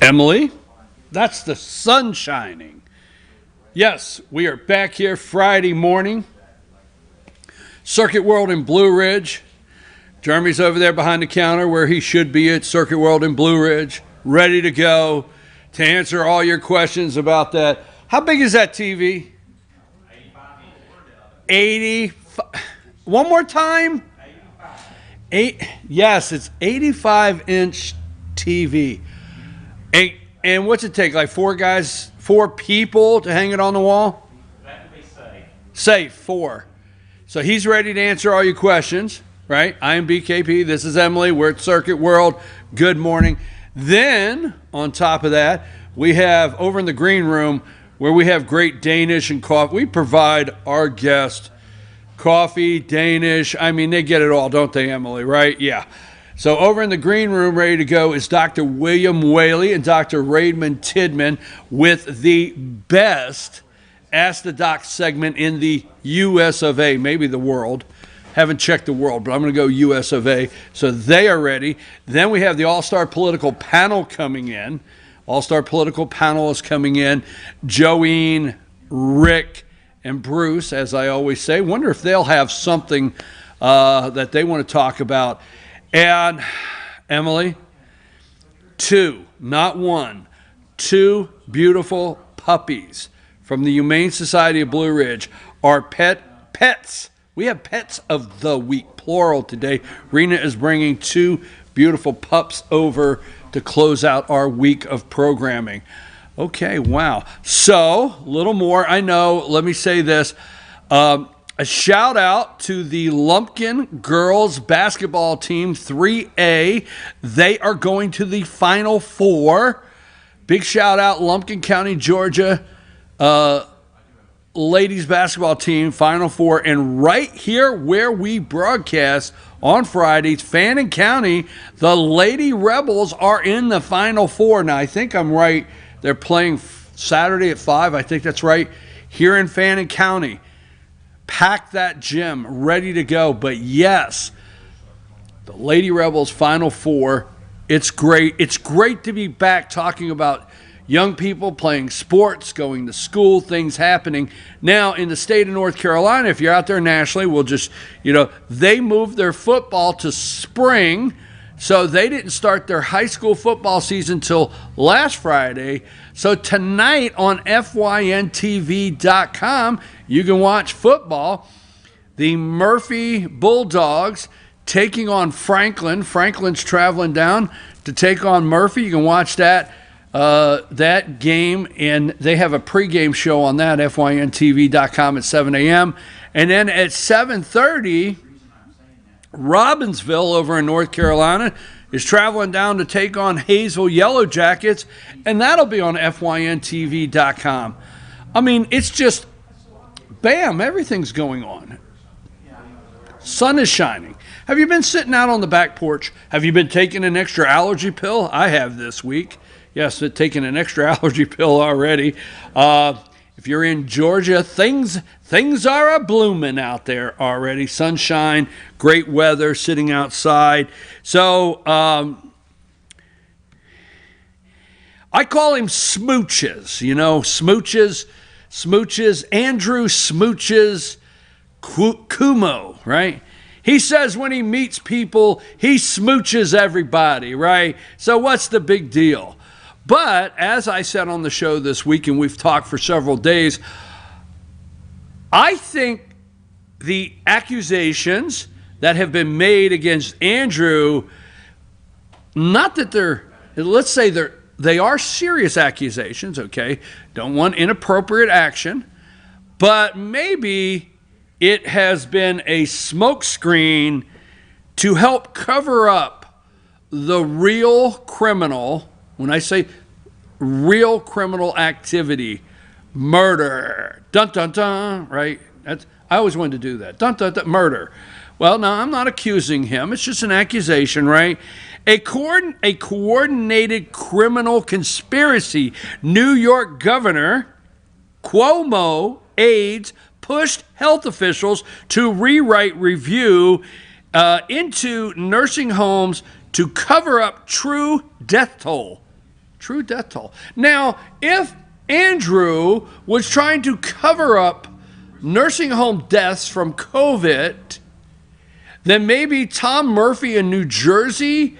Emily, that's the sun shining. Yes, we are back here Friday morning. Circuit World in Blue Ridge. Jeremy's over there behind the counter where he should be at Circuit World in Blue Ridge, ready to go to answer all your questions about that. How big is that TV? 85. One more time? 85. Yes, it's 85-inch TV. And what's it take? Like four people to hang it on the wall? That would be safe. Safe, 4. So he's ready to answer all your questions, right? I am BKP. This is Emily. We're at Circuit World. Good morning. Then, on top of that, we have over in the green room where we have great Danish and coffee. We provide our guests coffee, Danish. I mean, they get it all, don't they, Emily, right? Yeah. So over in the green room, ready to go, is Dr. William Whaley and Dr. Raymond Tidman with the best Ask the Doc segment in the U.S. of A., maybe the world. Haven't checked the world, but I'm going to go U.S. of A. So they are ready. Then we have the All-Star Political Panel coming in. All-Star Political Panel is coming in. Joeen, Rick, and Bruce, as I always say. Wonder if they'll have something that they want to talk about. And Emily, 2, not 1, 2 beautiful puppies from the Humane Society of Blue Ridge are pets. We have pets of the week, plural today. Rena is bringing 2 beautiful pups over to close out our week of programming. Okay, wow. So, a little more. I know, let me say this. A shout out to the Lumpkin girls basketball team, 3A. They are going to the Final Four. Big shout out, Lumpkin County, Georgia. Ladies basketball team, Final Four. And right here where we broadcast on Fridays, Fannin County, the Lady Rebels are in the Final Four. Now, I think I'm right. They're playing Saturday at 5. I think that's right. Here in Fannin County. Pack that gym, ready to go. But yes, the Lady Rebels Final Four, it's great. It's great to be back talking about young people playing sports, going to school, things happening. Now, in the state of North Carolina, if you're out there nationally, we'll just, they moved their football to spring, so they didn't start their high school football season till last Friday. So tonight on FYNTV.com, you can watch football. The Murphy Bulldogs taking on Franklin. Franklin's traveling down to take on Murphy. You can watch that game, and they have a pregame show on that, FYNTV.com at 7 a.m. And then at 7:30, Robbinsville over in North Carolina is traveling down to take on Hayesville Yellow Jackets, and that'll be on FYNTV.com. I mean, it's just, bam, everything's going on. Sun is shining. Have you been sitting out on the back porch? Have you been taking an extra allergy pill? I have this week. Yes, taking an extra allergy pill already. If you're in Georgia, things are a-blooming out there already. Sunshine, great weather, sitting outside. So I call him Smooches. Smooches, Andrew Smooches Cuomo, right? He says when he meets people, he smooches everybody, right? So what's the big deal? But as I said on the show this week, and we've talked for several days, I think the accusations that have been made against Andrew, not that they are serious accusations, okay? Don't want inappropriate action, but maybe it has been a smokescreen to help cover up the real criminal. When I say real criminal activity, murder, dun, dun, dun, right? I always wanted to do that, dun, dun, dun, murder. Well, no, I'm not accusing him. It's just an accusation, right? A coordinated criminal conspiracy. New York Governor Cuomo aides pushed health officials to rewrite review into nursing homes to cover up true death toll True death toll. Now, if Andrew was trying to cover up nursing home deaths from COVID, then maybe Tom Murphy in New Jersey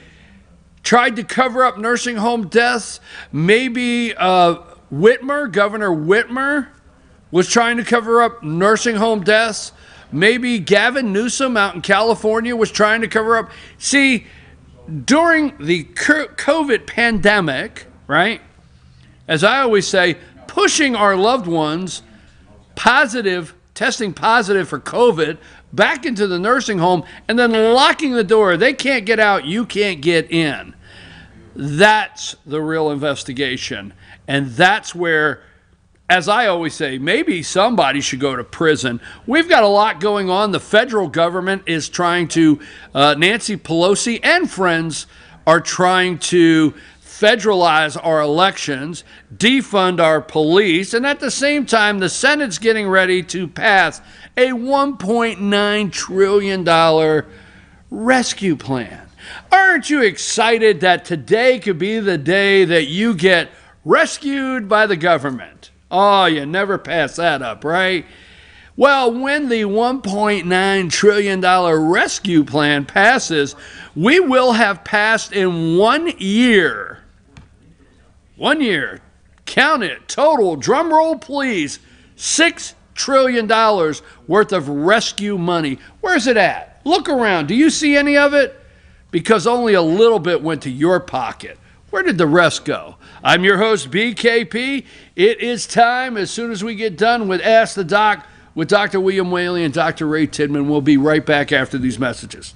tried to cover up nursing home deaths. Maybe Whitmer, Governor Whitmer, was trying to cover up nursing home deaths. Maybe Gavin Newsom out in California was trying to cover up. See, during the COVID pandemic, right, as I always say, pushing our loved ones testing positive for COVID, back into the nursing home and then locking the door. They can't get out. You can't get in. That's the real investigation. And that's where, as I always say, maybe somebody should go to prison. We've got a lot going on. The federal government is trying to, Nancy Pelosi and friends are trying to federalize our elections, defund our police, and at the same time, the Senate's getting ready to pass a $1.9 trillion rescue plan. Aren't you excited that today could be the day that you get rescued by the government? Oh, you never pass that up, right? Well, when the $1.9 trillion rescue plan passes, we will have passed in 1 year. 1 year. Count it. Total, drum roll please, $6 trillion worth of rescue money. Where's it at? Look around. Do you see any of it? Because only a little bit went to your pocket. Where did the rest go? I'm your host, BKP. It is time, as soon as we get done with Ask the Doc with Dr. William Whaley and Dr. Ray Tidman. We'll be right back after these messages.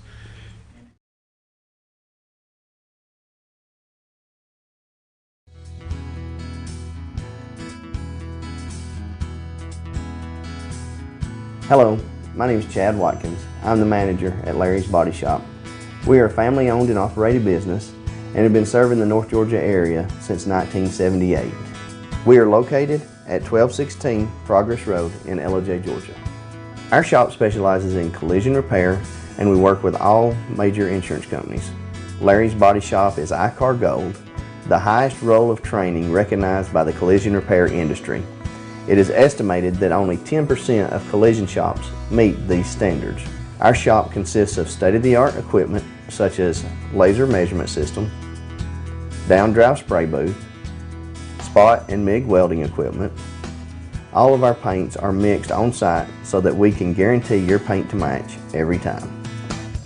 Hello, my name is Chad Watkins. I'm the manager at Larry's Body Shop. We are a family-owned and operated business and have been serving the North Georgia area since 1978. We are located at 1216 Progress Road in Ellijay, Georgia. Our shop specializes in collision repair and we work with all major insurance companies. Larry's Body Shop is ICAR Gold, the highest role of training recognized by the collision repair industry. It is estimated that only 10% of collision shops meet these standards. Our shop consists of state-of-the-art equipment such as laser measurement system, down-drive spray booth, spot and MIG welding equipment. All of our paints are mixed on site so that we can guarantee your paint to match every time.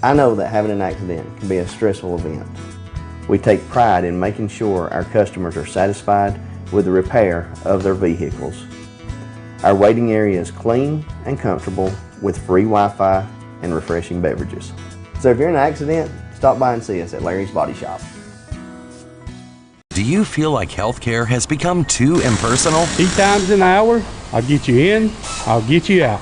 I know that having an accident can be a stressful event. We take pride in making sure our customers are satisfied with the repair of their vehicles. Our waiting area is clean and comfortable with free Wi-Fi and refreshing beverages. So if you're in an accident, stop by and see us at Larry's Body Shop. Do you feel like healthcare has become too impersonal? 8 times an hour, I'll get you in, I'll get you out.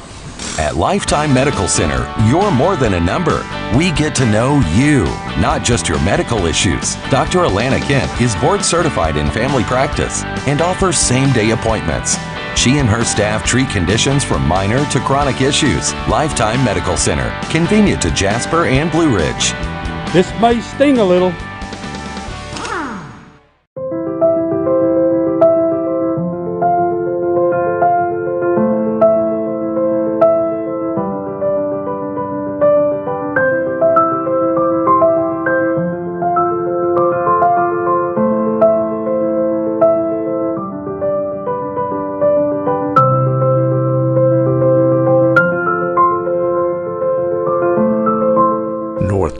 At Lifetime Medical Center, you're more than a number. We get to know you, not just your medical issues. Dr. Alana Kent is board certified in family practice and offers same-day appointments. She and her staff treat conditions from minor to chronic issues. Lifetime Medical Center, convenient to Jasper and Blue Ridge. This may sting a little.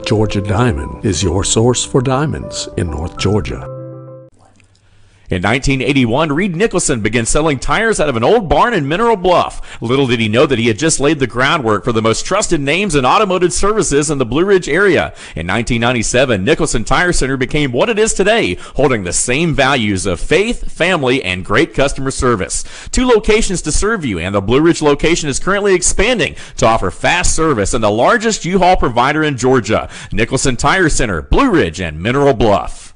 Georgia Diamond is your source for diamonds in North Georgia. In 1981, Reed Nicholson began selling tires out of an old barn in Mineral Bluff. Little did he know that he had just laid the groundwork for the most trusted names in automotive services in the Blue Ridge area. In 1997, Nicholson Tire Center became what it is today, holding the same values of faith, family, and great customer service. 2 locations to serve you, and the Blue Ridge location is currently expanding to offer fast service and the largest U-Haul provider in Georgia. Nicholson Tire Center, Blue Ridge, and Mineral Bluff.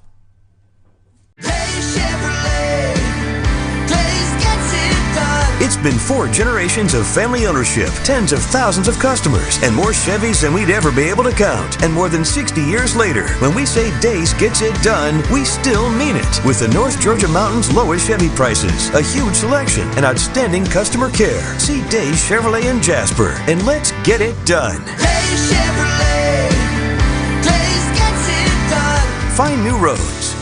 It's been 4 generations of family ownership, tens of thousands of customers, and more Chevys than we'd ever be able to count. And more than 60 years later, when we say Days gets it done, we still mean it. With the North Georgia Mountains lowest Chevy prices, a huge selection, and outstanding customer care. See Days Chevrolet in Jasper, and let's get it done. Days Chevrolet. Days gets it done. Find new roads.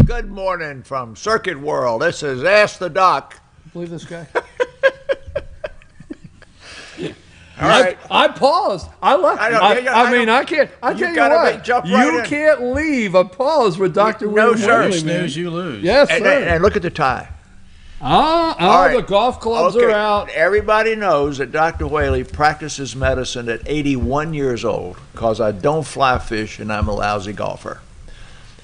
Good morning from Circuit World. This is Ask the Doc. Believe this guy? All right. I paused. I left. I know, I can't. I tell you what. Jump right You in. can't leave a pause with Dr. No, William sir. Whaley, man. Snooze, you lose. Yes, And, sir. and look at the tie. All right. the golf clubs Okay, are out. Everybody knows that Dr. Whaley practices medicine at 81 years old because I don't fly fish and I'm a lousy golfer.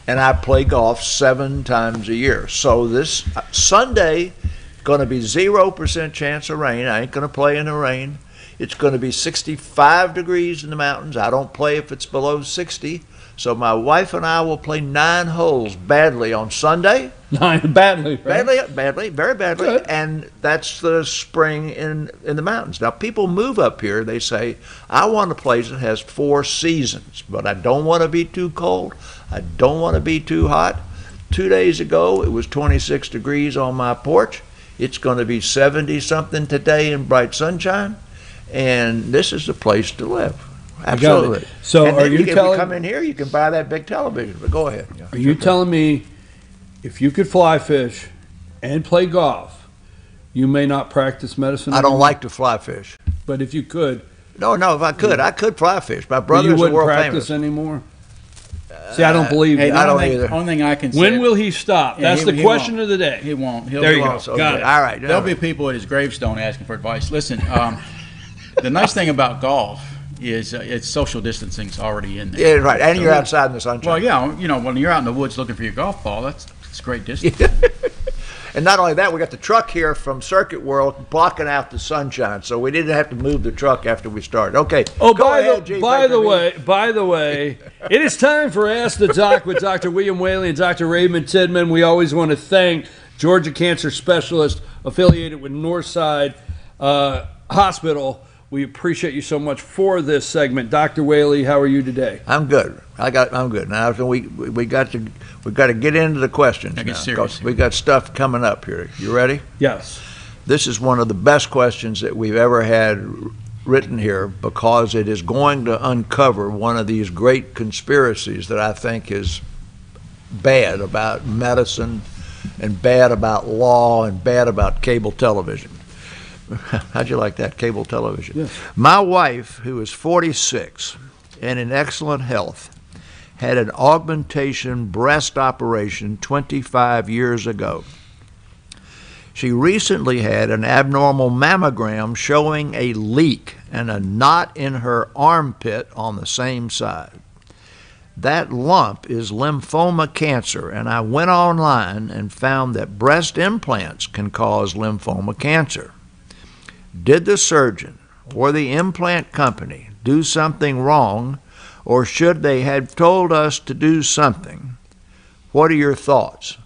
And I play golf 7 times a year. So this Sunday, going to be 0% chance of rain. I ain't going to play in the rain. It's going to be 65 degrees in the mountains. I don't play if it's below 60. So my wife and I will play 9 holes badly on Sunday. 9 badly, right? Badly, very badly. Good. And that's the spring in the mountains. Now, people move up here. They say, I want a place that has 4 seasons, but I don't want to be too cold. I don't want to be too hot. 2 days ago, it was 26 degrees on my porch. It's going to be 70-something today in bright sunshine. And this is the place to live. Absolutely. So and are then you if you telling come in here, you can buy that big television. But go ahead. Are you telling me if you could fly fish and play golf, you may not practice medicine? I don't anymore? like to fly fish. But if you could, No, if I could fly fish. My you brother's a wouldn't world practice famous. anymore. See, I don't believe Hey, you. I don't only thing, either. Only thing I can say. When will he stop? Yeah, That's he- the he question won't. of the day. He won't. There you go. So Got good. it. All right. There'll be people at his gravestone asking for advice. Listen, the nice thing about golf is it's social distancing's already in there. Yeah, right. And you're outside in the sunshine. Well, yeah, when you're out in the woods looking for your golf ball, that's great distance. And not only that, we got the truck here from Circuit World blocking out the sunshine, so we didn't have to move the truck after we started. Okay. Oh, go by ahead, the G. by the Baker. way, it is time for Ask the Doc with Dr. William Whaley and Dr. Raymond Tidman. We always want to thank Georgia Cancer Specialist affiliated with Northside Hospital. We appreciate you so much for this segment. Dr. Whaley, how are you today? I'm good. I'm good. Now so we got to get into the questions. Now get now, serious 'cause we got stuff coming up here. You ready? Yes. This is one of the best questions that we've ever had written here because it is going to uncover one of these great conspiracies that I think is bad about medicine and bad about law and bad about cable television. How'd you like that, cable television? Yes. My wife, who is 46 and in excellent health, had an augmentation breast operation 25 years ago. She recently had an abnormal mammogram showing a leak and a knot in her armpit on the same side. That lump is lymphoma cancer, and I went online and found that breast implants can cause lymphoma cancer. Did the surgeon or the implant company do something wrong, or should they have told us to do something? What are your thoughts?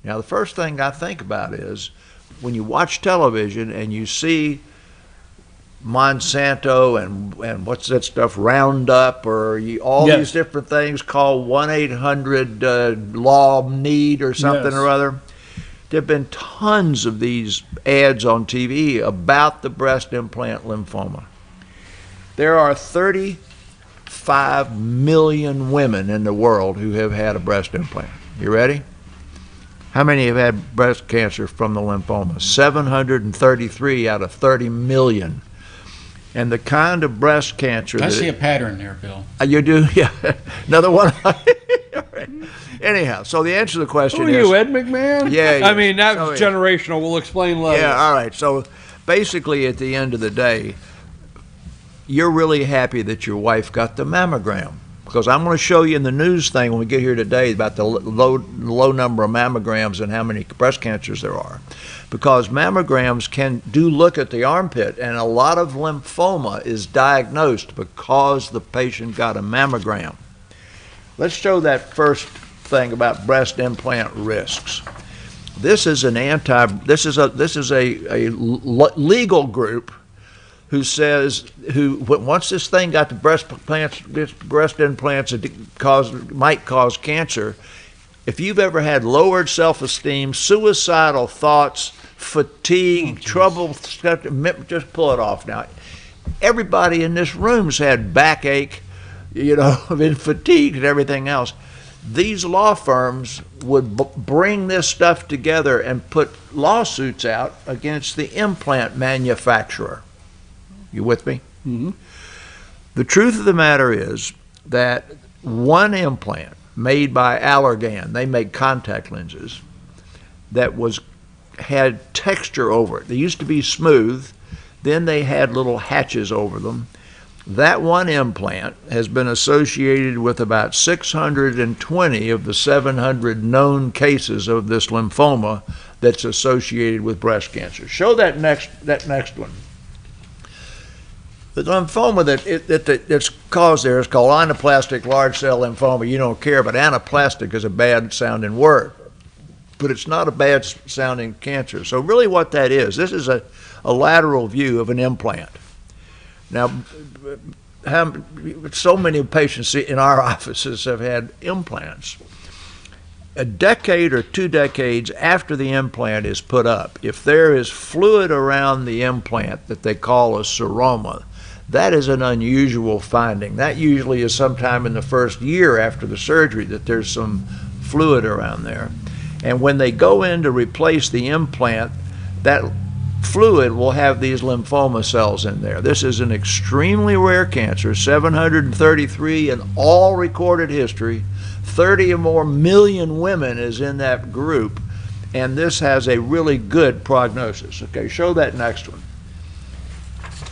Now, the first thing I think about is when you watch television and you see Monsanto and what's that stuff, Roundup, or all Yes. these different things called 1-800 Law-Need or something Yes. or other. There have been tons of these ads on TV about the breast implant lymphoma. There are 35 million women in the world who have had a breast implant. You ready? How many have had breast cancer from the lymphoma? 733 out of 30 million. And the kind of breast cancer I that see a pattern there, Bill. you do, yeah. Another one. All right. Anyhow, so the answer to the question Who are is you, Ed McMahon? Yeah, I mean, that so was yeah. generational. We'll explain later. Yeah, all right. So basically, at the end of the day, you're really happy that your wife got the mammogram. Because I'm going to show you in the news thing when we get here today about the low number of mammograms and how many breast cancers there are. Because mammograms do look at the armpit, and a lot of lymphoma is diagnosed because the patient got a mammogram. Let's show that first thing about breast implant risks. This is a legal group who says once this thing got the breast implants, it might cause cancer. If you've ever had lowered self-esteem, suicidal thoughts, fatigue, trouble, just pull it off now. Everybody in this room's had backache, been fatigued and everything else. These law firms would bring this stuff together and put lawsuits out against the implant manufacturer. You with me? Mm-hmm. The truth of the matter is that one implant made by Allergan, they make contact lenses, that had texture over it. They used to be smooth, then they had little hatches over them. That one implant has been associated with about 620 of the 700 known cases of this lymphoma that's associated with breast cancer. Show that next one. The lymphoma that's caused there is called anaplastic large cell lymphoma. You don't care, but anaplastic is a bad sounding word. But it's not a bad sounding cancer. So really what that is, this is a lateral view of an implant. Now, so many patients in our offices have had implants. A decade or 2 decades after the implant is put up, if there is fluid around the implant that they call a seroma, that is an unusual finding. That usually is sometime in the first year after the surgery that there's some fluid around there. And when they go in to replace the implant, that fluid will have these lymphoma cells in there. This is an extremely rare cancer, 733 in all recorded history. 30 or more million women is in that group, and this has a really good prognosis. Okay, show that next one.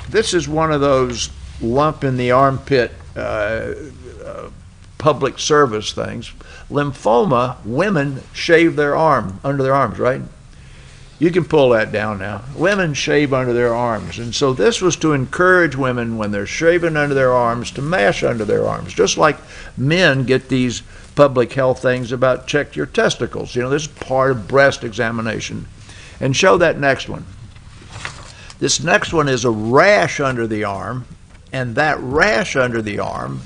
This is one of those lump in the armpit public service things. Lymphoma, women shave their arm, under their arms, right? You can pull that down now. Women shave under their arms. And so this was to encourage women when they're shaving under their arms to mash under their arms. Just like men get these public health things about check your testicles. This is part of breast examination. And show that next one. This next one is a rash under the arm, and that rash under the arm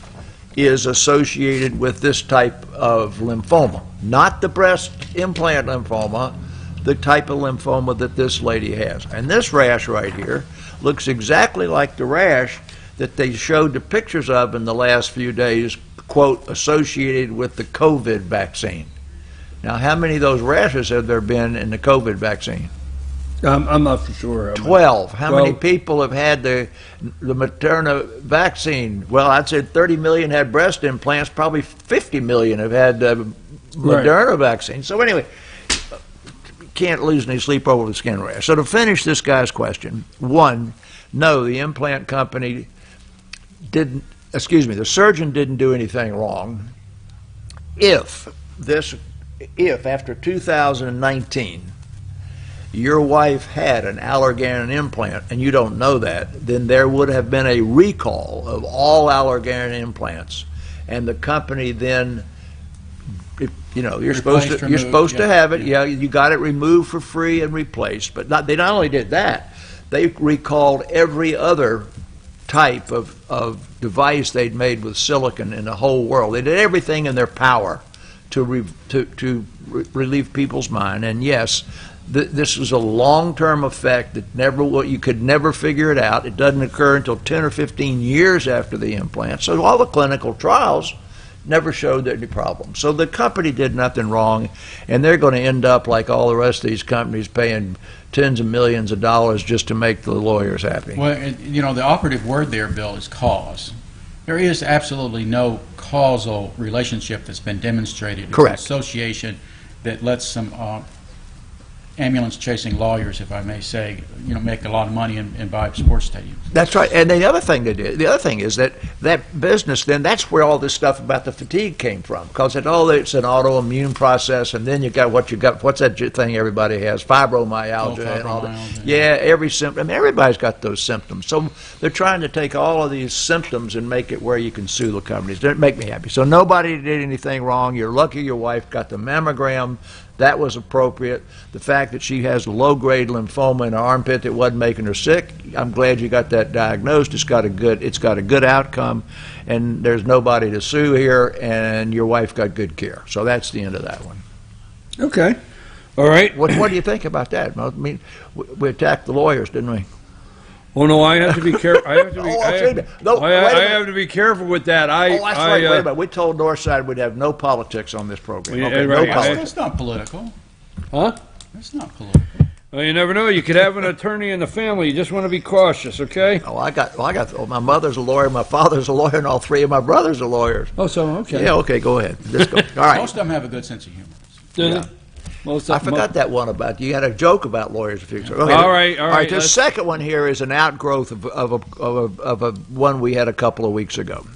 is associated with this type of lymphoma. Not the breast implant lymphoma, the type of lymphoma that this lady has. And this rash right here looks exactly like the rash that they showed the pictures of in the last few days, quote, associated with the COVID vaccine. Now, how many of those rashes have there been in the COVID vaccine? I'm not for sure. 12. How many people have had the Moderna vaccine? Well, I'd say 30 million had breast implants. Probably 50 million have had the Moderna vaccine. So anyway, can't lose any sleep over the skin rash. So to finish this guy's question, one, no, the implant company the surgeon didn't do anything wrong. If after 2019, your wife had an Allergan implant and you don't know that, then there would have been a recall of all Allergan implants, and the company then, you're supposed to have it. Yeah, you got it removed for free and replaced. But they not only did that, they recalled every other type of device they'd made with silicon in the whole world. They did everything in their power to relieve people's mind. And yes, this was a long-term effect that you could never figure it out. It doesn't occur until 10 or 15 years after the implant. So all the clinical trials never showed any problem. So the company did nothing wrong, and they're going to end up like all the rest of these companies paying tens of millions of dollars just to make the lawyers happy. Well, the operative word there, Bill, is cause. There is absolutely no causal relationship that's been demonstrated. Correct. It's an association that lets some ambulance-chasing lawyers, if I may say, make a lot of money and buy sports stadiums. That's right. And the other thing is that business, then that's where all this stuff about the fatigue came from, because it's an autoimmune process, and then what's that thing everybody has, fibromyalgia and all that. Yeah, every symptom. Everybody's got those symptoms. So they're trying to take all of these symptoms and make it where you can sue the companies. Doesn't make me happy. So nobody did anything wrong. You're lucky your wife got the mammogram. That was appropriate. The fact that she has low-grade lymphoma in her armpit that wasn't making her sick, I'm glad you got that diagnosed. It's got a good outcome, and there's nobody to sue here, and your wife got good care. So that's the end of that one. Okay. All right. What do you think about that? I mean, we attacked the lawyers, didn't we? Oh no, I have to be careful. I have to be. I have to be careful with that. That's right. Wait a minute. We told Northside we'd have no politics on this program. Okay, right. No politics. That's not political. Huh? That's not political. Well, you never know. You could have an attorney in the family. You just want to be cautious, okay? My mother's a lawyer, my father's a lawyer, and all three of my brothers are lawyers. Oh, so okay. Yeah, okay. Go ahead. Let's go. All right. Most of them have a good sense of humor. Yeah. I forgot that one about you had a joke about lawyers a few weeks ago. Okay. All right. The second one here is an outgrowth of a one we had a couple of weeks ago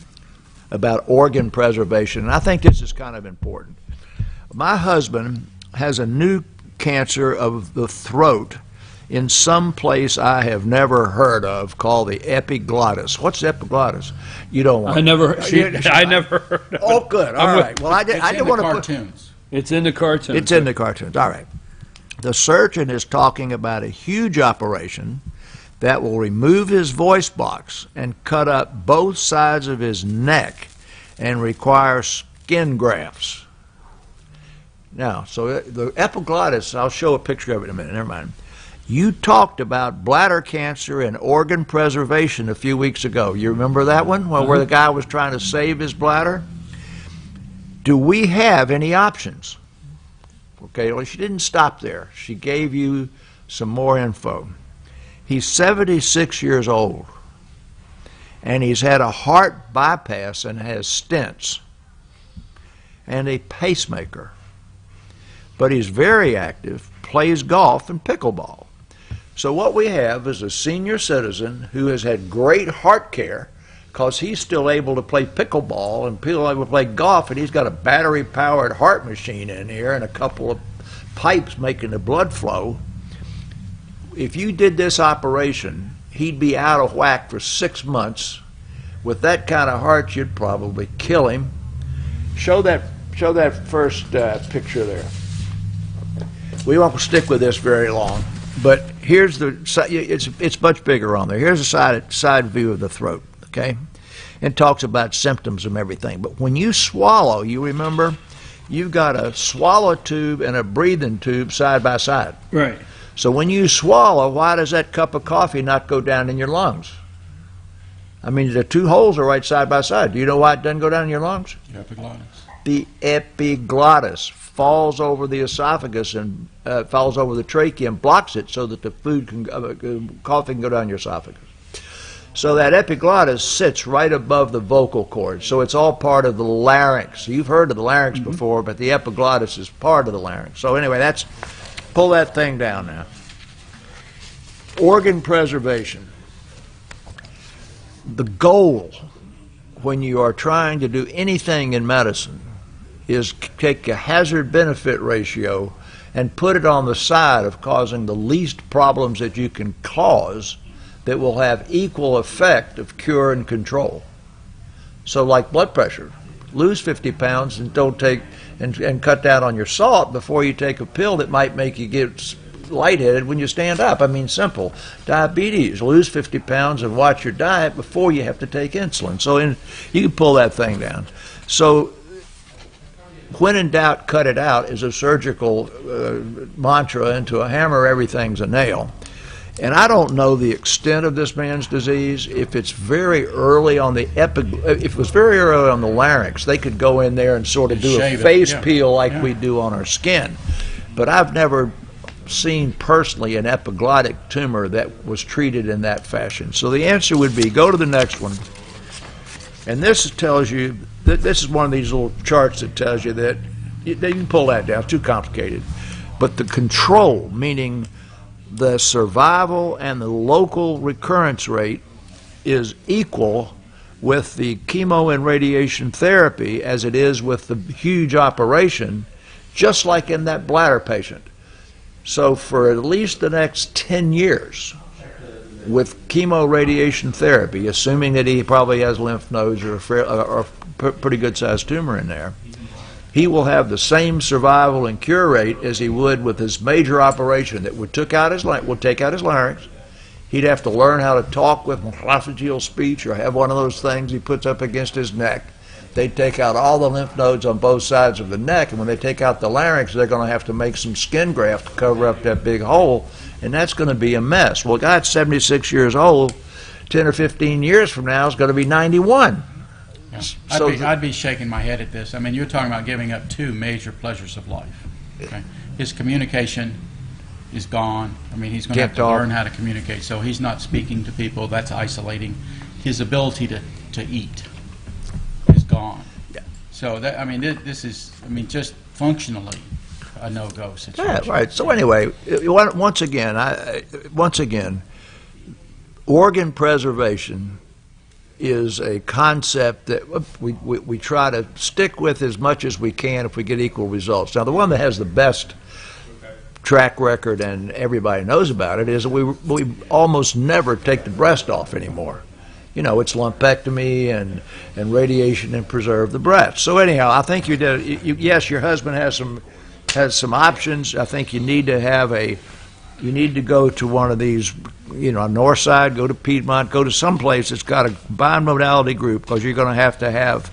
about organ preservation, and I think this is kind of important. My husband has a new cancer of the throat in some place I have never heard of called the epiglottis. What's epiglottis? You don't want. I never heard of it. Oh, good. All right. Well, I didn't want to put. It's in the cartoons. It's in the cartoons. All right. The surgeon is talking about a huge operation that will remove his voice box and cut up both sides of his neck and require skin grafts. Now, so the epiglottis, I'll show a picture of it in a minute. Never mind. You talked about bladder cancer and organ preservation a few weeks ago. You remember that one? Where the guy was trying to save his bladder? Do we have any options? Okay, well, she didn't stop there. She gave you some more info. He's 76 years old, and he's had a heart bypass and has stents and a pacemaker. But he's very active, plays golf and pickleball. So what we have is a senior citizen who has had great heart care because he's still able to play pickleball and able to play golf, and he's got a battery-powered heart machine in here and a couple of pipes making the blood flow. If you did this operation, he'd be out of whack for 6 months. With that kind of heart, you'd probably kill him. Show that first picture there. We won't stick with this very long, but here's it's much bigger on there. Here's a side view of the throat. Okay, and talks about symptoms and everything. But when you swallow, you remember, you've got a swallow tube and a breathing tube side by side. Right. So when you swallow, why does that cup of coffee not go down in your lungs? I mean, the two holes are right side by side. Do you know why it doesn't go down in your lungs? The epiglottis. The epiglottis falls over the esophagus and falls over the trachea and blocks it so that the coffee can go down your esophagus. So that epiglottis sits right above the vocal cord. So it's all part of the larynx. You've heard of the larynx before, but the epiglottis is part of the larynx. So anyway, pull that thing down now. Organ preservation. The goal when you are trying to do anything in medicine is take a hazard-benefit ratio and put it on the side of causing the least problems that you can cause that will have equal effect of cure and control. So like blood pressure, lose 50 pounds and don't take and cut down on your salt before you take a pill that might make you get lightheaded when you stand up. I mean, simple. Diabetes, lose 50 pounds and watch your diet before you have to take insulin. So you can pull that thing down. So when in doubt, cut it out is a surgical mantra into a hammer, everything's a nail. And I don't know the extent of this man's disease. If it's very early on the if it was very early on the larynx, they could go in there and sort of do a face peel like we do on our skin. But I've never seen personally an epiglottic tumor that was treated in that fashion. So the answer would be go to the next one. And this tells you, this is one of these little charts that tells you that you can pull that down, it's too complicated. But the control, meaning the survival and the local recurrence rate, is equal with the chemo and radiation therapy as it is with the huge operation, just like in that bladder patient. So for at least the next 10 years, with chemo radiation therapy, assuming that he probably has lymph nodes or a pretty good sized tumor in there, he will have the same survival and cure rate as he would with his major operation that would take out his larynx. He'd have to learn how to talk with esophageal speech or have one of those things he puts up against his neck. They'd take out all the lymph nodes on both sides of the neck, and when they take out the larynx, they're going to have to make some skin graft to cover up that big hole, and that's going to be a mess. Well, a guy at 76 years old, 10 or 15 years from now, is going to be 91. Yeah. So I'd be shaking my head at this. I mean, you're talking about giving up two major pleasures of life. Okay? His communication is gone. I mean, he's going to have to learn how to communicate. So he's not speaking to people. That's isolating. His ability to eat is gone. Yeah. So that, I mean, this is, I mean, just functionally a no-go situation. Yeah, right. So anyway, once again, organ preservation is a concept that we try to stick with as much as we can if we get equal results. Now, the one that has the best track record and everybody knows about it is that we almost never take the breast off anymore. You know, it's lumpectomy and radiation and preserve the breast. So anyhow, I think you did. Yes, your husband has some options. I think you need to go to one of these, you know, north side, go to Piedmont, go to some place that's got a bimodality group, because you're going to have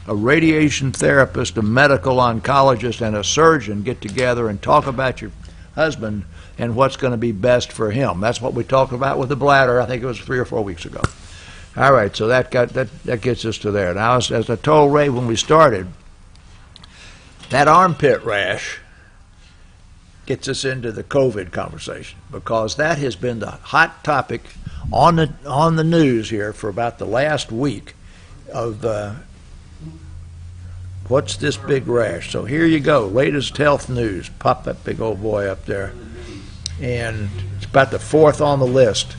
a radiation therapist, a medical oncologist, and a surgeon get together and talk about your husband and what's going to be best for him. That's what we talked about with the bladder. I think it was 3 or 4 weeks ago. All right, so that gets us to there. Now, as I told Ray when we started, that armpit rash gets us into the COVID conversation, because that has been the hot topic on the news here for about the last week of what's this big rash. So here you go, latest health news. Pop that big old boy up there. And it's about the 4th on the list.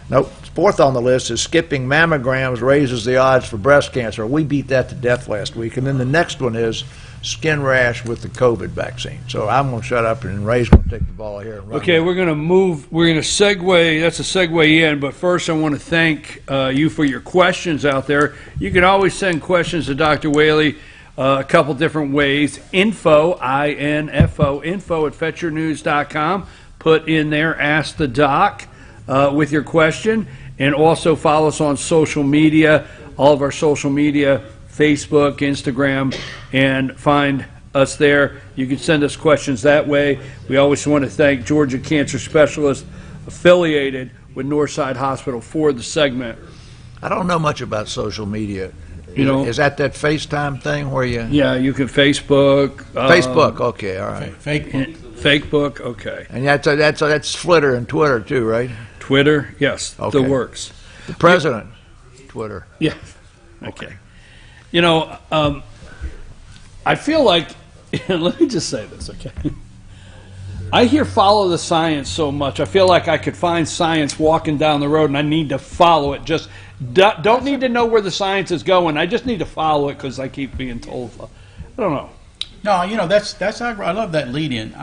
Nope, 4th on the list is skipping mammograms raises the odds for breast cancer. We beat that to death last week. And then the next one is skin rash with the COVID vaccine. So I'm going to shut up, and Ray's going to take the ball here and run. Okay, we're going to move. We're going to segue. That's a segue in. But first, I want to thank you for your questions out there. You can always send questions to Dr. Whaley a couple different ways. Info, I-N-F-O, info at fetchernews.com. Put in there, ask the doc with your question. And also follow us on social media, all of our social media, Facebook, Instagram, and find us there. You can send us questions that way. We always want to thank Georgia Cancer Specialists affiliated with Northside Hospital for the segment. I don't know much about social media. You know, is that FaceTime thing where you? Yeah, you can Facebook. Facebook, okay, all right. Facebook, okay. And that's Flitter and Twitter too, right? Twitter, yes, okay. The works. The president, Twitter. Yeah, okay. You know, I feel like, let me just say this, okay? I hear follow the science so much. I feel like I could find science walking down the road, and I need to follow it. Just don't need to know where the science is going. I just need to follow it because I keep being told. I don't know. No, you know, that's I love that lead in.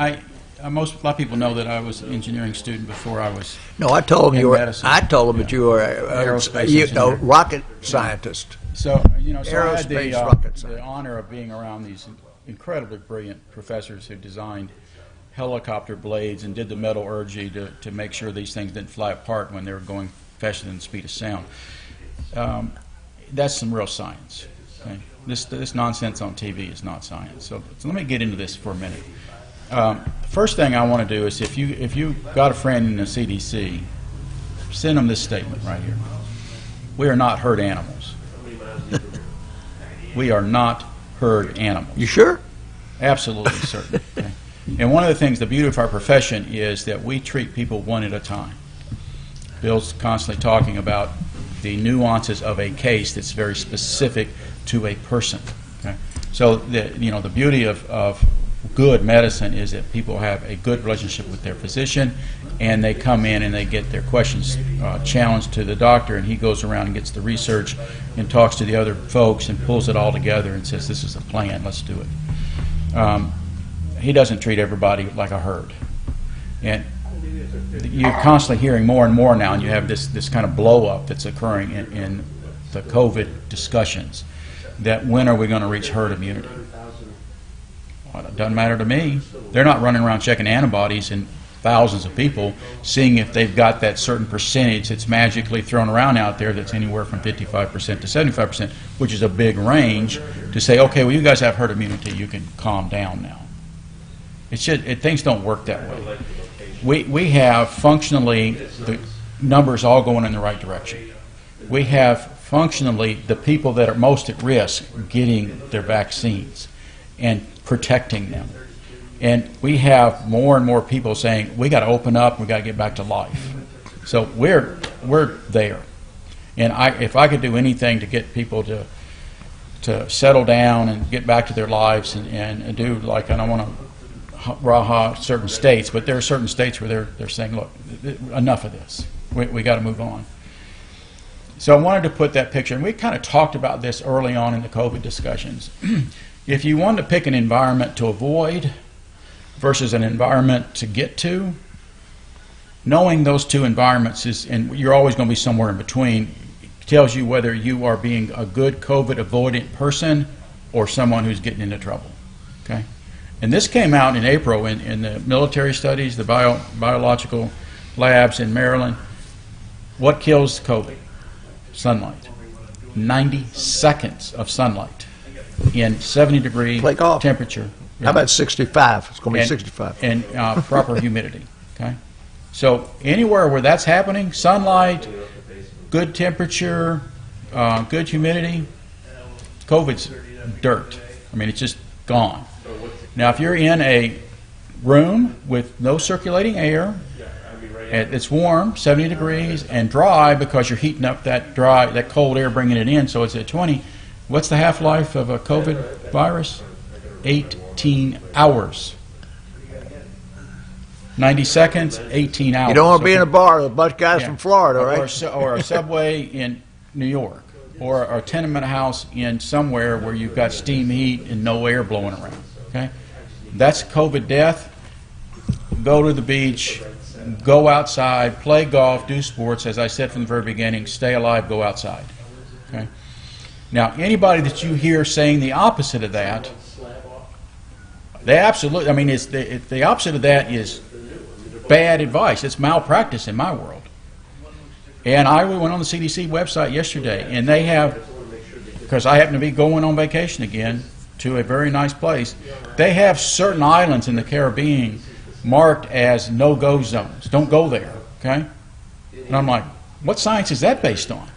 A lot of people know that I was an engineering student before I was. No, I told them that you were aerospace rocket scientist. So you know, so I had rocket the honor of being around these incredibly brilliant professors who designed helicopter blades and did the metallurgy to make sure these things didn't fly apart when they were going faster than the speed of sound. That's some real science. Okay? This nonsense on TV is not science. So let me get into this for a minute. First thing I want to do is if you got a friend in the CDC, send them this statement right here. We are not herd animals. We are not herd animals. You sure? Absolutely certain. Okay? And one of the things, the beauty of our profession is that we treat people one at a time. Bill's constantly talking about the nuances of a case that's very specific to a person. Okay? So the beauty of good medicine is that people have a good relationship with their physician, and they come in and they get their questions challenged to the doctor, and he goes around and gets the research and talks to the other folks and pulls it all together and says, this is a plan, let's do it. He doesn't treat everybody like a herd. And you're constantly hearing more and more now, and you have this kind of blow-up that's occurring in the COVID discussions, that when are we going to reach herd immunity? Well, it doesn't matter to me. They're not running around checking antibodies in thousands of people, seeing if they've got that certain percentage that's magically thrown around out there that's anywhere from 55% to 75%, which is a big range, to say, okay, well, you guys have herd immunity, you can calm down now. Things don't work that way. We have functionally the numbers all going in the right direction. We have functionally the people that are most at risk getting their vaccines and protecting them. And we have more and more people saying, we got to open up, we got to get back to life. So we're there. And if I could do anything to get people to settle down and get back to their lives and do, like, I don't want to raha certain states, but there are certain states where they're saying, look, enough of this. We got to move on. So I wanted to put that picture, and we kind of talked about this early on in the COVID discussions. If you wanted to pick an environment to avoid versus an environment to get to, knowing those two environments is, and you're always going to be somewhere in between, tells you whether you are being a good COVID avoidant person or someone who's getting into trouble. Okay? And this came out in April in the military studies, the biological labs in Maryland. What kills COVID? Sunlight. 90 seconds of sunlight in 70-degree temperature. How about 65? It's going to be 65. And proper humidity. Okay? So anywhere where that's happening, sunlight, good temperature, good humidity, COVID's dirt. I mean, it's just gone. Now, if you're in a room with no circulating air, it's warm, 70 degrees, and dry because you're heating up that cold air, bringing it in, so it's at 20. What's the half-life of a COVID virus? 18 hours. 90 seconds, 18 hours. You don't want to be in a bar with a bunch of guys from Florida, right? Or a subway in New York, or a tenement house in somewhere where you've got steam heat and no air blowing around. Okay, that's COVID death. Go to the beach, go outside, play golf, do sports. As I said from the very beginning, stay alive, go outside. Okay. Now, anybody that you hear saying the opposite of that, they absolutely, I mean, the opposite of that is bad advice. It's malpractice in my world. And I went on the CDC website yesterday, and they have, because I happen to be going on vacation again to a very nice place, they have certain islands in the Caribbean marked as no-go zones. Don't go there, okay? And I'm like, what science is that based on?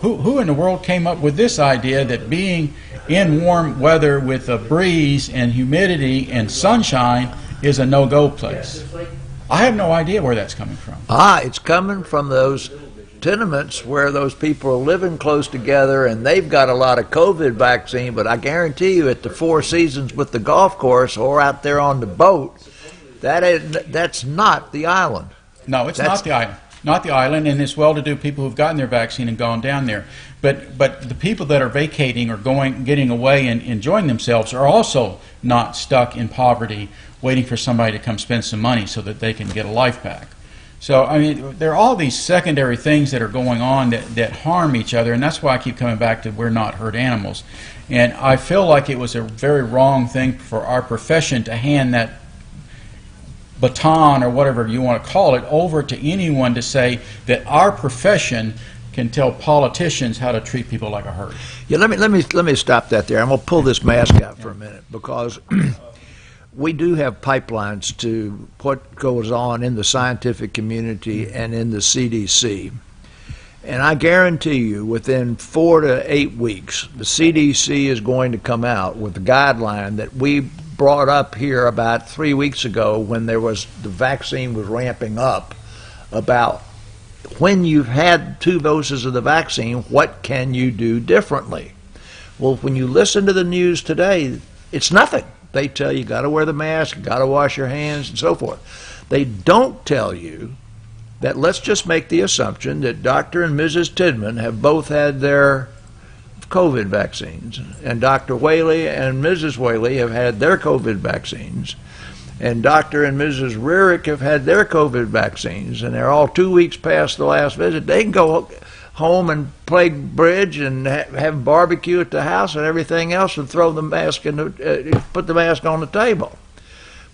Who in the world came up with this idea that being in warm weather with a breeze and humidity and sunshine is a no-go place? I have no idea where that's coming from. It's coming from those tenements where those people are living close together and they've got a lot of COVID vaccine, but I guarantee you at the Four Seasons with the golf course or out there on the boat, that's not the island. No, not the island. Not the island, and it's well-to-do people who've gotten their vaccine and gone down there. But the people that are vacating or getting away and enjoying themselves are also not stuck in poverty, waiting for somebody to come spend some money so that they can get a life back. So, I mean, there are all these secondary things that are going on that harm each other, and that's why I keep coming back to we're not herd animals. And I feel like it was a very wrong thing for our profession to hand that baton or whatever you want to call it over to anyone to say that our profession can tell politicians how to treat people like a herd. Yeah, let me stop that there. I'm going to pull this mask out for a minute because we do have pipelines to what goes on in the scientific community and in the CDC. And I guarantee you, within 4 to 8 weeks, the CDC is going to come out with a guideline that we brought up here about 3 weeks ago when the vaccine was ramping up, about when you've had 2 doses of the vaccine, what can you do differently? Well, when you listen to the news today, it's nothing. They tell you got to wear the mask, got to wash your hands, and so forth. They don't tell you that let's just make the assumption that Dr. and Mrs. Tidman have both had their COVID vaccines, and Dr. Whaley and Mrs. Whaley have had their COVID vaccines, and Dr. and Mrs. Rearick have had their COVID vaccines, and they're all 2 weeks past the last visit. They can go home and play bridge and have barbecue at the house and everything else and throw the mask put the mask on the table.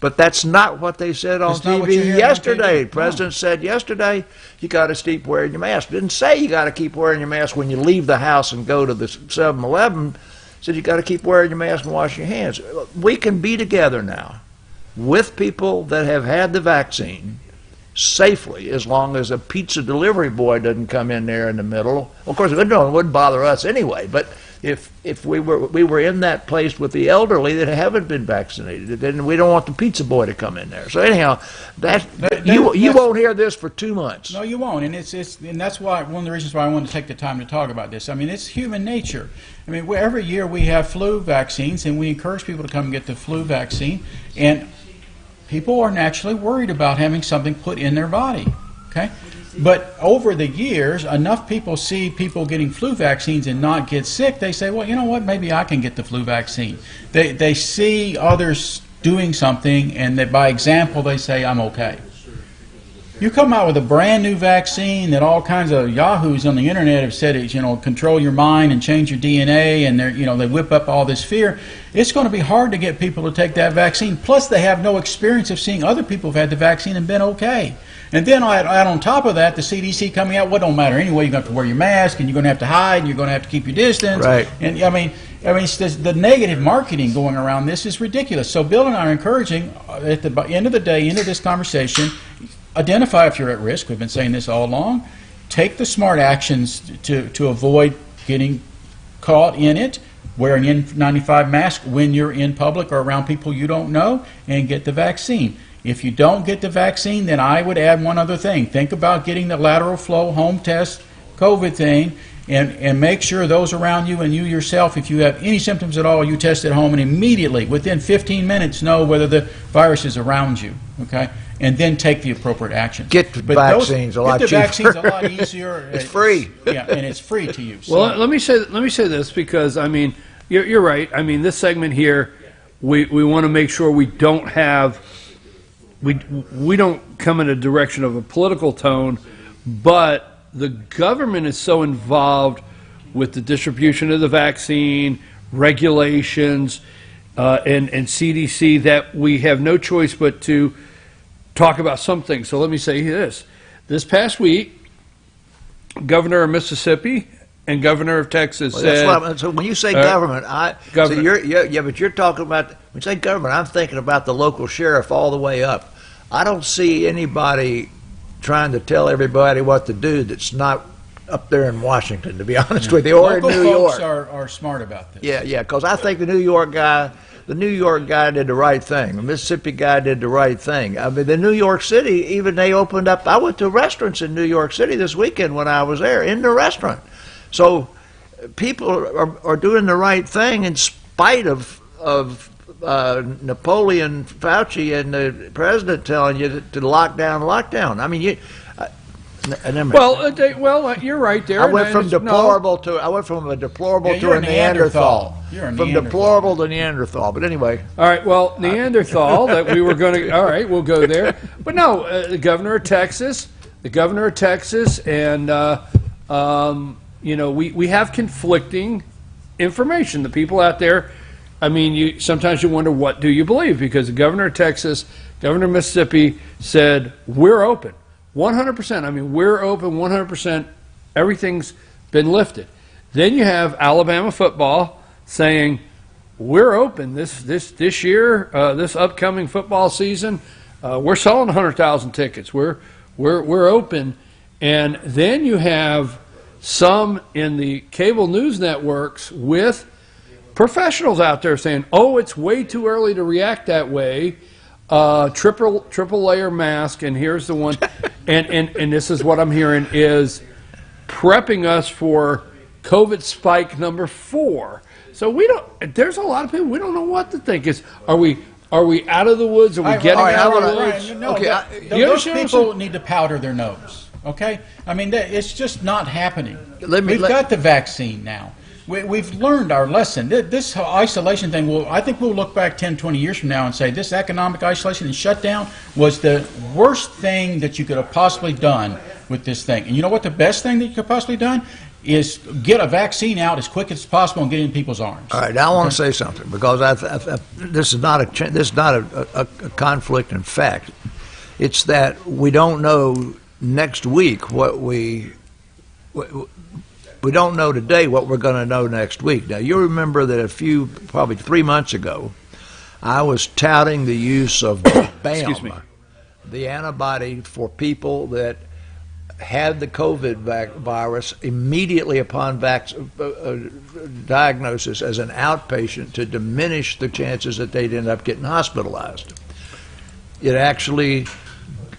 But that's not what they said on TV yesterday. The president said yesterday, you got to keep wearing your mask. Didn't say you got to keep wearing your mask when you leave the house and go to the 7-Eleven. Said you got to keep wearing your mask and wash your hands. We can be together now with people that have had the vaccine safely, as long as a pizza delivery boy doesn't come in there in the middle. Of course, it wouldn't bother us anyway, but if we were in that place with the elderly that haven't been vaccinated, then we don't want the pizza boy to come in there. So anyhow, you won't hear this for 2 months. No, you won't, and and that's why one of the reasons why I wanted to take the time to talk about this. I mean, it's human nature. I mean, every year we have flu vaccines, and we encourage people to come and get the flu vaccine, and people are naturally worried about having something put in their body. Okay. But over the years, enough people see people getting flu vaccines and not get sick, they say, well, you know what, maybe I can get the flu vaccine. They see others doing something, and by example, they say, I'm okay. You come out with a brand new vaccine that all kinds of yahoos on the internet have said is, control your mind and change your DNA, and they whip up all this fear. It's going to be hard to get people to take that vaccine. Plus, they have no experience of seeing other people who've had the vaccine and been okay. And then add on top of that, the CDC coming out, well, it don't matter anyway, you're going to have to wear your mask, and you're going to have to hide, and you're going to have to keep your distance. Right. And I mean, the negative marketing going around this is ridiculous. So Bill and I are encouraging, at the end of the day, into this conversation, identify if you're at risk. We've been saying this all along. Take the smart actions to avoid getting caught in it. Wear an N95 mask when you're in public or around people you don't know, and get the vaccine. If you don't get the vaccine, then I would add one other thing. Think about getting the lateral flow home test COVID thing, and make sure those around you and you yourself, if you have any symptoms at all, you test at home and immediately, within 15 minutes, know whether the virus is around you, okay? And then take the appropriate action. Get the vaccines a lot cheaper. Get the vaccines a lot easier. It's free. Yeah, and it's free to you. So. Well, let me say this, because, I mean, you're right. I mean, this segment here, we want to make sure we don't have... We don't come in a direction of a political tone, but the government is so involved with the distribution of the vaccine, regulations, and CDC that we have no choice but to talk about some things. So let me say this. This past week, Governor of Mississippi and Governor of Texas said... So when you say government, but you're talking about... When you say government, I'm thinking about the local sheriff all the way up. I don't see anybody trying to tell everybody what to do that's not up there in Washington, to be honest with you, or local in New York. Folks are smart about this. Yeah, because I think the New York guy did the right thing. The Mississippi guy did the right thing. I mean, the New York City, even they opened up. I went to restaurants in New York City this weekend when I was there, in the restaurant. So people are doing the right thing in spite of Napoleon Fauci and the president telling you to lock down. I mean, you're right there. I went from a deplorable to a Neanderthal. From deplorable to Neanderthal. But anyway. All right. Well, Neanderthal. That we were going to. All right, we'll go there. But no, the governor of Texas, and we have conflicting information. The people out there I mean, sometimes you wonder, what do you believe? Because the governor of Texas, governor of Mississippi said, we're open 100%. I mean, we're open 100%. Everything's been lifted. Then you have Alabama football saying, we're open this year, this upcoming football season. We're selling 100,000 tickets. We're open. And then you have some in the cable news networks with professionals out there saying, oh, it's way too early to react that way. Triple layer mask, and here's the one. and this is what I'm hearing is prepping us for COVID spike number 4. So there's a lot of people, we don't know what to think. Are we out of the woods? Are we getting out of the woods? No, those people need to powder their nose, okay? I mean, it's just not happening. We've got the vaccine now. We've learned our lesson. This isolation thing, I think we'll look back 10, 20 years from now and say this economic isolation and shutdown was the worst thing that you could have possibly done with this thing. And you know what the best thing that you could have possibly done is get a vaccine out as quick as possible and get it in people's arms. All right, now I want to say something, because this is not a conflict in fact. It's that we don't know next week we don't know today what we're going to know next week. Now, you remember that probably 3 months ago, I was touting the use of BAM, the antibody for people that had the COVID virus immediately upon diagnosis as an outpatient to diminish the chances that they'd end up getting hospitalized. It actually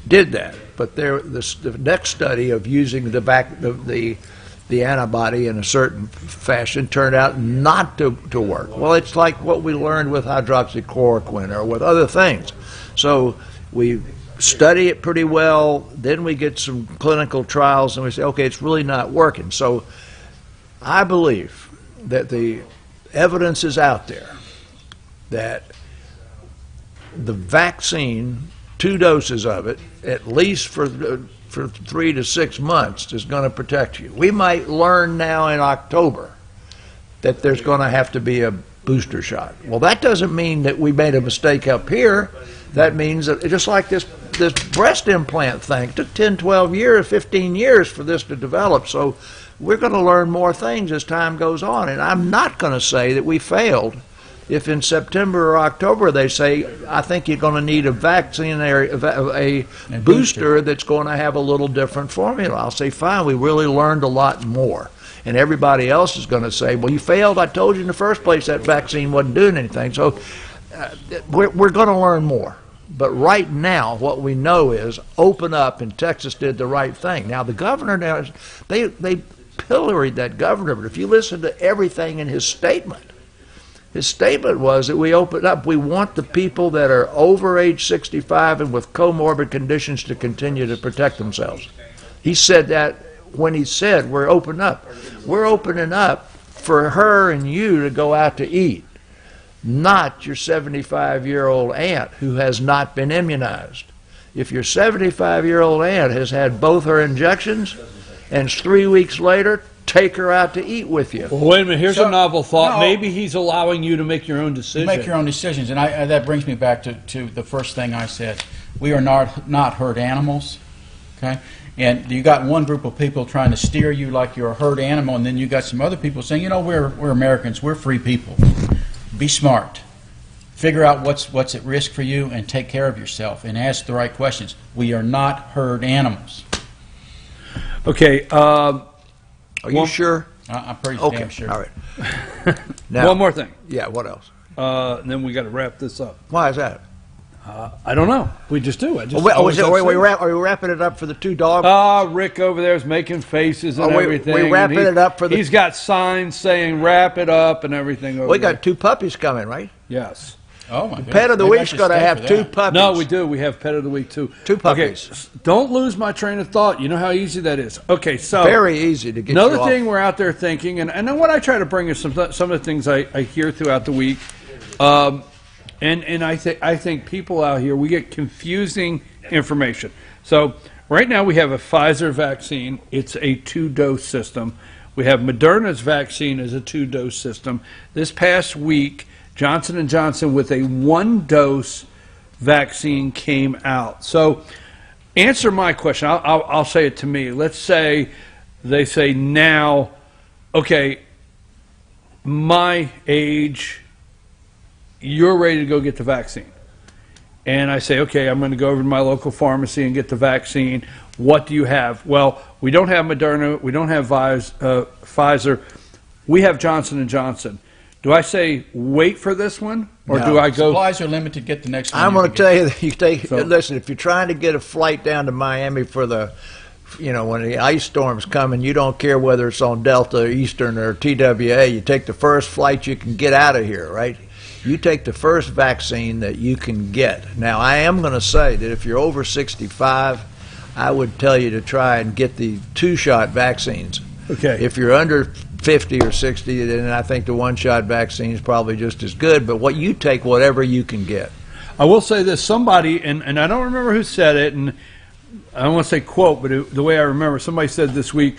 did that, but the next study of using the antibody in a certain fashion turned out not to work. Well, it's like what we learned with hydroxychloroquine or with other things. So we study it pretty well, then we get some clinical trials and we say, okay, it's really not working. So I believe that the evidence is out there that the vaccine, 2 doses of it, at least for 3 to 6 months, is going to protect you. We might learn now in October that there's going to have to be a booster shot. Well, that doesn't mean that we made a mistake up here. That means that just like this breast implant thing, it took 10, 12 years, 15 years for this to develop. So we're going to learn more things as time goes on. And I'm not going to say that we failed if in September or October they say, I think you're going to need a vaccine, a booster that's going to have a little different formula. I'll say, fine, we really learned a lot more. And everybody else is going to say, well, you failed. I told you in the first place that vaccine wasn't doing anything. So we're going to learn more. But right now, what we know is open up, and Texas did the right thing. Now, the governor, they pilloried that governor, but if you listen to everything in his statement was that we open up. We want the people that are over age 65 and with comorbid conditions to continue to protect themselves. He said that when he said we're opening up. We're opening up for her and you to go out to eat, not your 75-year-old aunt who has not been immunized. If your 75-year-old aunt has had both her injections and 3 weeks later, take her out to eat with you. Well, wait a minute. Here's a novel thought. No, maybe he's allowing you to make your own decisions. Make your own decisions. And that brings me back to the first thing I said. We are not herd animals, okay? And you got one group of people trying to steer you like you're a herd animal, and then you got some other people saying, you know, we're Americans. We're free people. Be smart. Figure out what's at risk for you and take care of yourself and ask the right questions. We are not herd animals. Okay. Are you sure? I'm pretty damn sure. All right. Now, one more thing. Yeah, what else? Then we got to wrap this up. Why is that? I don't know. We just do. Are we wrapping it up for the 2 dogs? Rick over there is making faces and everything. We wrapping it up for the... He's got signs saying wrap it up and everything over We got 2 puppies coming, right? Yes. Oh, my goodness. Pet of the Week's going to have 2 puppies. No, we do. We have Pet of the Week, too. 2 puppies. Okay, don't lose my train of thought. You know how easy that is. Okay, so... Very easy to get another you off. thing we're out there thinking, and then what I try to bring is some of the things I hear throughout the week. And I think people out here, we get confusing information. So right now we have a Pfizer vaccine. It's a 2-dose system. We have Moderna's vaccine as a 2-dose system. This past week, Johnson & Johnson with a 1-dose vaccine came out. So answer my question. I'll say it to me. Let's say they say now, okay, my age, you're ready to go get the vaccine. And I say, okay, I'm going to go over to my local pharmacy and get the vaccine. What do you have? Well, we don't have Moderna. We don't have Pfizer. We have Johnson & Johnson. Do I say wait for this one, or do I go? Supplies are limited. Get the next one. I'm going to tell you that listen, if you're trying to get a flight down to Miami for the, when the ice storm's coming, you don't care whether it's on Delta, Eastern, or TWA. You take the first flight you can get out of here, right? You take the first vaccine that you can get. Now, I am going to say that if you're over 65, I would tell you to try and get the 2-shot vaccines. Okay. If you're under 50 or 60, then I think the 1-shot vaccine is probably just as good. But you take whatever you can get. I will say this: somebody, and I don't remember who said it, and I don't want to say quote, but the way I remember, somebody said this week,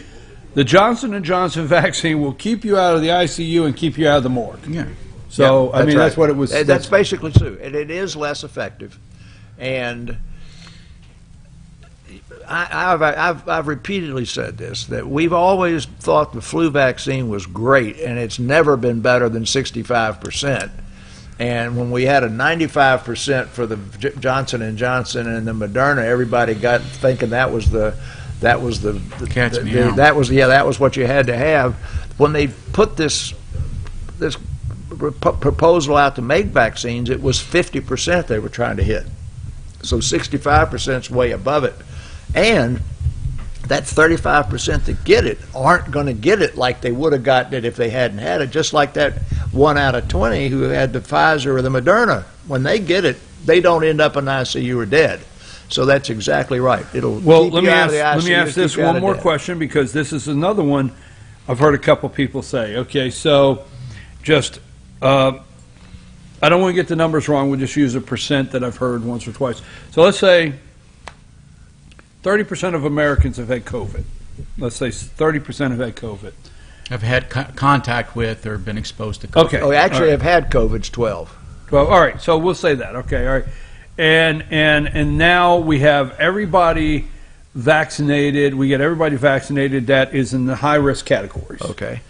the Johnson & Johnson vaccine will keep you out of the ICU and keep you out of the morgue. Yeah. So, I mean, that's what it was. That's basically true. And it is less effective. And I've repeatedly said this, that we've always thought the flu vaccine was great, and it's never been better than 65%. And when we had a 95% for the Johnson & Johnson and the Moderna, everybody got thinking that was the Cat's meow. that was what you had to have. When they put this proposal out to make vaccines, it was 50% they were trying to hit. So 65% is way above it. And that 35% that get it aren't going to get it like they would have gotten it if they hadn't had it, just like that 1 out of 20 who had the Pfizer or the Moderna. When they get it, they don't end up in ICU or dead. So that's exactly right. It'll keep let you me out of the ICU. let me ask this keep you out one of more death. question, because this is another one I've heard a couple people say. Okay, so just I don't want to get the numbers wrong. We'll just use a percent that I've heard once or twice. So let's say 30% of Americans have had COVID. Let's say 30% have had COVID. Have had contact with or been exposed to COVID. Okay. Oh, actually, All right. have had COVID's 12. 12. All right. So we'll say that. Okay. All right. And now we have everybody vaccinated. We get everybody vaccinated that is in the high risk categories. Okay.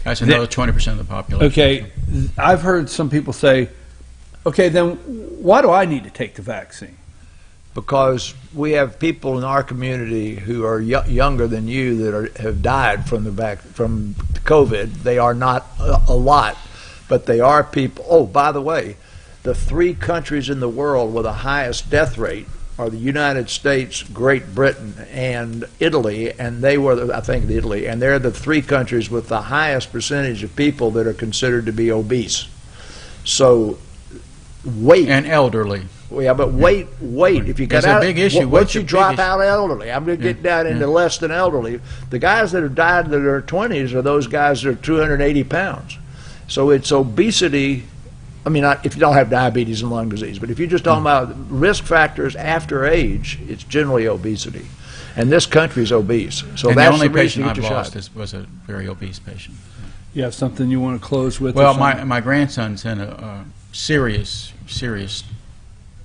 That's another 20% of the population. Okay. I've heard some people say, okay, then why do I need to take the vaccine? Because we have people in our community who are younger than you that have died from from COVID. They are not a lot, but they are people. Oh, by the way, the 3 countries in the world with the highest death rate are the United States, Great Britain, and Italy, and they were, I think, Italy, and they're the 3 countries with the highest percentage of people that are considered to be obese. So, wait. And elderly. Well, yeah, but wait. If you get There's a out, big issue. Once What's you the big drop issue? out elderly, I'm going to get down into less than elderly. The guys that have died that are 20s are those guys that are 280 pounds. So it's obesity. I mean, if you don't have diabetes and lung disease, but if you're just talking about risk factors after age, it's generally obesity. And this country's obese. So And that's the only reason patient you I've get your lost shot. was a very obese patient. You have something you want to close with? Well, or something? my grandson's in a serious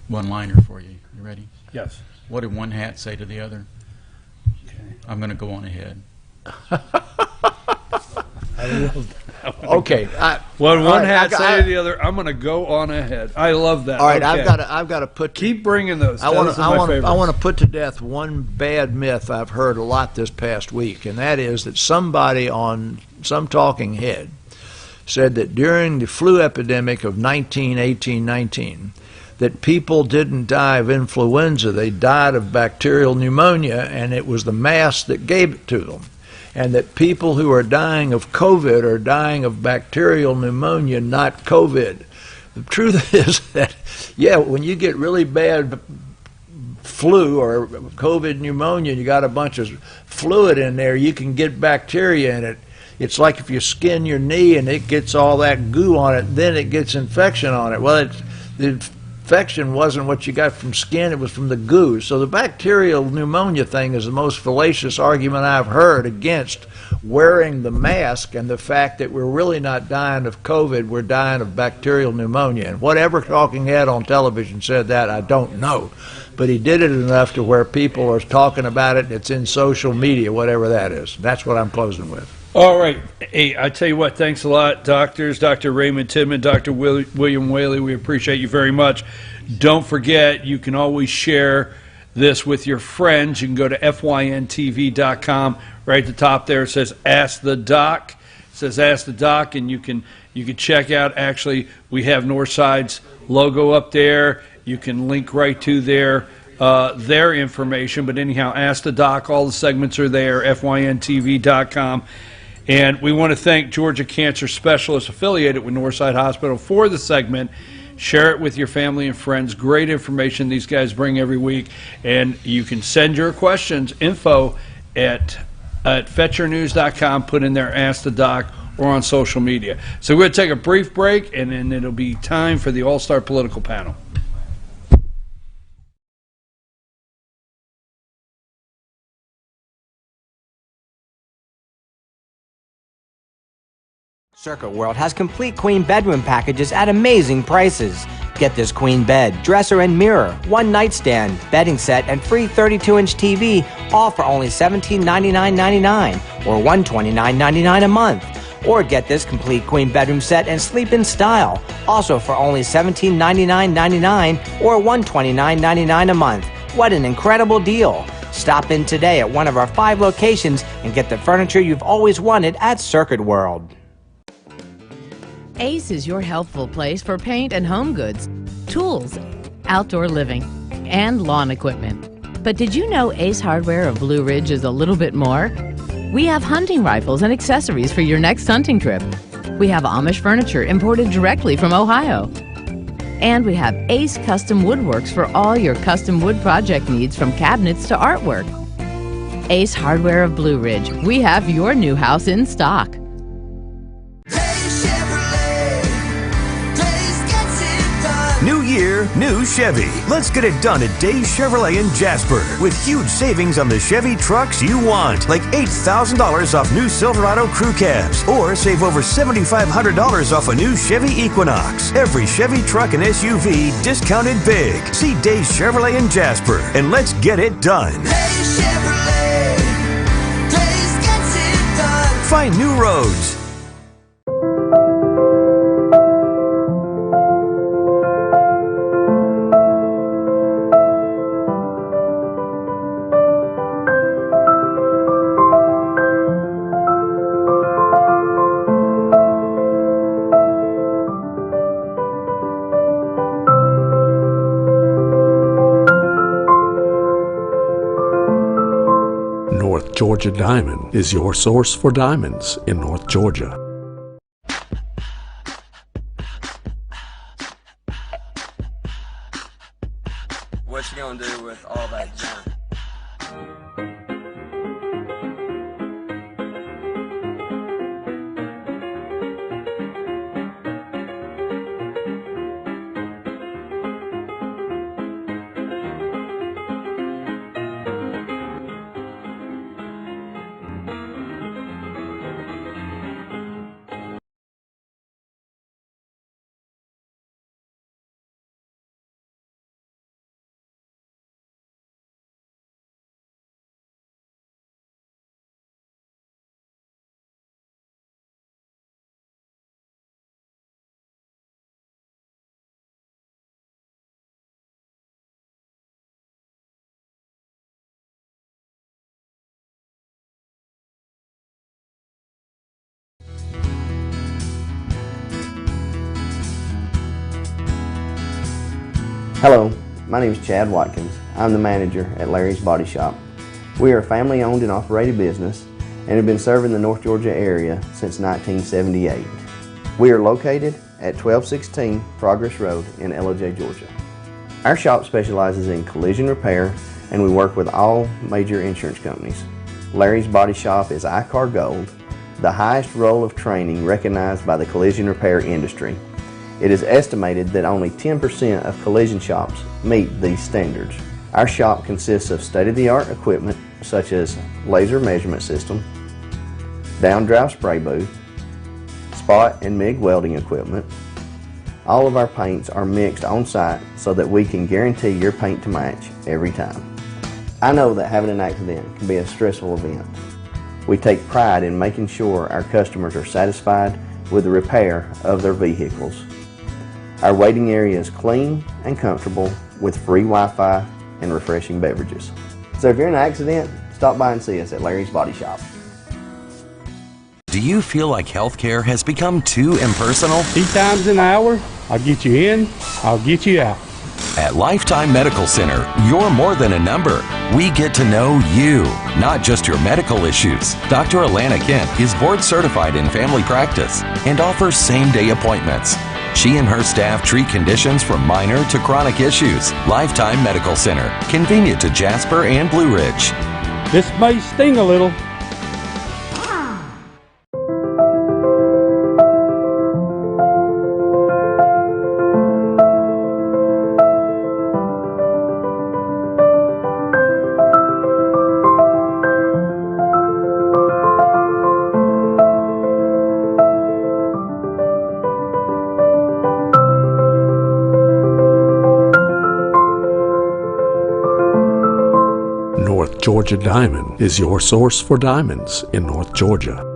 one-liner for you. You ready? Yes. What did one hat say to the other? Okay. I'm going to go on ahead. I love that. Okay. What all one right, hat say to the other, I'm going to go on ahead. I love that. All right, Okay. I've got to put. Keep bringing those. I want Those are my to favorites. put to death one bad myth I've heard a lot this past week, and that is that somebody on some talking head said that during the flu epidemic of 1918-19, that people didn't die of influenza, they died of bacterial pneumonia, and it was the mask that gave it to them. And that people who are dying of COVID are dying of bacterial pneumonia, not COVID. The truth is that, yeah, when you get really bad flu or COVID pneumonia, you got a bunch of fluid in there, you can get bacteria in it. It's like if you skin your knee and it gets all that goo on it, then it gets infection on it. Well, infection wasn't what you got from skin, it was from the goo. So the bacterial pneumonia thing is the most fallacious argument I've heard against wearing the mask and the fact that we're really not dying of COVID, we're dying of bacterial pneumonia. And whatever talking head on television said that, I don't know. But he did it enough to where people are talking about it, and it's in social media, whatever that is. That's what I'm closing with. All right. Hey, I tell you what, thanks a lot, doctors, Dr. Raymond Tidman, Dr. William Whaley. We appreciate you very much. Don't forget, you can always share this with your friends. You can go to fyntv.com. Right at the top there, it says Ask the Doc. It says Ask the Doc, and you can check out, actually, we have Northside's logo up there. You can link right to their information. But anyhow, Ask the Doc, all the segments are there, fyntv.com. And we want to thank Georgia Cancer Specialists affiliated with Northside Hospital for the segment. Share it with your family and friends. Great information these guys bring every week. And you can send your questions, info at fetchernews.com, put in there Ask the Doc, or on social media. So we're going to take a brief break, and then it'll be time for the All-Star Political Panel. Circuit World has complete queen bedroom packages at amazing prices. Get this queen bed, dresser and mirror, one nightstand, bedding set, and free 32-inch TV, all for only $1799.99 or $129.99 a month. Or get this complete queen bedroom set and sleep in style, also for only $1799.99 or $129.99 a month. What an incredible deal! Stop in today at one of our 5 locations and get the furniture you've always wanted at Circuit World. Ace is your healthful place for paint and home goods, tools, outdoor living, and lawn equipment. But did you know Ace Hardware of Blue Ridge is a little bit more? We have hunting rifles and accessories for your next hunting trip. We have Amish furniture imported directly from Ohio. And we have Ace Custom Woodworks for all your custom wood project needs, from cabinets to artwork. Ace Hardware of Blue Ridge. We have your new house in stock. New year, new Chevy. Let's get it done at Days Chevrolet in Jasper with huge savings on the Chevy trucks you want, like $8,000 off new Silverado crew cabs, or save over $7,500 off a new Chevy Equinox. Every Chevy truck and SUV discounted big. See Days Chevrolet in Jasper, and let's get it done. Days Chevrolet. Days gets it done. Find new roads. North Georgia Diamond is your source for diamonds in North Georgia. What you gonna do with all that junk? Hello, my name is Chad Watkins. I'm the manager at Larry's Body Shop. We are a family-owned and operated business and have been serving the North Georgia area since 1978. We are located at 1216 Progress Road in LOJ, Georgia. Our shop specializes in collision repair, and we work with all major insurance companies. Larry's Body Shop is ICAR Gold, the highest role of training recognized by the collision repair industry. It is estimated that only 10% of collision shops meet these standards. Our shop consists of state-of-the-art equipment such as laser measurement system, down-drive spray booth, spot and MIG welding equipment. All of our paints are mixed on site so that we can guarantee your paint to match every time. I know that having an accident can be a stressful event. We take pride in making sure our customers are satisfied with the repair of their vehicles. Our waiting area is clean and comfortable with free Wi-Fi and refreshing beverages. So if you're in an accident, stop by and see us at Larry's Body Shop. Do you feel like healthcare has become too impersonal? 3 times an hour, I'll get you in, I'll get you out. At Lifetime Medical Center, you're more than a number. We get to know you, not just your medical issues. Dr. Alana Kent is board certified in family practice and offers same-day appointments. She and her staff treat conditions from minor to chronic issues. Lifetime Medical Center, convenient to Jasper and Blue Ridge. This may sting a little. North Georgia Diamond is your source for diamonds in North Georgia.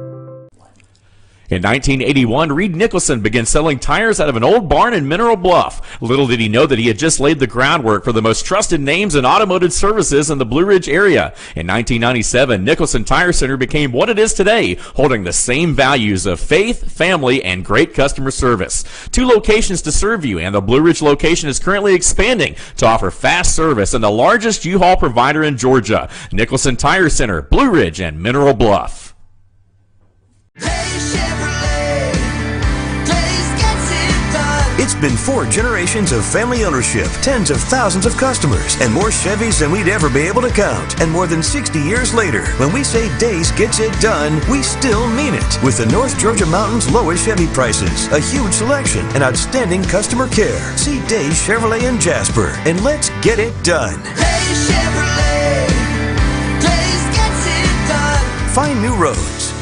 In 1981, Reed Nicholson began selling tires out of an old barn in Mineral Bluff. Little did he know that he had just laid the groundwork for the most trusted names in automotive services in the Blue Ridge area. In 1997, Nicholson Tire Center became what it is today, holding the same values of faith, family, and great customer service. 2 locations to serve you, and the Blue Ridge location is currently expanding to offer fast service and the largest U-Haul provider in Georgia. Nicholson Tire Center, Blue Ridge, and Mineral Bluff. It's been 4 generations of family ownership, tens of thousands of customers, and more Chevys than we'd ever be able to count. And more than 60 years later, when we say Days gets it done, we still mean it. With the North Georgia Mountains lowest Chevy prices, a huge selection, and outstanding customer care. See Days Chevrolet in Jasper, and let's get it done. Days Chevrolet, Days gets it done. Find new roads.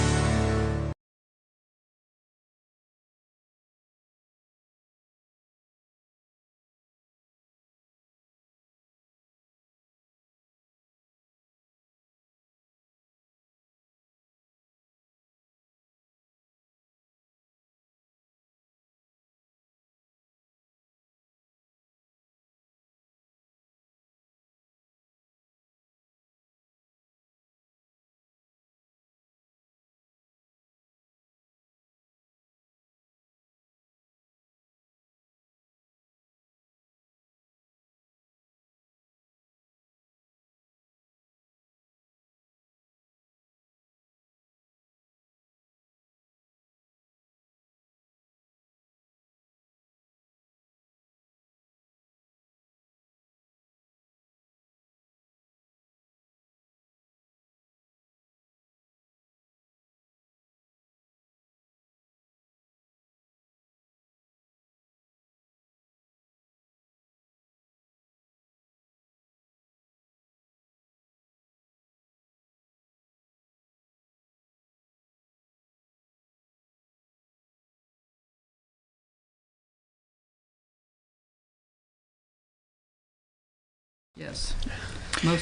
Yes.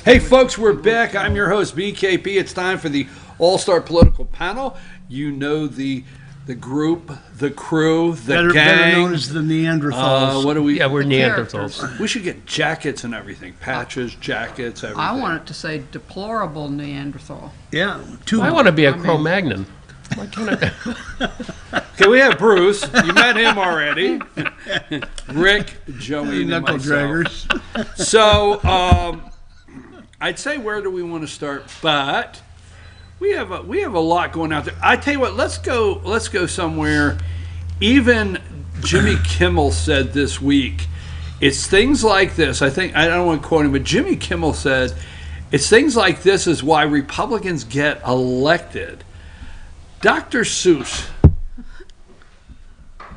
Hey folks, we're back. I'm your host, BKP. It's time for the All-Star Political Panel. You know the group, the crew, the gang. Better known as the Neanderthals. What do we? Yeah, we're Neanderthals. We should get jackets and everything. Patches, jackets, everything. I want it to say deplorable Neanderthal. Yeah. I want to be a Cro-Magnon. Why can't I? Okay, we have Bruce. You met him already. Rick, Joey, and Knuckle myself. draggers. So, I'd say where do we want to start? But we have a lot going out there. I tell you what, let's go somewhere. Even Jimmy Kimmel said this week, it's things like this. I don't want to quote him, but Jimmy Kimmel said, it's things like this is why Republicans get elected. Dr. Seuss.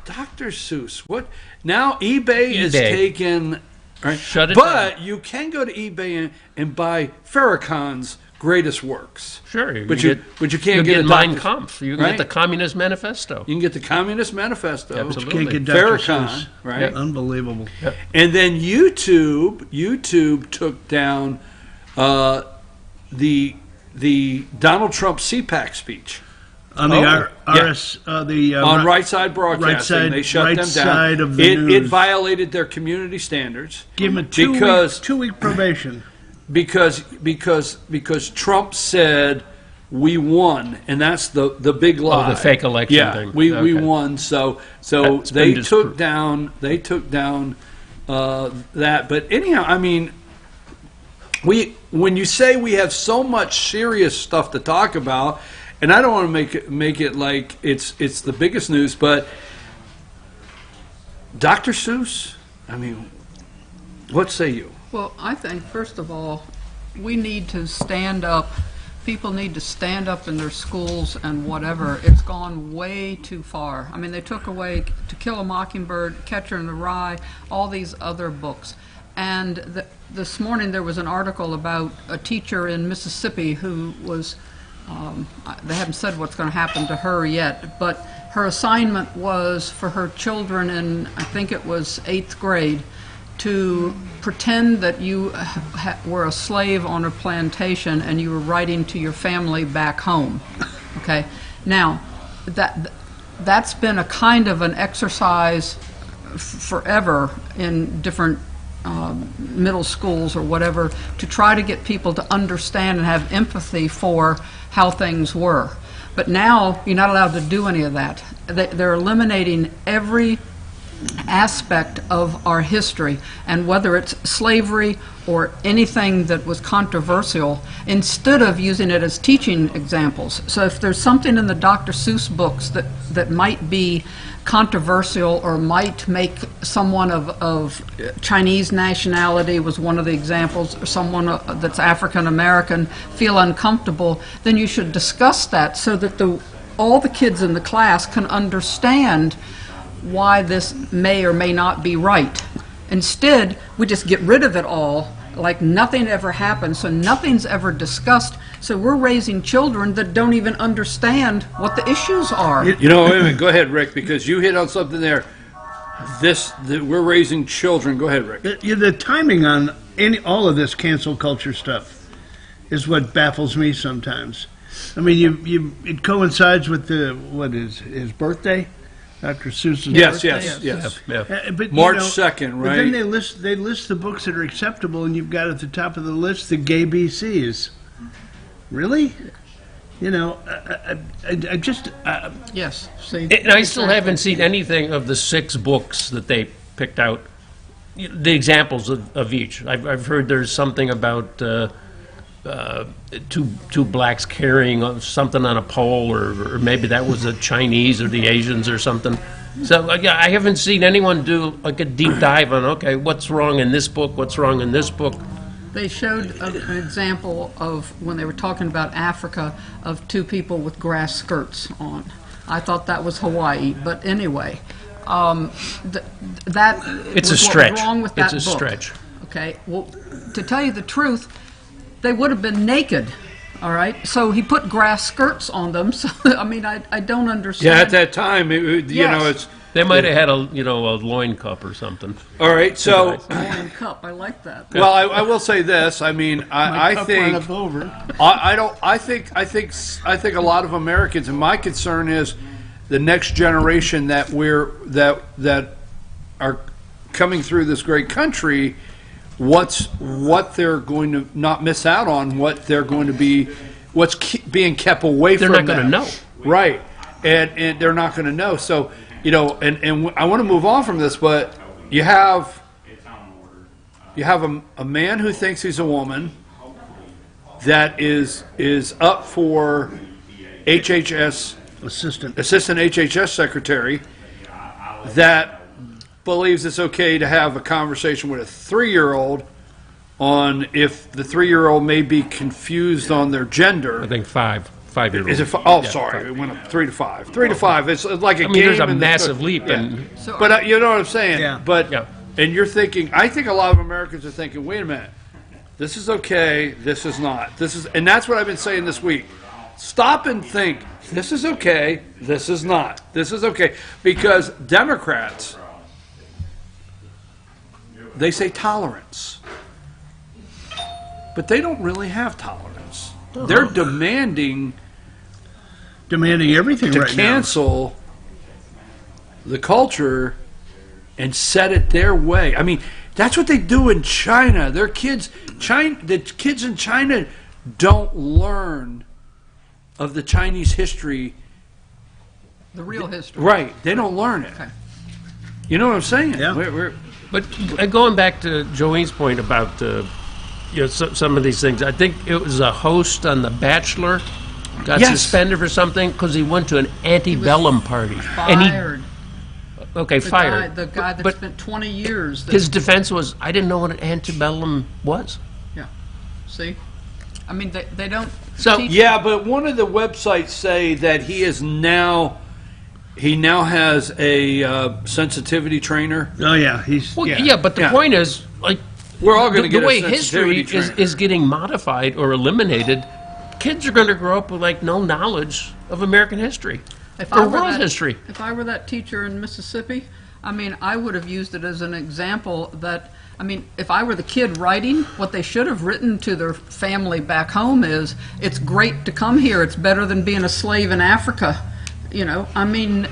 Dr. Seuss. What now? eBay is eBay. taken. Right? Shut it but you can go to eBay and buy Farrakhan's greatest works. Sure, but you can't get a Mein Dr. Kampf. You can right? get the Communist Manifesto. You can get the Communist Manifesto. Absolutely. You can't get Dr. Farrakhan, Seuss. right? Yep. Unbelievable. Yep. And then YouTube took down the Donald Trump CPAC speech. On the on Right Side Broadcasting, right side, they shut right them down. side of the It news. violated their community standards. Give him a because two-week probation. because Trump said we won, and that's the big lie. the fake election yeah, thing. we Okay. won. So That's they been took down that. But anyhow, I mean, when you say we have so much serious stuff to talk about, and I don't want to make it like it's the biggest news, but Dr. Seuss, I mean, what say you? Well, I think, first of all, we need to stand up. People need to stand up in their schools and whatever. It's gone way too far. I mean, they took away To Kill a Mockingbird, Catcher in the Rye, all these other books. And this morning there was an article about a teacher in Mississippi who was, they haven't said what's going to happen to her yet, but her assignment was for her children in, I think it was 8th grade, to pretend that you were a slave on a plantation and you were writing to your family back home. Okay? Now, that's been a kind of an exercise forever in different middle schools or whatever, to try to get people to understand and have empathy for how things were. But now you're not allowed to do any of that. They're eliminating every aspect of our history, and whether it's slavery or anything that was controversial, instead of using it as teaching examples. So if there's something in the Dr. Seuss books that might be controversial or might make someone of Chinese nationality, was one of the examples, or someone that's African American feel uncomfortable, then you should discuss that so that all the kids in the class can understand why this may or may not be right. Instead, we just get rid of it all like nothing ever happened, so nothing's ever discussed. So we're raising children that don't even understand what the issues are. You know, wait a minute. Go ahead, Rick, because you hit on something there. We're raising children. Go ahead, Rick. The timing on all of this cancel culture stuff is what baffles me sometimes. I mean, it coincides with his birthday. Dr. Seuss's birthday. Yes. But, March 2nd, right? But then they list the books that are acceptable, and you've got at the top of the list the gay BCs. Really? You know, I just... yes. See, And I still haven't seen anything of the 6 books that they picked out, the examples of each. I've heard there's something about two blacks carrying something on a pole, or maybe that was the Chinese or the Asians or something. So I haven't seen anyone do like a deep dive on, okay, what's wrong in this book, what's wrong in this book. They showed an example of, when they were talking about Africa, of 2 people with grass skirts on. I thought that was Hawaii, but anyway, that It's a was stretch. What was wrong with that It's a book. stretch. Okay, well, to tell you the truth, they would have been naked. All right, so he put grass skirts on them. So I mean, I don't understand. Yeah, at that time, you know, it's... They might have had a loin cup or something. All right, so... Loin cup, I like that. Well, I will say this. I mean, I think... I think a lot of Americans, and my concern is the next generation that are coming through this great country, what they're going to not miss out on, what they're going to be, what's being kept away from them. They're not going to know. Right, and they're not going to know. So, you know, and I want to move on from this, but you have a man who thinks he's a woman that is up for HHS assistant HHS secretary, that believes it's okay to have a conversation with a 3-year-old on if the 3-year-old may be confused on their gender. I think 5. 5-year-old. Is it? Sorry, it went up 3 to 5. 3 to 5. It's like a game. There's a in the massive third. leap. Yeah. And But you know what I'm saying? Yeah. But and you're thinking. I think a lot of Americans are thinking, wait a minute, this is okay. This is not. This is, and that's what I've been saying this week. Stop and think. This is okay. This is not. This is okay, because Democrats, they say tolerance, but they don't really have tolerance. They're demanding everything to right cancel the culture and set it their way. I mean, that's what they do in China. The kids in China don't learn of the Chinese history. The real history. Right. They don't learn it. Okay. You know what I'm saying? Yeah. But going back to Jolene's point about some of these things, I think it was a host on The Bachelor got suspended for something because he went to an antebellum party. Fired. Fired. The guy that spent 20 years. His defense was, I didn't know what an antebellum was. Yeah. See? I mean, they don't. So yeah, but one of the websites say that he now has a sensitivity trainer. Oh yeah, but the point is, like, we're all going to get the a way sensitivity history trainer. is getting modified or eliminated. Kids are going to grow up with like no knowledge of American history or world history. If I were that teacher in Mississippi, I mean, I would have used it as an example that, I mean, if I were the kid writing, what they should have written to their family back home is, it's great to come here. It's better than being a slave in Africa. You know, I mean,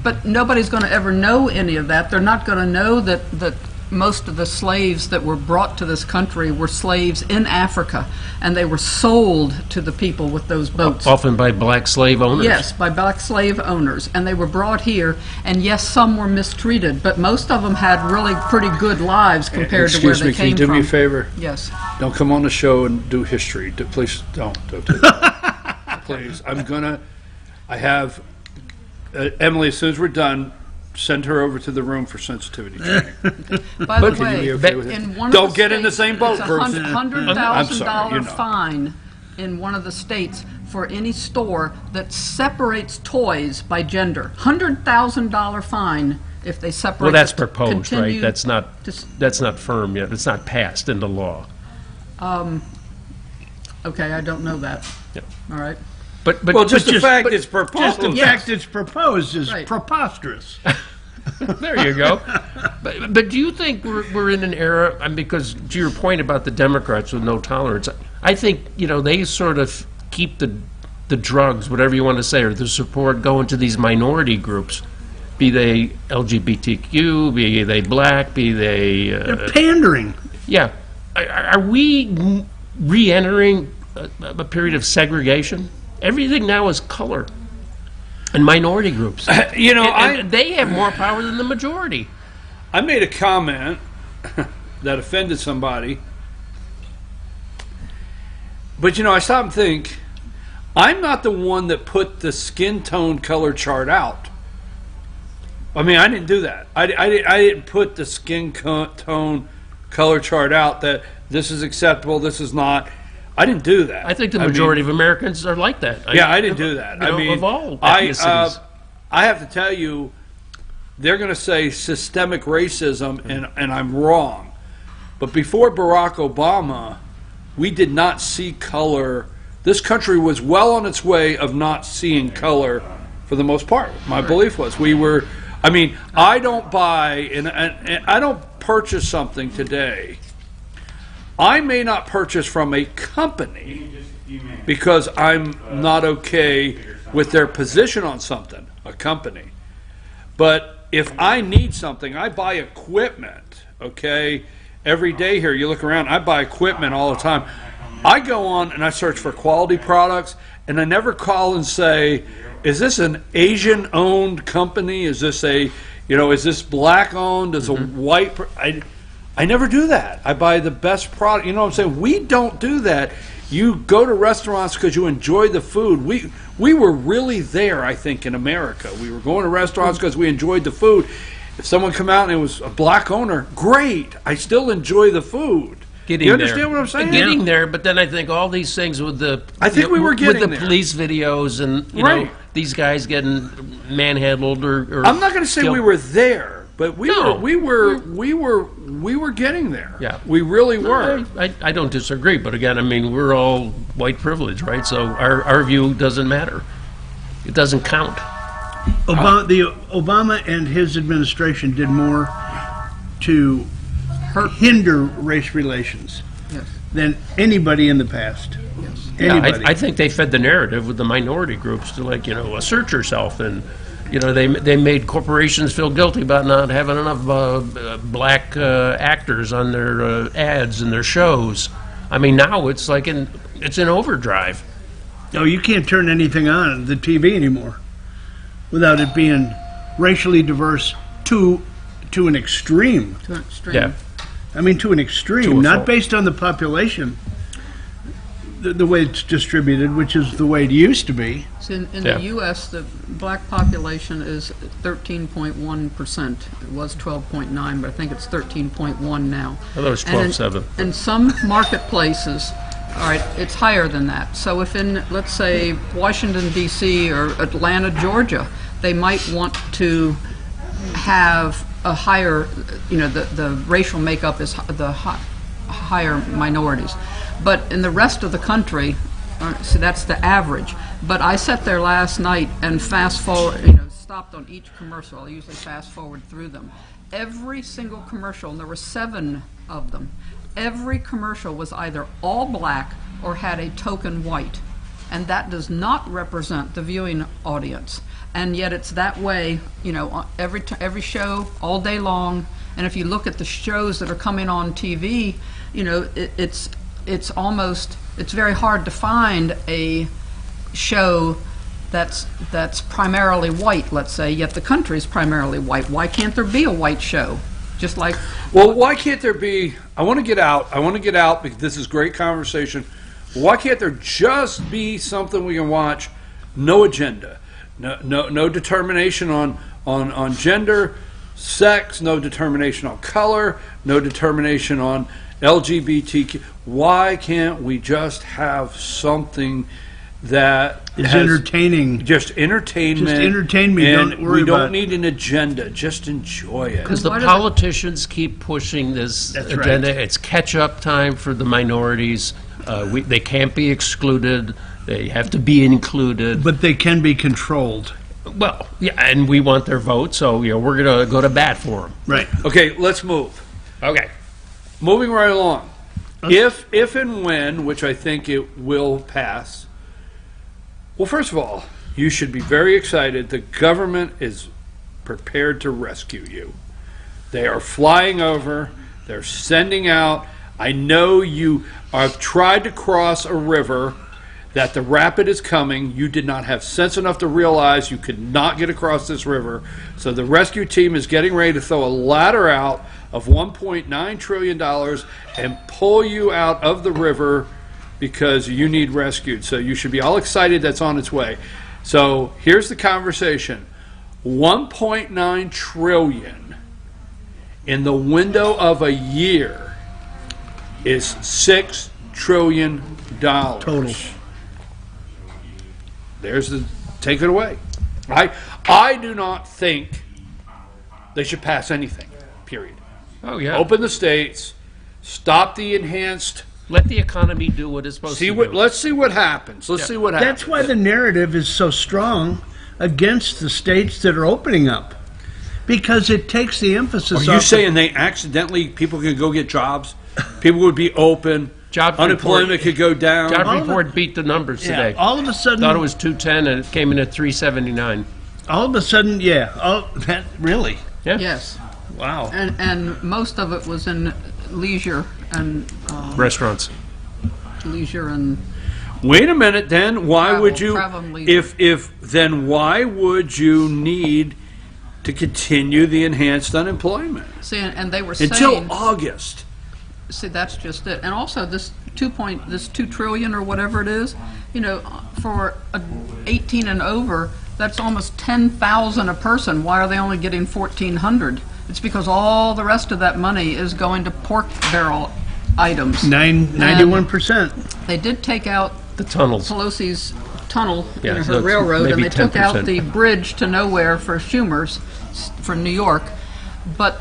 but nobody's going to ever know any of that. They're not going to know that most of the slaves that were brought to this country were slaves in Africa, and they were sold to the people with those boats. Often by black slave owners. Yes, by black slave owners. And they were brought here, and yes, some were mistreated, but most of them had really pretty good lives compared to where they came from. Excuse me, can you do me a favor? Yes. Don't come on the show and do history. Please don't do that. Please. I have, Emily, as soon as we're done, send her over to the room for sensitivity training. By the Can you way, be okay with it? in one Don't of the get in the states, same boat, it's Bruce. $100,000 fine in one of the states for any store that separates toys by gender. $100,000 fine if they separate. Well, that's the proposed, right? continue That's not firm yet. It's not passed into law. Okay, I don't know that. Yep. All right. But Just the fact it's proposed. Just the fact it's proposed is Right. preposterous. There you go. But do you think we're in an era, and because to your point about the Democrats with no tolerance, I think, they sort of keep the drugs, whatever you want to say, or the support going to these minority groups, be they LGBTQ, be they black, be they... They're pandering. Yeah. Are we re-entering a period of segregation? Everything now is color and minority groups. And they have more power than the majority. I made a comment that offended somebody. But, I stop and think, I'm not the one that put the skin tone color chart out. I mean, I didn't do that. I didn't put the skin tone color chart out that this is acceptable, this is not. I didn't do that. I think the majority of Americans are like that. I didn't do that. Of all ethnicities. I have to tell you, they're going to say systemic racism, and I'm wrong. But before Barack Obama, we did not see color. This country was well on its way of not seeing color for the most part. My belief was I don't buy and I don't purchase something today. I may not purchase from a company because I'm not okay with their position on something, a company. But if I need something, I buy equipment, okay? Every day here, you look around, I buy equipment all the time. I go on and I search for quality products, and I never call and say, is this an Asian-owned company? Is this is this black-owned? Is a white... I never do that. I buy the best product. You know what I'm saying? We don't do that. You go to restaurants because you enjoy the food. We were really there, I think, in America. We were going to restaurants because we enjoyed the food. If someone come out and it was a black owner, great. I still enjoy the food. Getting You understand there. what I'm saying? Getting there, but then I think all these things with the I think we were getting with the there. police videos and you Right. know these guys getting manhandled or I'm not going to say killed. we were there, but we No. were getting there. Yeah. We really were. I don't disagree, but again, I mean, we're all white privilege, right? So our view doesn't matter. It doesn't count. Obama and his administration did more to hinder race relations than anybody in the past. Yeah, Anybody. I think they fed the narrative with the minority groups to assert yourself, and they made corporations feel guilty about not having enough black actors on their ads and their shows. I mean, now it's like it's in overdrive. No, you can't turn anything on the TV anymore without it being racially diverse to an extreme. To an extreme. Yeah. I mean, to an extreme, To a not fault. based on the population, the way it's distributed, which is the way it used to be. So in Yeah. the U.S., the black population is 13.1%. It was 12.9, but I think it's 13.1 now. I thought it was And in- 12.7. In some marketplaces, all right, it's higher than that. So if in, let's say, Washington, D.C. or Atlanta, Georgia, they might want to have a higher, the racial makeup is higher minorities. But in the rest of the country, so that's the average. But I sat there last night and fast forward, stopped on each commercial. I usually fast forward through them. Every single commercial, and there were 7 of them, every commercial was either all black or had a token white. And that does not represent the viewing audience. And yet it's that way, every show, all day long. And if you look at the shows that are coming on TV, it's very hard to find a show that's primarily white, let's say, yet the country's primarily white. Why can't there be a white show? Just like... Well, why can't there be... I want to get out because this is great conversation. Why can't there just be something we can watch? No agenda. No determination on gender, sex, no determination on color, no determination on LGBTQ. Why can't we just have something that is entertaining? Just entertainment. Just entertain me. And don't worry we don't about need an agenda. Just enjoy it. Because the politicians keep pushing this agenda. right. It's catch-up time for the minorities. They can't be excluded. They have to be included. But they can be controlled. Well, yeah, and we want their vote, so we're going to go to bat for them. Right. Okay, let's move. Okay. Moving right along. If and when, which I think it will pass, well, first of all, you should be very excited. The government is prepared to rescue you. They are flying over. They're sending out. I know you have tried to cross a river, that the rapid is coming. You did not have sense enough to realize you could not get across this river. So the rescue team is getting ready to throw a ladder out of $1.9 trillion and pull you out of the river because you need rescued. So you should be all excited that's on its way. So here's the conversation. $1.9 trillion in the window of a year is $6 trillion. Total. There's the take it away. I do not think they should pass anything. Period. Oh yeah. Open the states. Stop the enhanced. Let the economy do what it's supposed to do. Let's see what happens. Let's see what happens. That's why the narrative is so strong against the states that are opening up, because it takes the emphasis. Are you off saying they accidentally people could go get jobs? People would be open. Unemployment could go down. Job report beat the numbers today. All of a sudden, thought it was 210 and it came in at 379. All of a sudden, yeah. Oh, that really? Yeah. Yes. Wow. And most of it was in leisure and Restaurants. leisure and Wait a minute. Then why would you? travel and leisure. If then why would you need to continue the enhanced unemployment see, and they were until saying August? See, that's just it. And also this 2 trillion or whatever it is, for 18 and over, that's almost 10,000 a person. Why are they only getting 1,400? It's because all the rest of that money is going to pork barrel items. 91%. They did take out The tunnels. Pelosi's tunnel Yeah, in so her it's railroad, and maybe they took out 10%. the bridge to nowhere for Schumer's for New York. But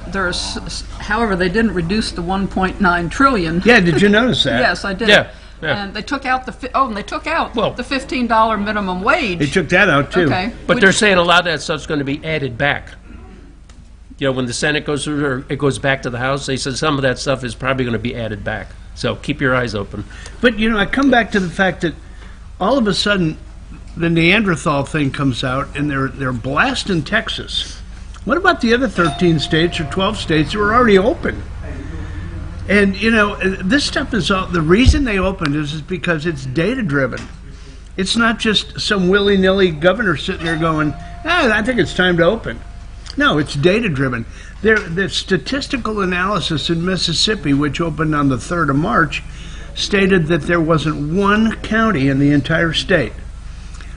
however, they didn't reduce the 1.9 trillion. Yeah, did you notice that? Yes, I did. Yeah. And they took out the the $15 minimum wage. They took that out too. Okay, But they're saying a lot of that stuff's going to be added back. You know, when the Senate goes through, or it goes back to the House, they said some of that stuff is probably going to be added back. So keep your eyes open. But I come back to the fact that all of a sudden the Neanderthal thing comes out, and they're blasting Texas. What about the other 13 states or 12 states that were already open? And this stuff is all. The reason they opened is because it's data driven. It's not just some willy-nilly governor sitting there going, I think it's time to open. No, it's data driven. The statistical analysis in Mississippi, which opened on the 3rd of March, stated that there wasn't one county in the entire state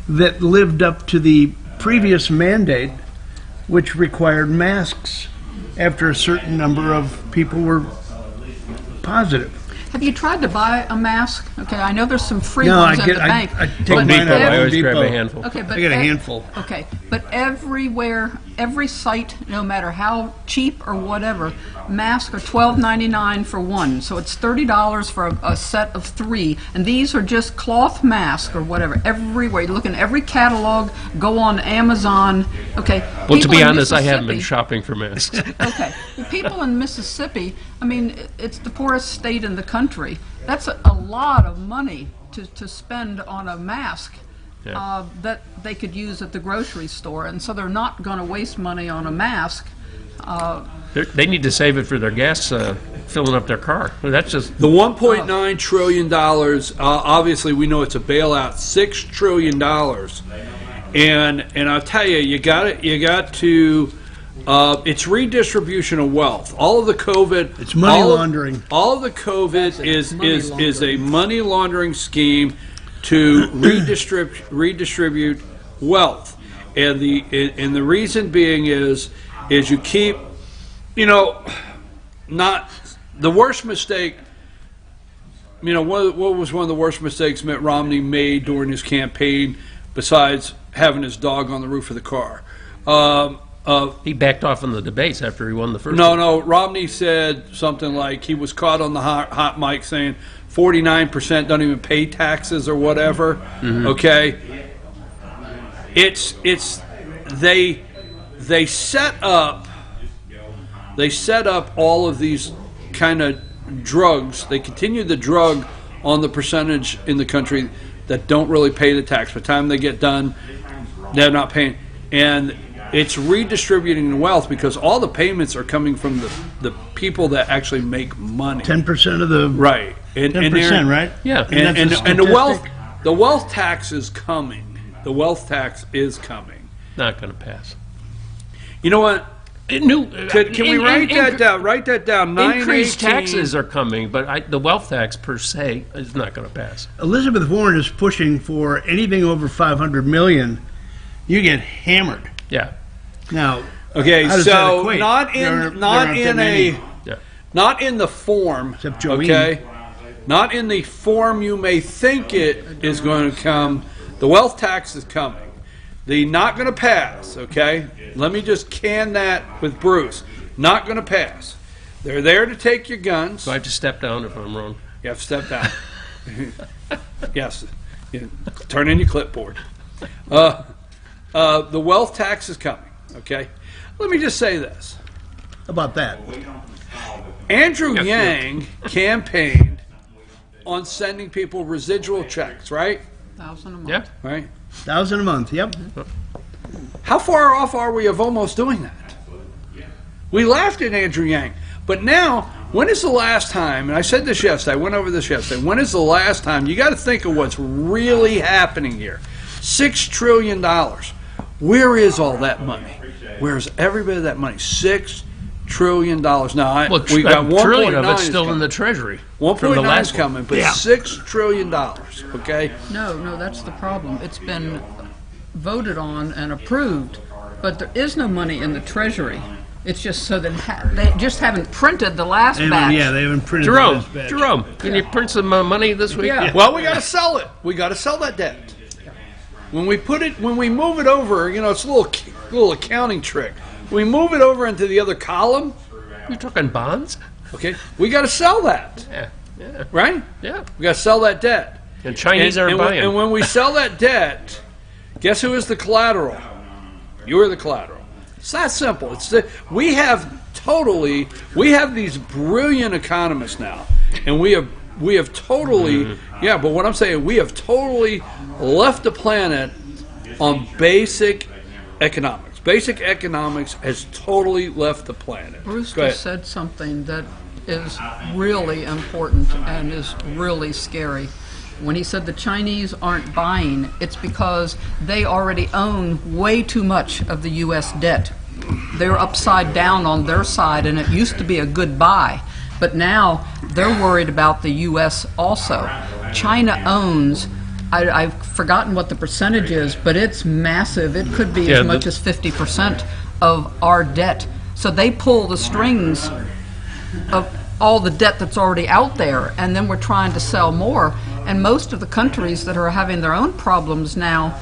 that lived up to the previous mandate, which required masks after a certain number of people were positive. Have you tried to buy a mask? Okay, I know there's some free No, ones I at get- the I- bank. I take but mine out of I always Home grab a Depot. handful. Okay, but I got a handful. Okay, but everywhere, every site, no matter how cheap or whatever, masks are $12.99 for one. So it's $30 for a set of 3, and these are just cloth masks or whatever. Everywhere you look in every catalog, go on Amazon. Okay. Well, to people be in honest, I haven't been Mississippi- shopping for masks. Okay. People in Mississippi, I mean, it's the poorest state in the country. That's a lot of money to spend on a mask that they could use at the grocery store. And so they're not going to waste money on a mask. They need to save it for their gas filling up their car. That's just The $1.9 trillion, obviously we know it's a bailout, $6 trillion. And I'll tell you, you got to, it's redistribution of wealth. All of the COVID. It's money laundering. All of the COVID is a money laundering scheme to redistribute wealth. And the reason being is you keep, not the worst mistake. What was one of the worst mistakes Mitt Romney made during his campaign, besides having his dog on the roof of the car? he backed off in the debates after he won the first. No, Romney said something like he was caught on the hot mic saying 49% don't even pay taxes or whatever. Mhm. Okay, they set up all of these kind of drugs. They continue the drug on the percentage in the country that don't really pay the tax. By the time they get done, they're not paying. And it's redistributing the wealth because all the payments are coming from the people that actually make money. 10% of the right, and 10%, right? Yeah, and that's a the wealth tax is coming. The wealth tax is coming. Not going to pass. You know what? Can we write that down? Write that down. Increased 918. taxes are coming, but the wealth tax per se is not going to pass. Elizabeth Warren is pushing for anything over $500 million. You get hammered. Yeah. Now, Okay, how does that so equate? not There in aren't that many. not in the form. Joey. Okay, not in the form you may think it is going to come. The wealth tax is coming. The not going to pass. Okay, let me just can that with Bruce. Not going to pass. They're there to take your guns. So I have to step down if I'm wrong. You have to step down. Yes. Yeah. Turn in your clipboard. The wealth tax is coming, okay? Let me just say this. About that. Andrew Yang campaigned on sending people residual checks, right? $1,000 a month. Yeah. Right? $1,000 a month, yep. How far off are we of almost doing that? We laughed at Andrew Yang. But now, when is the last time, and I said this yesterday, I went over this yesterday, when is the last time, you got to think of what's really happening here. $6 trillion. Where is all that money? Where's every bit of that money? $6 trillion. Now, we got $1 trillion of 1.9 it's is still in coming. the Treasury. 1.9 from the is last one. coming, but Yeah. $6 trillion, okay? No, that's the problem. It's been voted on and approved, but there is no money in the Treasury. It's just so that they just haven't printed the last batch. Yeah, they haven't printed Jerome, the batch. Jerome, can you print some money this week? Yeah. Well, we got to sell it. We got to sell that debt. When we move it over, it's a little accounting trick. We move it over into the other column. You're talking bonds? Okay, we got to sell that. Yeah. Right? Yeah. We got to sell that debt. And Chinese aren't buying. And when we sell that debt, guess who is the collateral? You are the collateral. It's that simple. We have these brilliant economists now, and we have totally but what I'm saying, we have totally left the planet on basic economics. Basic economics has totally left the planet. Bruce Go ahead. just said something that is really important and is really scary. When he said the Chinese aren't buying, it's because they already own way too much of the U.S. debt. They're upside down on their side, and it used to be a good buy. But now they're worried about the U.S. also. China owns, I've forgotten what the percentage is, but it's massive. It could be as much as 50% of our debt. So they pull the strings of all the debt that's already out there, and then we're trying to sell more. And most of the countries that are having their own problems now,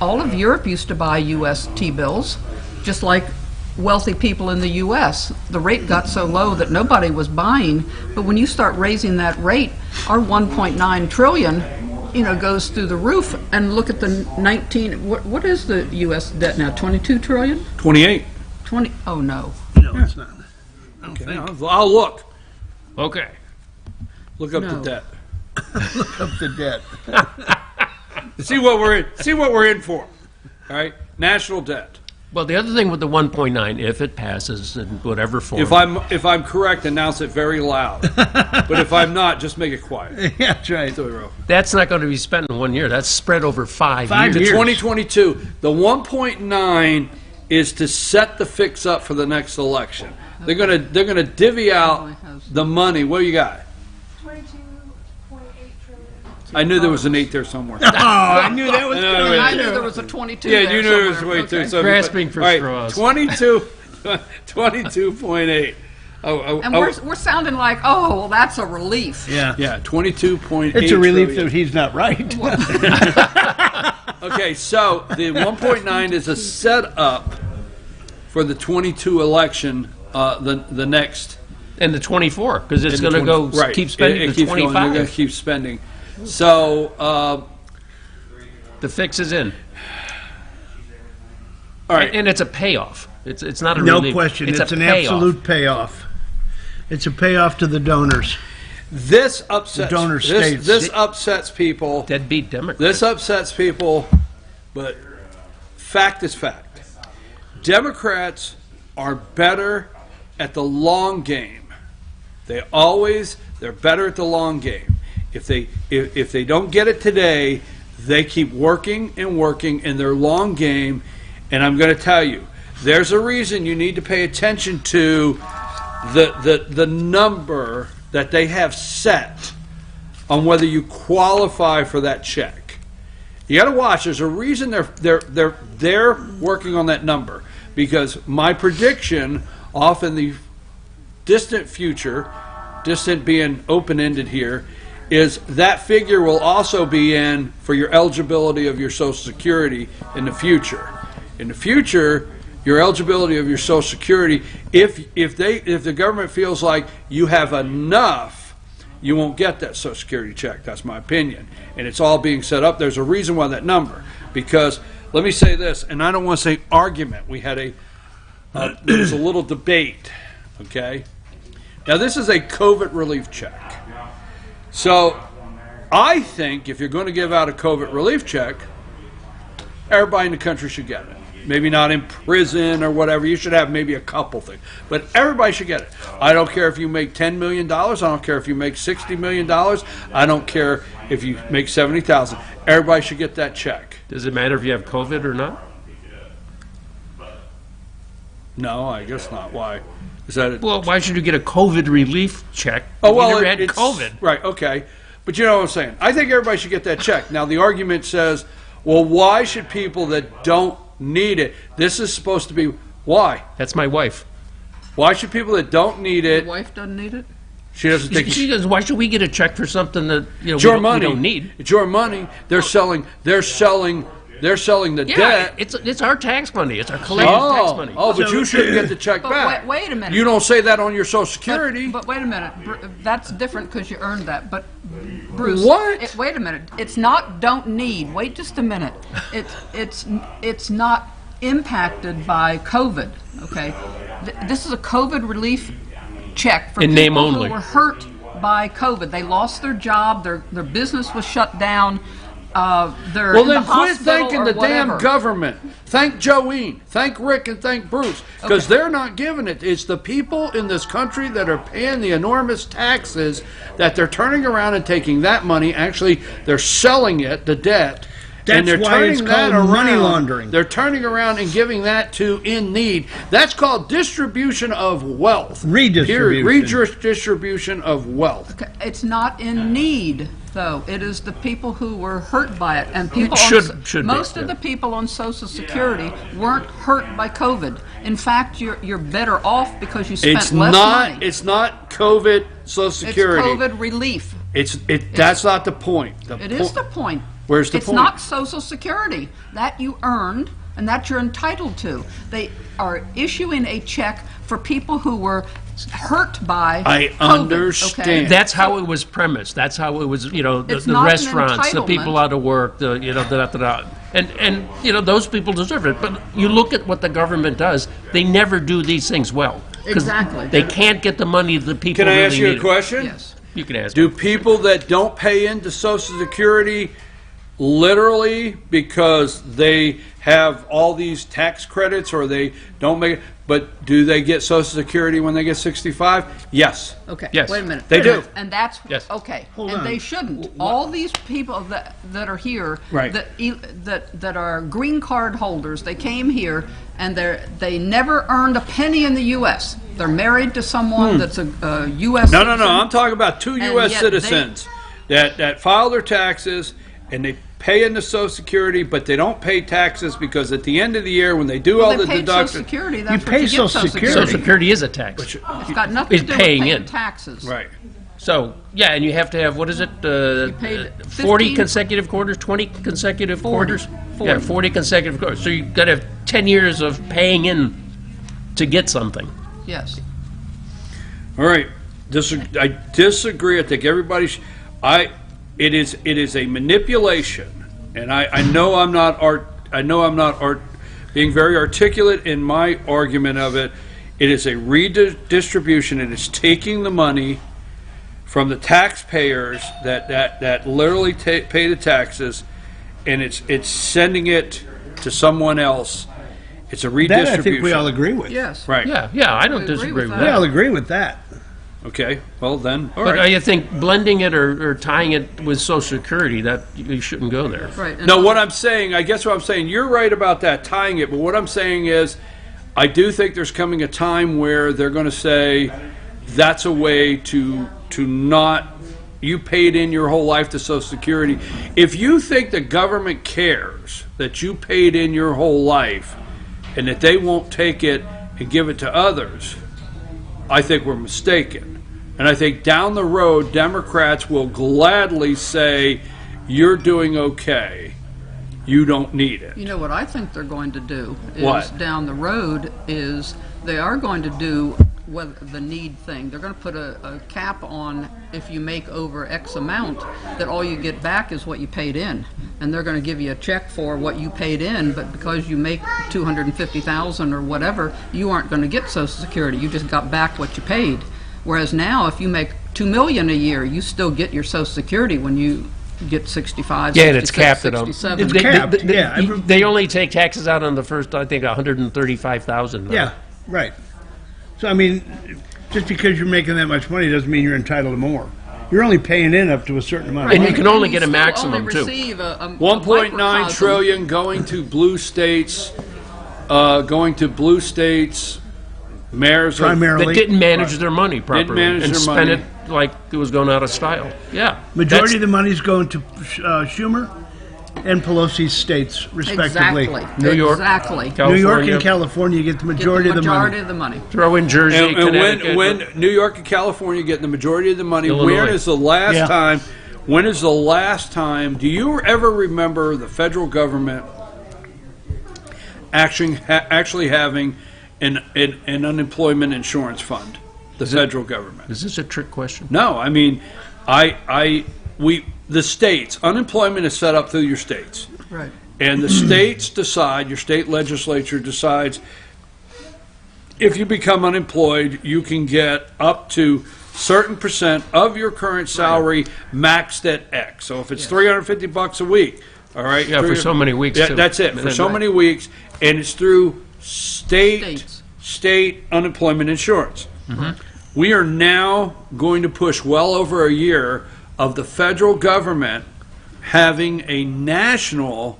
all of Europe used to buy U.S. T-bills, just like wealthy people in the U.S. The rate got so low that nobody was buying. But when you start raising that rate, our 1.9 trillion, goes through the roof. And look at the 19. What is the U.S. debt now? 22 trillion? 28. 20. Oh no. No, it's not. I don't think. I'll look. Okay. Look up the debt. Look up the debt. See what we're in for. All right, national debt. Well, the other thing with the 1.9, if it passes in whatever form. If I'm correct, announce it very loud. But if I'm not, just make it quiet. Yeah, that's right. That's not going to be spent in 1 year. That's spread over 5 years. To 2022. The 1.9 is to set the fix up for the next election. They're gonna divvy out the money. What do you got? 22.8 trillion. I knew there was an 8 there somewhere. Oh, I knew that was coming. I knew there was a 22 Yeah, there you knew there was a somewhere. 22. Okay. So Grasping for straws. 22.8. And we're sounding like, oh, well, that's a relief. Yeah. Yeah, 22.8. It's a relief trillion. that he's not right. Okay, so the 1.9 is a setup for the 22 election, the next. And the 24, because it's going to go keep spending it to keeps 25. Going, they're going to keep spending. So the fix is in. All right. And it's a payoff. It's not a No relief. question. It's an payoff. absolute payoff. It's a payoff to the donors. This upsets The donor states. This upsets people. Deadbeat Democrats. This upsets people, but fact is fact. Democrats are better at the long game. They're better at the long game. If they don't get it today, they keep working and working in their long game. And I'm going to tell you, there's a reason you need to pay attention to the number that they have set on whether you qualify for that check. You got to watch. There's a reason they're working on that number, because my prediction, off in the distant future, distant being open-ended here, is that figure will also be in for your eligibility of your Social Security in the future. In the future, your eligibility of your Social Security, if the government feels like you have enough, you won't get that Social Security check. That's my opinion. And it's all being set up. There's a reason why that number. Because, let me say this, and I don't want to say argument. We had there was a little debate, okay? Now, this is a COVID relief check. So, I think if you're going to give out a COVID relief check, everybody in the country should get it. Maybe not in prison or whatever. You should have maybe a couple things. But everybody should get it. I don't care if you make $10 million. I don't care if you make $60 million. I don't care if you make $70,000. Everybody should get that check. Does it matter if you have COVID or not? No, I guess not. Why? Is that Well, why should you get a COVID relief check Oh, if well, you never had it's- COVID? Right, okay. But you know what I'm saying. I think everybody should get that check. Now, the argument says, well, why should people that don't need it? This is supposed to be, why? That's my wife. Why should people that don't need Your it? wife doesn't need it? She doesn't think. She goes, why should we get a check for something that It's your we money. don't need? It's your money. They're selling the Yeah, debt. it's our tax money. It's our collective tax money. Oh, but you shouldn't get the check But back. wait a minute. You don't say that on your Social Security. But wait a minute. That's different because you earned that. But Bruce, What? Wait a minute. It's not don't need. Wait just a minute. It's not impacted by COVID. Okay, this is a COVID relief check for In people name only. who were hurt by COVID. They lost their job. Their business was shut down. They're Well, in then the quit hospital thanking or the damn whatever. government. Thank Joanne, thank Rick, and thank Bruce, because they're not giving it. It's the people in this country that are paying the enormous taxes that they're turning around and taking that money. Actually, they're selling it, the debt. And That's they're why it's turning that called money around. laundering. They're turning around and giving that to in need. That's called distribution of wealth. Redistribution. Redistribution of wealth. It's not in need, though. It is the people who were hurt by it, and people. Should be, most of yeah. the people on Social Security weren't hurt by COVID. In fact, you're better off because you spent It's less not. money. It's not COVID Social Security. It's COVID relief. That's not the point. It is the point. Where's the it's point? not Social Security that you earned and that you're entitled to. They are issuing a check for people who were hurt by I COVID, understand. okay? That's how it was premised. That's how it was, the It's not an restaurants, the people entitlement. out of work, And those people deserve it. But you look at what the government does, they never do these things well. 'Cause Exactly. They can't get the money to the people Can I really ask you need a it. question? Yes. You can ask. Do people that don't pay into Social Security literally because they have all these tax credits or they don't make it, but do they get Social Security when they get 65? Yes. Okay. Yes. Wait a minute. They do. And that's Yes. okay. Hold and on. they shouldn't. All these people that are here, Right. that are green card holders, they came here and they never earned a penny in the U.S. They're married to someone that's a U.S. No, no, citizen. no. I'm talking about two And U.S. yet citizens that file their taxes and they pay into Social Security, but they don't pay taxes because at the end of the year when they do all Well, the they paid Social deductions, Security. That's pay what you Social get Social Security. Security. Social Security is a tax. It's got nothing It's to do with paying paying in. taxes. right? So, yeah, and you have to have, what is it, paid 40 15 consecutive quarters, 20 consecutive 40. quarters? 40. Yeah, 40 consecutive quarters. So you've got to have 10 years of paying in to get something. Yes. All right. I disagree. I think everybody. It is a manipulation, and I know I'm not being very articulate in my argument of it. It is a redistribution. It is taking the money from the taxpayers that literally pay the taxes, and it's sending it to someone else. It's a That redistribution. I think we all agree with. Yes. Right. Yeah, I don't We agree disagree with with that. We all that. agree with that. Okay. Well then. All But right. I think blending it or tying it with Social Security, that you shouldn't go there. Right. No, what I'm saying, I guess what I'm saying, you're right about that, tying it, but what I'm saying is, I do think there's coming a time where they're going to say, that's a way to not, you paid in your whole life to Social Security. If you think the government cares that you paid in your whole life and that they won't take it and give it to others, I think we're mistaken. And I think down the road, Democrats will gladly say, you're doing okay. You don't need it. You know what I think they're going to do is What? down the road is they are going to do the need thing. They're going to put a cap on if you make over X amount, that all you get back is what you paid in. And they're going to give you a check for what you paid in, but because you make $250,000 or whatever, you aren't going to get Social Security. You just got back what you paid. Whereas now, if you make $2 million a year, you still get your Social Security when you get 65, Yeah, and it's 66, capped at 67. It's capped, yeah. They only take taxes out on the first, I think, 135,000. Yeah, right. So, I mean, just because you're making that much money doesn't mean you're entitled to more. You're only paying in up to a certain amount of And money. you can only get a still maximum, only too. receive a 1.9 microcosm. trillion going to blue states, mayors of- Primarily. That didn't manage their money properly. manage and their spent money. it like it was going out of style. Yeah. Majority of the money's going to Schumer and Pelosi's states, respectively. Exactly. New York, Exactly. New York California. and California get the Get majority, the majority of of the money. Throw in Jersey, And Connecticut. when New York and California get the majority of the money, Illinois. when is the last Yeah. time? When is the last time? Do you ever remember the federal government actually having an unemployment insurance fund? The federal government. Is this a trick question? No, I mean, the states, unemployment is set up through your states. Right. And the states decide, your state legislature decides, if you become unemployed, you can get up to certain percent of your current salary maxed at X. So if it's $350 a week, all right? Yeah, for so many weeks, Yeah, too. that's it, for so many weeks, and it's through state unemployment insurance. We are now going to push well over a year of the federal government having a national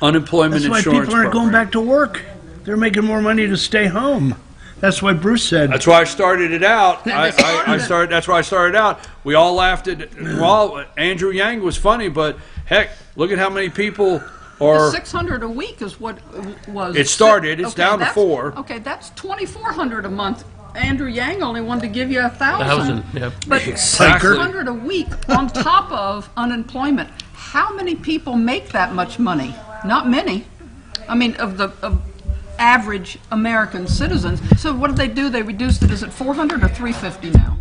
unemployment That's why insurance people aren't program. going back to work. They're making more money to stay home. That's what Bruce said. That's why I started it out. Yeah, they started it. That's why I started out. We all laughed at. Well, Andrew Yang was funny, but heck, look at how many people are. 600 a week is what was. It started. It's down to that's- 4. Okay, that's 2,400 a month. Andrew Yang only wanted to give you 1,000. 1,000, yeah. But Exactly. 600 a week on top of unemployment. How many people make that much money? Not many. I mean, of average American citizens. So what did they do? They reduced it. Is it 400 or 350 now?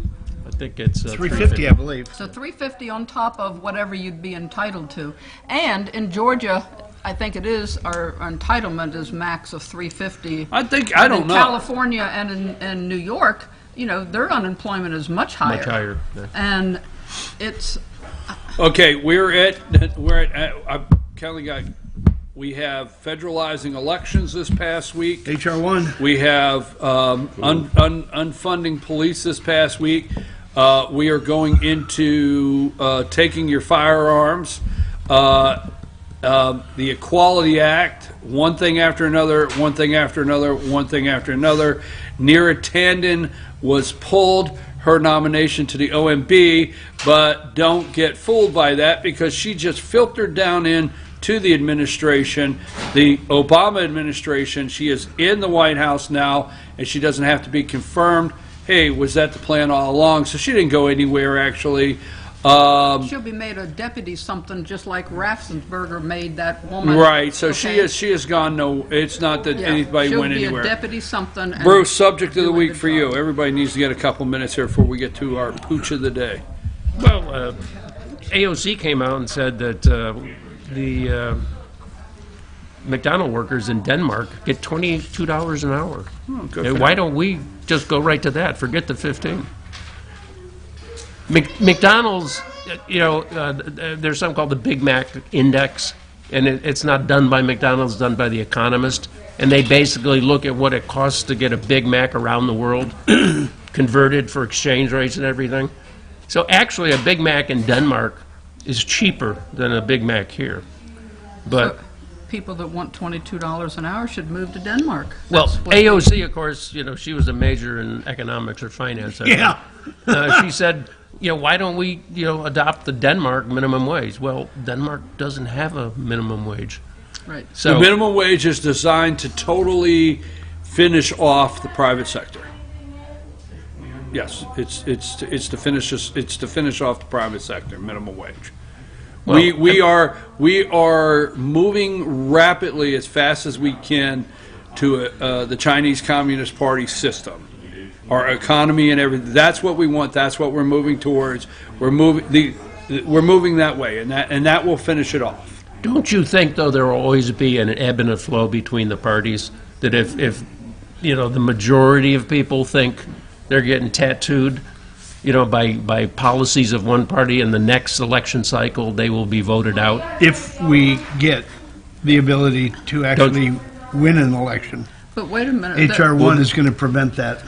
I think it's 350, I believe. So 350 on top of whatever you'd be entitled to. And in Georgia, I think it is, our entitlement is max of 350. I don't in know. California and in New York, you know, their unemployment is much higher. Much higher, yeah. And it's, Okay, Kelly got. We have federalizing elections this past week. HR 1. We have unfunding police this past week. We are going into taking your firearms. The Equality Act, one thing after another, one thing after another, one thing after another. Neera Tanden was pulled her nomination to the OMB, but don't get fooled by that because she just filtered down in to the administration, the Obama administration. She is in the White House now, and she doesn't have to be confirmed. Hey, was that the plan all along? So she didn't go anywhere, actually. she'll be made a deputy something, just like Raffensperger made that woman. Right, so Okay? she has gone no, it's not that Yeah, anybody went She'll be anywhere. a deputy something. and Bruce, subject of the do a week good for you. Everybody needs to get a couple minutes here before we get to our pooch of the day. Well, AOC came out and said that the McDonald workers in Denmark get $22 an hour. Oh, good And for why them. don't we just go right to that? Forget the 15. McDonald's, there's something called the Big Mac Index, and it's not done by McDonald's, done by The Economist, and they basically look at what it costs to get a Big Mac around the world, converted for exchange rates and everything. So actually, a Big Mac in Denmark is cheaper than a Big Mac here. But People that want $22 an hour should move to Denmark. well, That's what- AOC, of course, she was a major in economics or finance. I think. Yeah. She said, why don't we, adopt the Denmark minimum wage? Well, Denmark doesn't have a minimum wage. Right. So The minimum wage is designed to totally finish off the private sector. Yes, it's to finish off the private sector minimum wage. Well, we are moving rapidly as fast as we can to the Chinese Communist Party system, our economy and everything. That's what we want. That's what we're moving towards. We're moving that way, and that will finish it off. don't you think, though, there will always be an ebb and a flow between the parties? That if the majority of people think they're getting tattooed, by policies of one party, in the next election cycle they will be voted out. If we get the ability to actually win an election. But wait a minute. HR 1 is going to prevent that.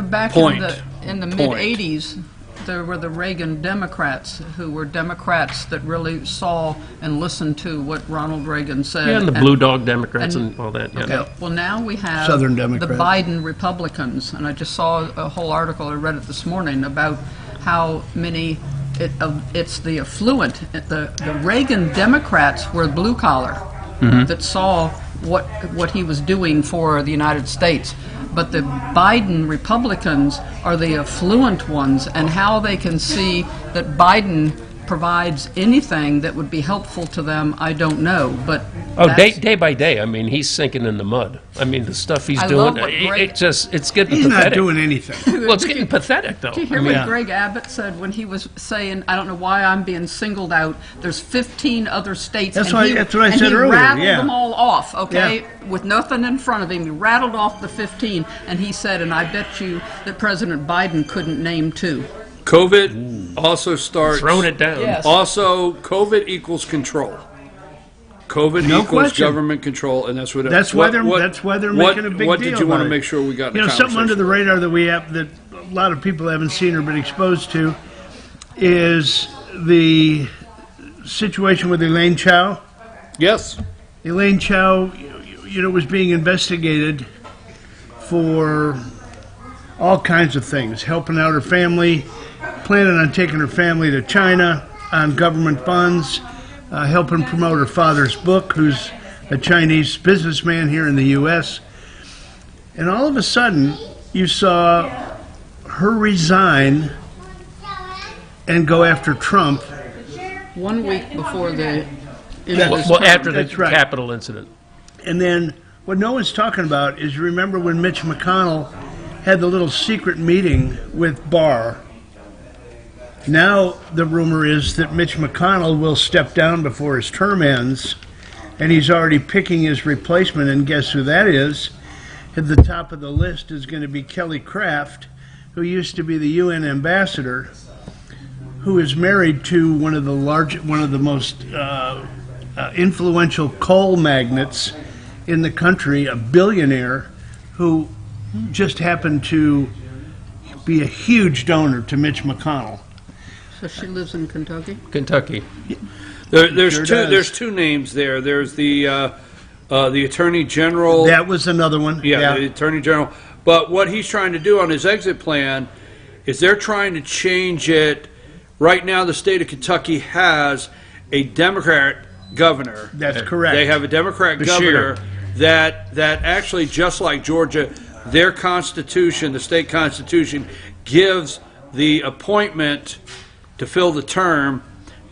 Back Point. in the Point. mid-'80s, there were the Reagan Democrats who were Democrats that really saw and listened to what Ronald Reagan said. Yeah, and the Blue Dog Democrats and all that. Yeah. Okay. Well, now we have Southern the Democrats. Biden Republicans, and I just saw a whole article, I read it this morning, about how many it's the affluent. The Reagan Democrats were blue collar that saw what he was doing for the United States. But the Biden Republicans are the affluent ones, and how they can see that Biden provides anything that would be helpful to them, I don't know. But day by day, I mean, he's sinking in the mud. I mean, the stuff he's I doing, love what Greg- it's getting He's pathetic. not doing anything. Well, it's getting pathetic, though. Do you hear what Greg Abbott said when he was saying, I don't know why I'm being singled out, there's 15 other states, That's and what he, I and said he earlier, rattled yeah. them all off, okay, Yeah. with nothing in front of him. He rattled off the 15, and he said, and I bet you that President Biden couldn't name 2. COVID also starts... Throwing it down. Yes. Also, COVID equals control. COVID No equals question. government control, and that's what... That's why they're making a big deal. What did you want about to it. make sure we got in You know, the something under conversation? the radar that we have that a lot of people haven't seen or been exposed to is the situation with Elaine Chao. Yes. Elaine Chao, was being investigated for all kinds of things, helping out her family, planning on taking her family to China on government funds, helping promote her father's book, who's a Chinese businessman here in the U.S. And all of a sudden, you saw her resign and go after Trump. 1 week before the... Well, after the That's right. Capitol incident. And then what no one's talking about is, you remember when Mitch McConnell had the little secret meeting with Barr. Now the rumor is that Mitch McConnell will step down before his term ends, and he's already picking his replacement, and guess who that is? At the top of the list is going to be Kelly Craft, who used to be the UN ambassador, who is married to one of the most influential coal magnates in the country, a billionaire who just happened to be a huge donor to Mitch McConnell. So she lives in Kentucky? Kentucky. There's Sure two. does. There's two names there. There's the Attorney General. That was another one. Yeah, the Attorney General. But what he's trying to do on his exit plan is they're trying to change it. Right now, the state of Kentucky has a Democrat governor. That's correct. They have a Democrat Bashir. governor that actually, just like Georgia, their constitution, the state constitution, gives the appointment to fill the term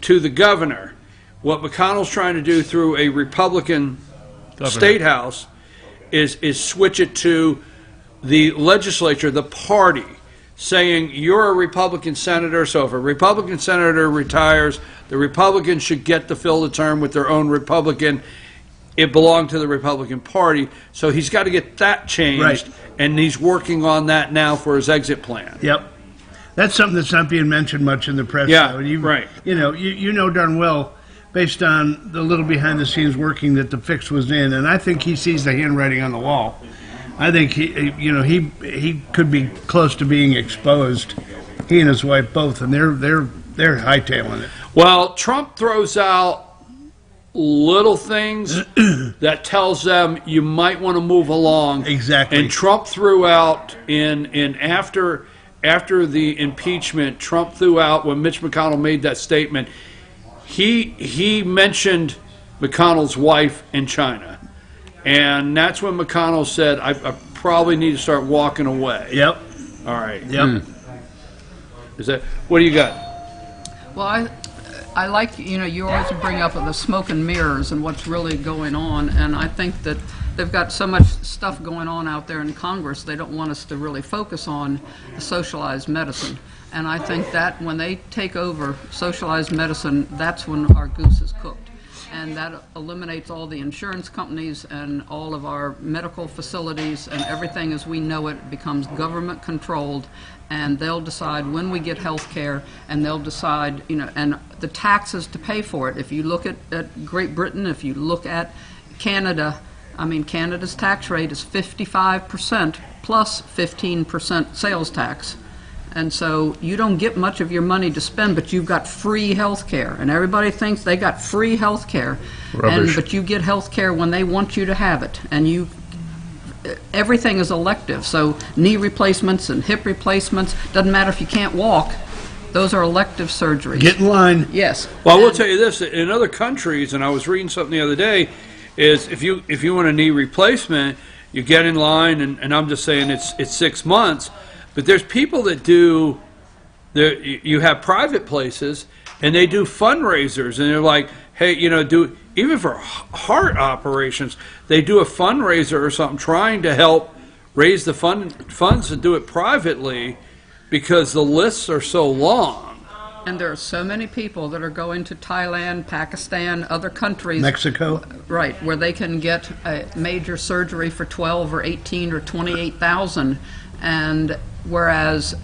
to the governor. What McConnell's trying to do through a Republican state house is switch it to the legislature, the party, saying you're a Republican senator, so if a Republican senator retires, the Republicans should get to fill the term with their own Republican. It belonged to the Republican Party, so he's got to get that changed, Right. and he's working on that now for his exit plan. Yep. That's something that's not being mentioned much in the press. Yeah, now. You, right. You know darn well, based on the little behind-the-scenes working, that the fix was in, and I think he sees the handwriting on the wall. I think he could be close to being exposed. He and his wife both, and they're hightailing it. Well, Trump throws out little things that tells them you might want to move along. Exactly. And Trump threw out in after the impeachment, Trump threw out when Mitch McConnell made that statement. He mentioned McConnell's wife in China, and that's when McConnell said, "I probably need to start walking away." Yep. All right. Yep. Is that what do you got? Well, I like, you always bring up the smoke and mirrors and what's really going on, and I think that they've got so much stuff going on out there in Congress, they don't want us to really focus on socialized medicine. And I think that when they take over socialized medicine, that's when our goose is cooked. And that eliminates all the insurance companies and all of our medical facilities, and everything as we know it becomes government controlled, and they'll decide when we get health care, and they'll decide, and the taxes to pay for it. If you look at Great Britain, if you look at Canada, Canada's tax rate is 55% plus 15% sales tax. And so you don't get much of your money to spend, but you've got free health care. And everybody thinks they got free health care. But you get health care when they want you to have it. And everything is elective. So knee replacements and hip replacements, doesn't matter if you can't walk, Those are elective surgeries. Get in line. Yes. Well, I will tell you this: in other countries, and I was reading something the other day, is if you want a knee replacement, you get in line, and I'm just saying it's 6 months, but there's people that do. You have private places, and they do fundraisers, and they're like, hey, do even for heart operations, they do a fundraiser or something, trying to help raise the funds to do it privately, because the lists are so long. And there are so many people that are going to Thailand, Pakistan, other countries. Mexico. Right, where they can get a major surgery for 12 or 18 or 28,000, and whereas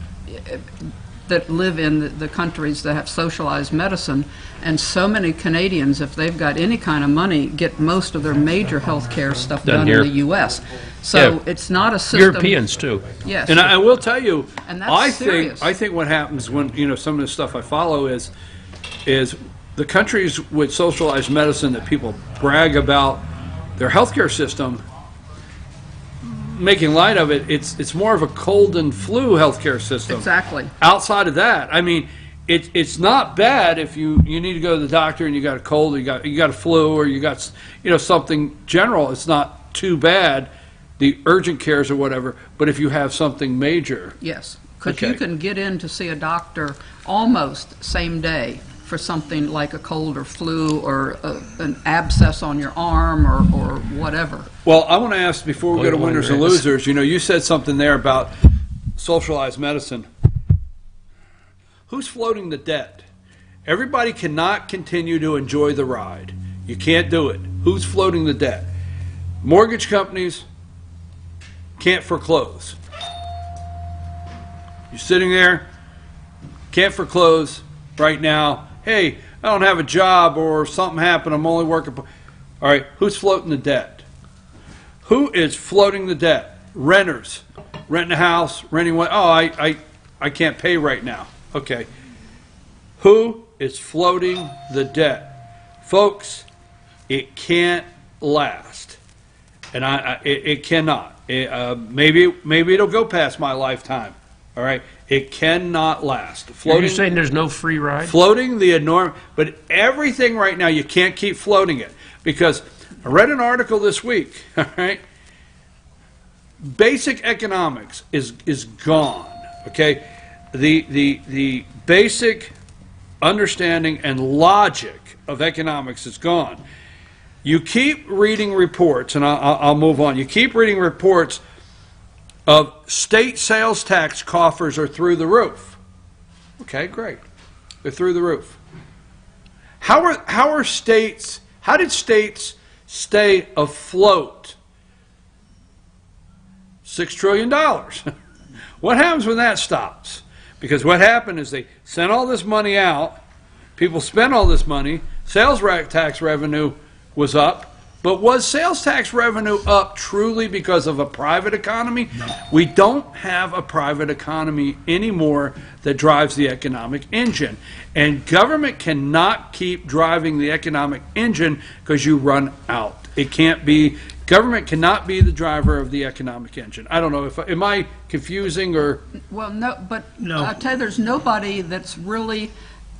that live in the countries that have socialized medicine, and so many Canadians, if they've got any kind of money, get most of their major health care stuff done in the U.S. So Yeah. it's not a system. Europeans too. Yes. And I will tell you, And that's serious. I think what happens when some of the stuff I follow is the countries with socialized medicine that people brag about their healthcare system, making light of it. It's more of a cold and flu healthcare system. Exactly. Outside of that, I mean, it's not bad if you need to go to the doctor and you got a cold, or you got a flu, or you got something general. It's not too bad, the urgent cares or whatever. But if you have something major, Yes, because Okay. you can get in to see a doctor almost same day for something like a cold or flu or an abscess on your arm or whatever. Well, I want to ask before we go to Blood winners and winners. losers. You said something there about socialized medicine. Who's floating the debt? Everybody cannot continue to enjoy the ride. You can't do it. Who's floating the debt? Mortgage companies can't foreclose. You're sitting there, can't foreclose right now. Hey, I don't have a job, or something happened, I'm only working. All right, who's floating the debt? Who is floating the debt? Renters, renting a house, renting what? Oh, I can't pay right now. Okay. Who is floating the debt? Folks, it can't last. And it cannot. Maybe it'll go past my lifetime. All right? It cannot last. Are you saying there's no free ride? Floating the enormous, but everything right now, you can't keep floating it, because I read an article this week, all right? Basic economics is gone, okay? The basic understanding and logic of economics is gone. You keep reading reports, and I'll move on. You keep reading reports of state sales tax coffers are through the roof. Okay, great. They're through the roof. How did states stay afloat? $6 trillion. What happens when that stops? Because what happened is they sent all this money out, people spent all this money, sales tax revenue was up, but was sales tax revenue up truly because of a private economy? No. We don't have a private economy anymore that drives the economic engine. And government cannot keep driving the economic engine because you run out. It can't be, government cannot be the driver of the economic engine. I don't know, am I confusing or? Well, no, but I'll tell you, there's nobody that's really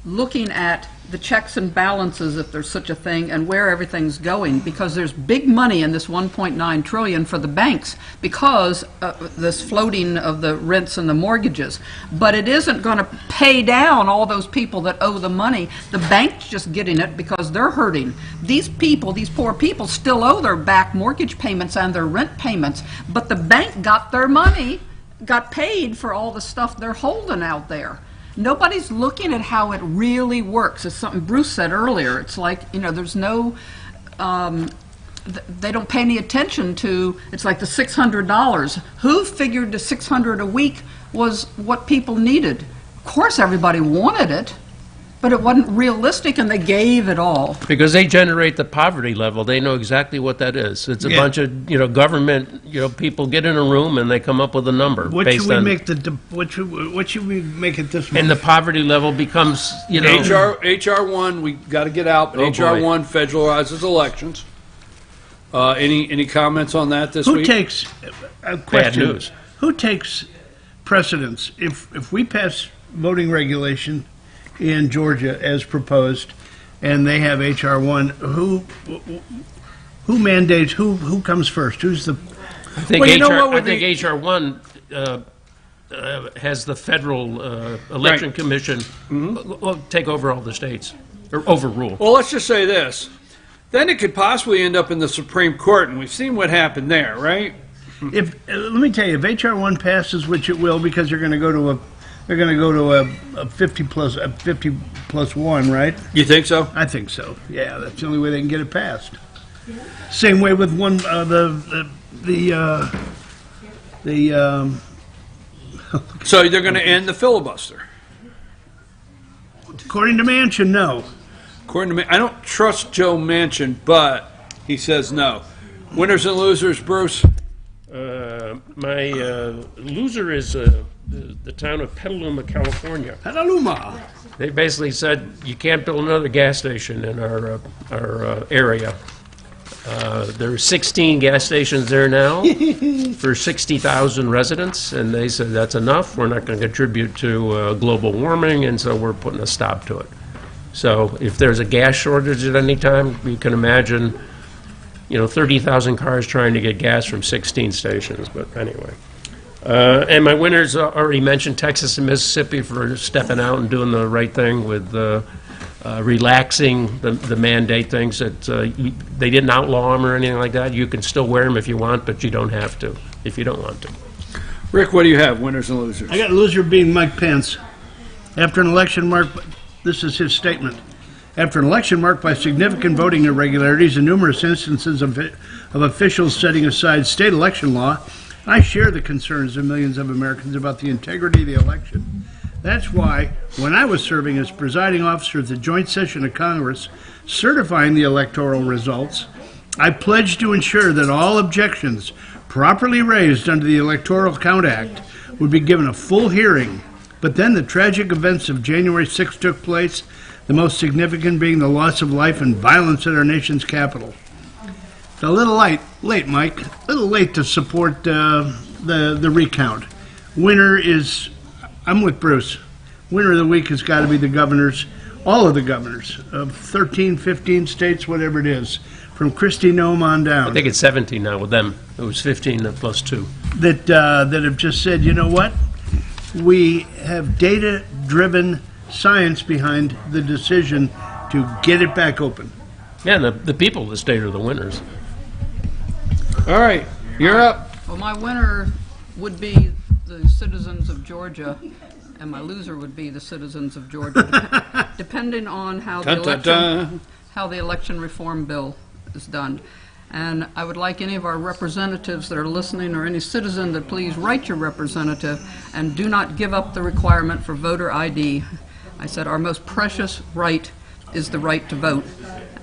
looking at the checks and balances, if there's such a thing, and where everything's going, because there's big money in this 1.9 trillion for the banks because this floating of the rents and the mortgages. But it isn't going to pay down all those people that owe the money. The bank's just getting it because they're hurting. These people, these poor people, still owe their back mortgage payments and their rent payments, but the bank got their money, got paid for all the stuff they're holding out there. Nobody's looking at how it really works. It's something Bruce said earlier. It's like, there's no, they don't pay any attention to, it's like the $600. Who figured the $600 a week was what people needed? Of course everybody wanted it, but it wasn't realistic, and they gave it all. Because they generate the poverty level. They know exactly what that is. It's a bunch of, government, people get in a room and they come up with a number. What should we make what should we make it this month? And the poverty level becomes, HR 1, we got to get out, but HR 1 federalizes elections. Any comments on that this week? Who takes, a question, Bad news. Who takes precedence? If we pass voting regulation in Georgia as proposed, and they have HR 1. Who mandates, who comes first? Who's the... I think HR 1 has the federal election commission take over all the states, or overrule. Well, let's just say this. Then it could possibly end up in the Supreme Court, and we've seen what happened there, right? If let me tell you, if HR 1 passes, which it will, because they're going to go to a 50 plus 1, right? You think so? I think so. Yeah, that's the only way they can get it passed. Same way with one So they're going to end the filibuster. According to Manchin, no. According to me, I don't trust Joe Manchin, but he says no. Winners and losers, Bruce? My loser is the town of Petaluma, California. Petaluma. They basically said you can't build another gas station in our area. There are 16 gas stations there now for 60,000 residents, and they said that's enough. We're not going to contribute to global warming, and so we're putting a stop to it. So if there's a gas shortage at any time, you can imagine, 30,000 cars trying to get gas from 16 stations. But anyway. And my winners already mentioned Texas and Mississippi for stepping out and doing the right thing with relaxing the mandate things. That they didn't outlaw them or anything like that. You can still wear them if you want, but you don't have to if you don't want to. Rick, what do you have, winners and losers? I got a loser being Mike Pence. After an election marked, this is his statement. After an election marked by significant voting irregularities and numerous instances of officials setting aside state election law, I share the concerns of millions of Americans about the integrity of the election. That's why, when I was serving as presiding officer at the joint session of Congress certifying the electoral results, I pledged to ensure that all objections properly raised under the Electoral Count Act would be given a full hearing. But then the tragic events of January 6th took place, the most significant being the loss of life and violence at our nation's capital. It's a little late, Mike. A little late to support the recount. Winner is, I'm with Bruce. Winner of the week has got to be the governors, all of the governors of 13, 15 states, whatever it is, from Kristi Noem on down. I think it's 17 now with them. It was 15 plus 2. That have just said, you know what? We have data-driven science behind the decision to get it back open. Yeah, and the people of the state are the winners. All right, you're up. Well, my winner would be the citizens of Georgia, and my loser would be the citizens of Georgia, depending on how the election reform bill is done. And I would like any of our representatives that are listening, or any citizen, that please write your representative and do not give up the requirement for voter ID. I said our most precious right is the right to vote.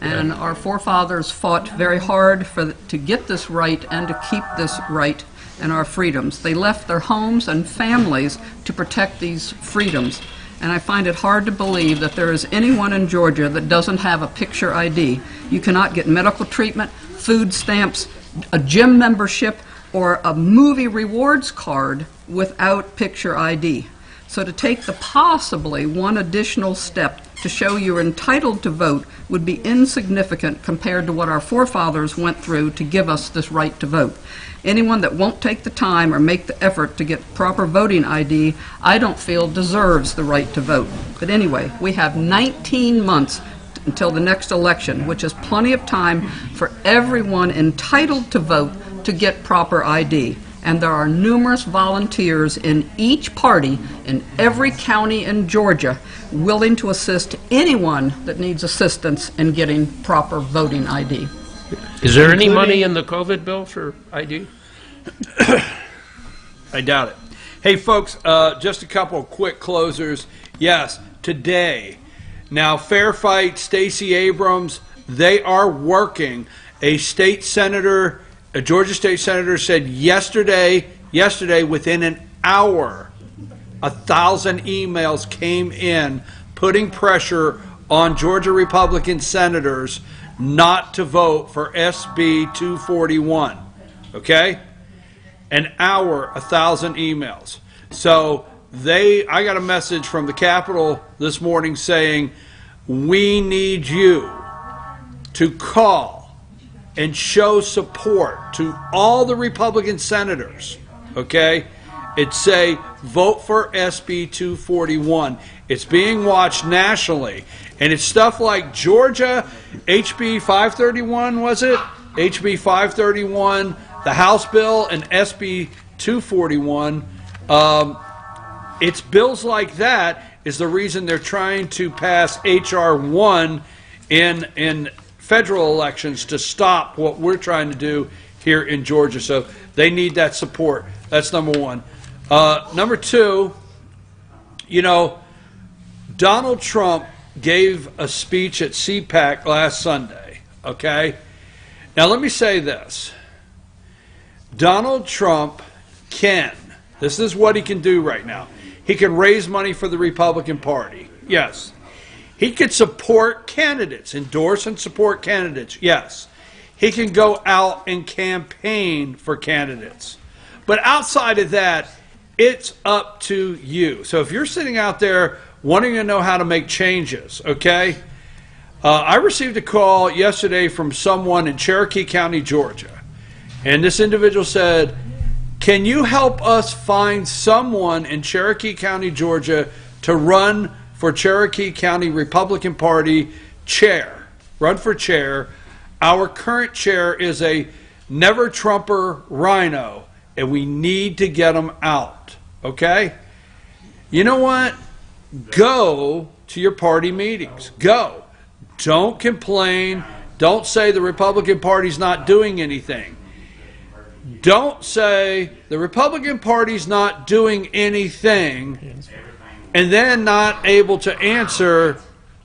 And our forefathers fought very hard to get this right and to keep this right and our freedoms. They left their homes and families to protect these freedoms. And I find it hard to believe that there is anyone in Georgia that doesn't have a picture ID. You cannot get medical treatment, food stamps, a gym membership, or a movie rewards card without picture ID. So to take the possibly one additional step to show you're entitled to vote would be insignificant compared to what our forefathers went through to give us this right to vote. Anyone that won't take the time or make the effort to get proper voting ID, I don't feel deserves the right to vote. But anyway, we have 19 months until the next election, which is plenty of time for everyone entitled to vote to get proper ID. And there are numerous volunteers in each party in every county in Georgia willing to assist anyone that needs assistance in getting proper voting ID. Is there any money in the COVID bill for ID? I doubt it. Hey, folks, just a couple of quick closers. Yes, today. Now, Fair Fight, Stacey Abrams, they are working. A state senator, a Georgia state senator said yesterday, within an hour, 1,000 emails came in putting pressure on Georgia Republican senators not to vote for SB 241. Okay? An hour, 1,000 emails. So I got a message from the Capitol this morning saying, we need you to call and show support to all the Republican senators, okay? It's say, vote for SB 241. It's being watched nationally. And it's stuff like Georgia, HB 531, was it? HB 531, the House bill, and SB 241. It's bills like that is the reason they're trying to pass H.R. 1 in federal elections to stop what we're trying to do here in Georgia. So they need that support. That's number one. Number two, you know, Donald Trump gave a speech at CPAC last Sunday, okay? Now let me say this. Donald Trump this is what he can do right now. He can raise money for the Republican Party, yes. He could support candidates, endorse and support candidates, yes. He can go out and campaign for candidates. But outside of that, it's up to you. So if you're sitting out there wanting to know how to make changes, okay? I received a call yesterday from someone in Cherokee County, Georgia. And this individual said, can you help us find someone in Cherokee County, Georgia to run for Cherokee County Republican Party chair? Run for chair. Our current chair is a never Trumper rhino, and we need to get him out, okay? You know what? Go to your party meetings. Go. Don't complain. Don't say the Republican Party's not doing anything. Don't say the Republican Party's not doing anything and then not able to answer,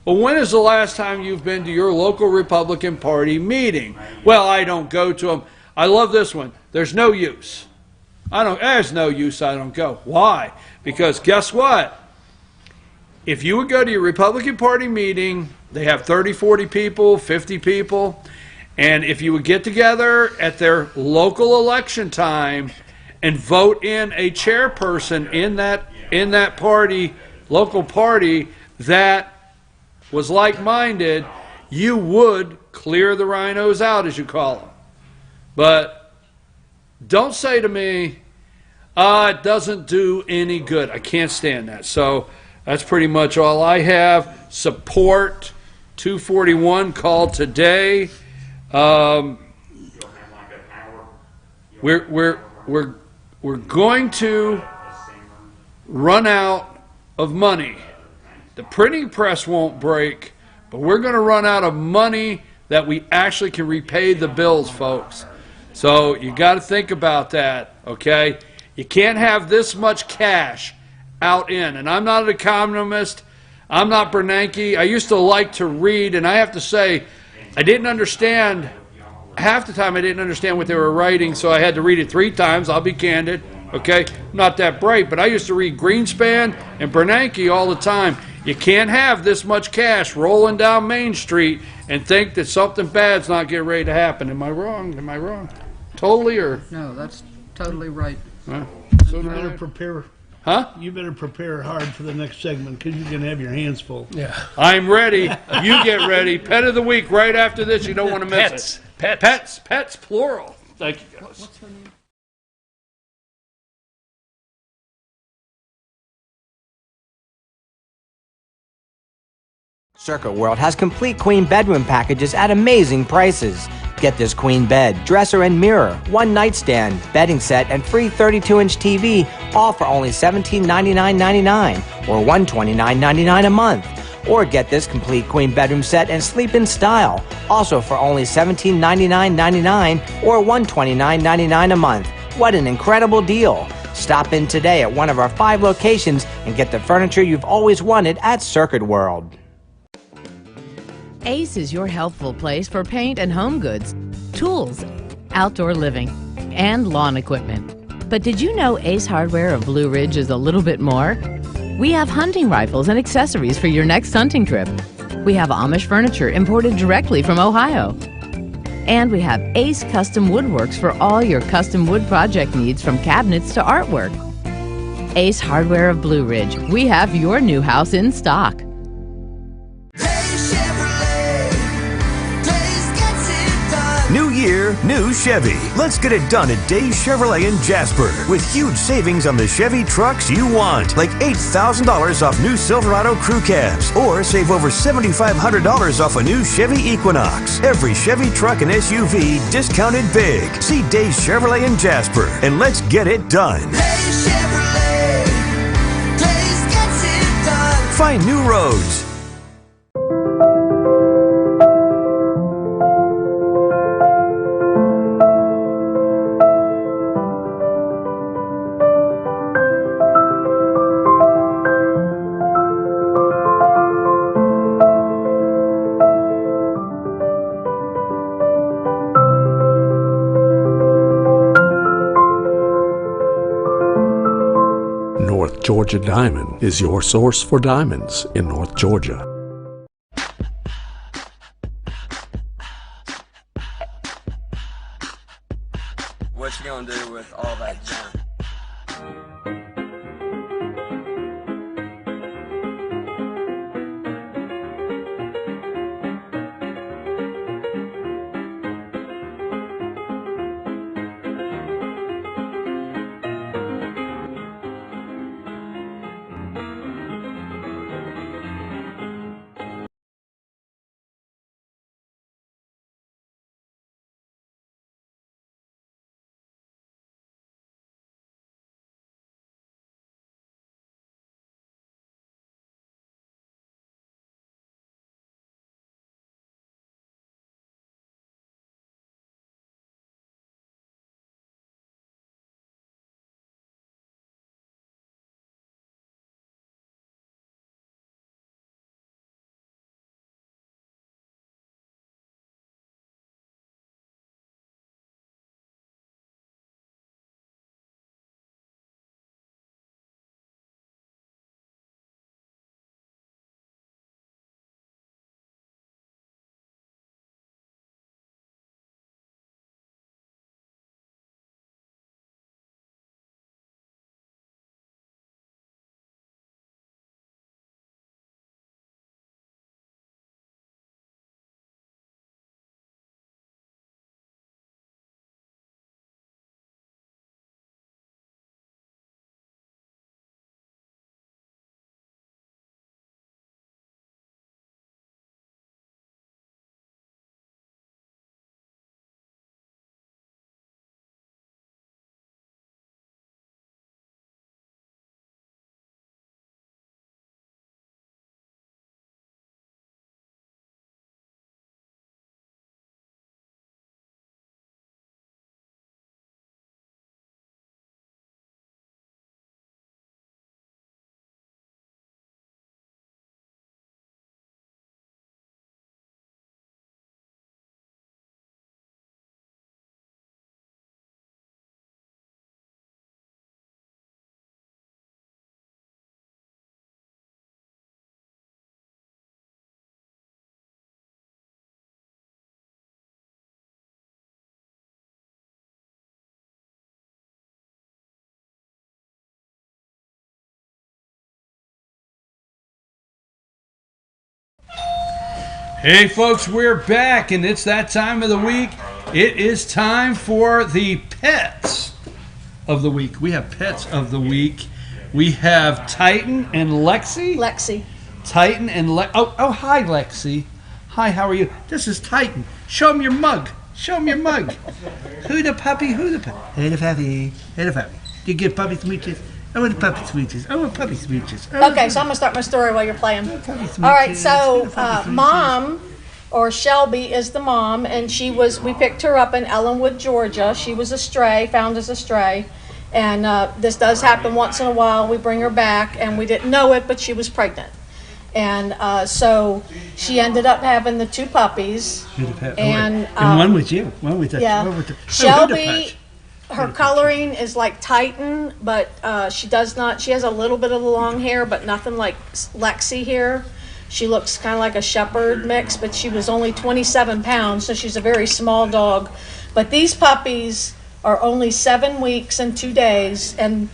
well, when is the last time you've been to your local Republican Party meeting? Well, I don't go to them. I love this one. There's no use. There's no use, I don't go. Why? Because guess what? If you would go to your Republican Party meeting, they have 30, 40 people, 50 people, and if you would get together at their local election time and vote in a chairperson in that party, local party, that was like-minded, you would clear the rhinos out, as you call them. But don't say to me, it doesn't do any good. I can't stand that. So that's pretty much all I have. Support 241. Call today. We're going to run out of money. The printing press won't break, but we're going to run out of money that we actually can repay the bills, folks. So you got to think about that, okay? You can't have this much cash out in. And I'm not an economist. I'm not Bernanke. I used to like to read, and I have to say, I didn't understand. Half the time I didn't understand what they were writing, so I had to read it 3 times. I'll be candid, okay? I'm not that bright, but I used to read Greenspan and Bernanke all the time. You can't have this much cash rolling down Main Street and think that something bad's not getting ready to happen. Am I wrong? Am I wrong? Totally, or? No, that's totally right. So you better prepare. Huh? You better prepare hard for the next segment because you're going to have your hands full. Yeah. I'm ready. You get ready. Pet of the week right after this. You don't want to miss it. Pets, plural. Thank you, guys. What's her name? Circuit World has complete queen bedroom packages at amazing prices. Get this queen bed, dresser and mirror, one nightstand, bedding set, and free 32-inch TV, all for only $1799.99 or $129.99 a month. Or get this complete queen bedroom set and sleep in style, also for only $1799.99 or $129.99 a month. What an incredible deal! Stop in today at one of our 5 locations and get the furniture you've always wanted at Circuit World. Ace is your healthful place for paint and home goods, tools, outdoor living, and lawn equipment. But did you know Ace Hardware of Blue Ridge is a little bit more? We have hunting rifles and accessories for your next hunting trip. We have Amish furniture imported directly from Ohio. And we have Ace Custom Woodworks for all your custom wood project needs, from cabinets to artwork. Ace Hardware of Blue Ridge. We have your new house in stock. New year, new Chevy. Let's get it done at Days Chevrolet in Jasper with huge savings on the Chevy trucks you want, like $8,000 off new Silverado crew cabs, or save over $7,500 off a new Chevy Equinox. Every Chevy truck and SUV discounted big. See Days Chevrolet in Jasper, and let's get it done. Find new roads. North Georgia Diamond is your source for diamonds in North Georgia. What you gonna do with all that junk? Hey folks, we're back and it's that time of the week. It is time for the pets of the week. We have pets of the week. We have Titan and Lexi. Lexi. Titan and Oh, hi Lexi. Hi, how are you? This is Titan. Show him your mug. Show him your mug. Who the puppy? Who the puppy? Hey the puppy. Hey the puppy. Do you get puppy smooches? I want puppy smooches. I want puppy smooches. Okay, so I'm gonna start my story while you're playing. All right, so Mom, or Shelby, is the mom, and we picked her up in Ellenwood, Georgia. She was a stray, found as a stray, and this does happen once in a while. We bring her back, and we didn't know it, but she was pregnant, and so she ended up having the two puppies, and one with you. One with Shelby. Her coloring is like Titan, but she has a little bit of the long hair, but nothing like Lexi here. She looks kind of like a shepherd mix, but she was only 27 pounds, so she's a very small dog. But these puppies are only 7 weeks and 2 days, and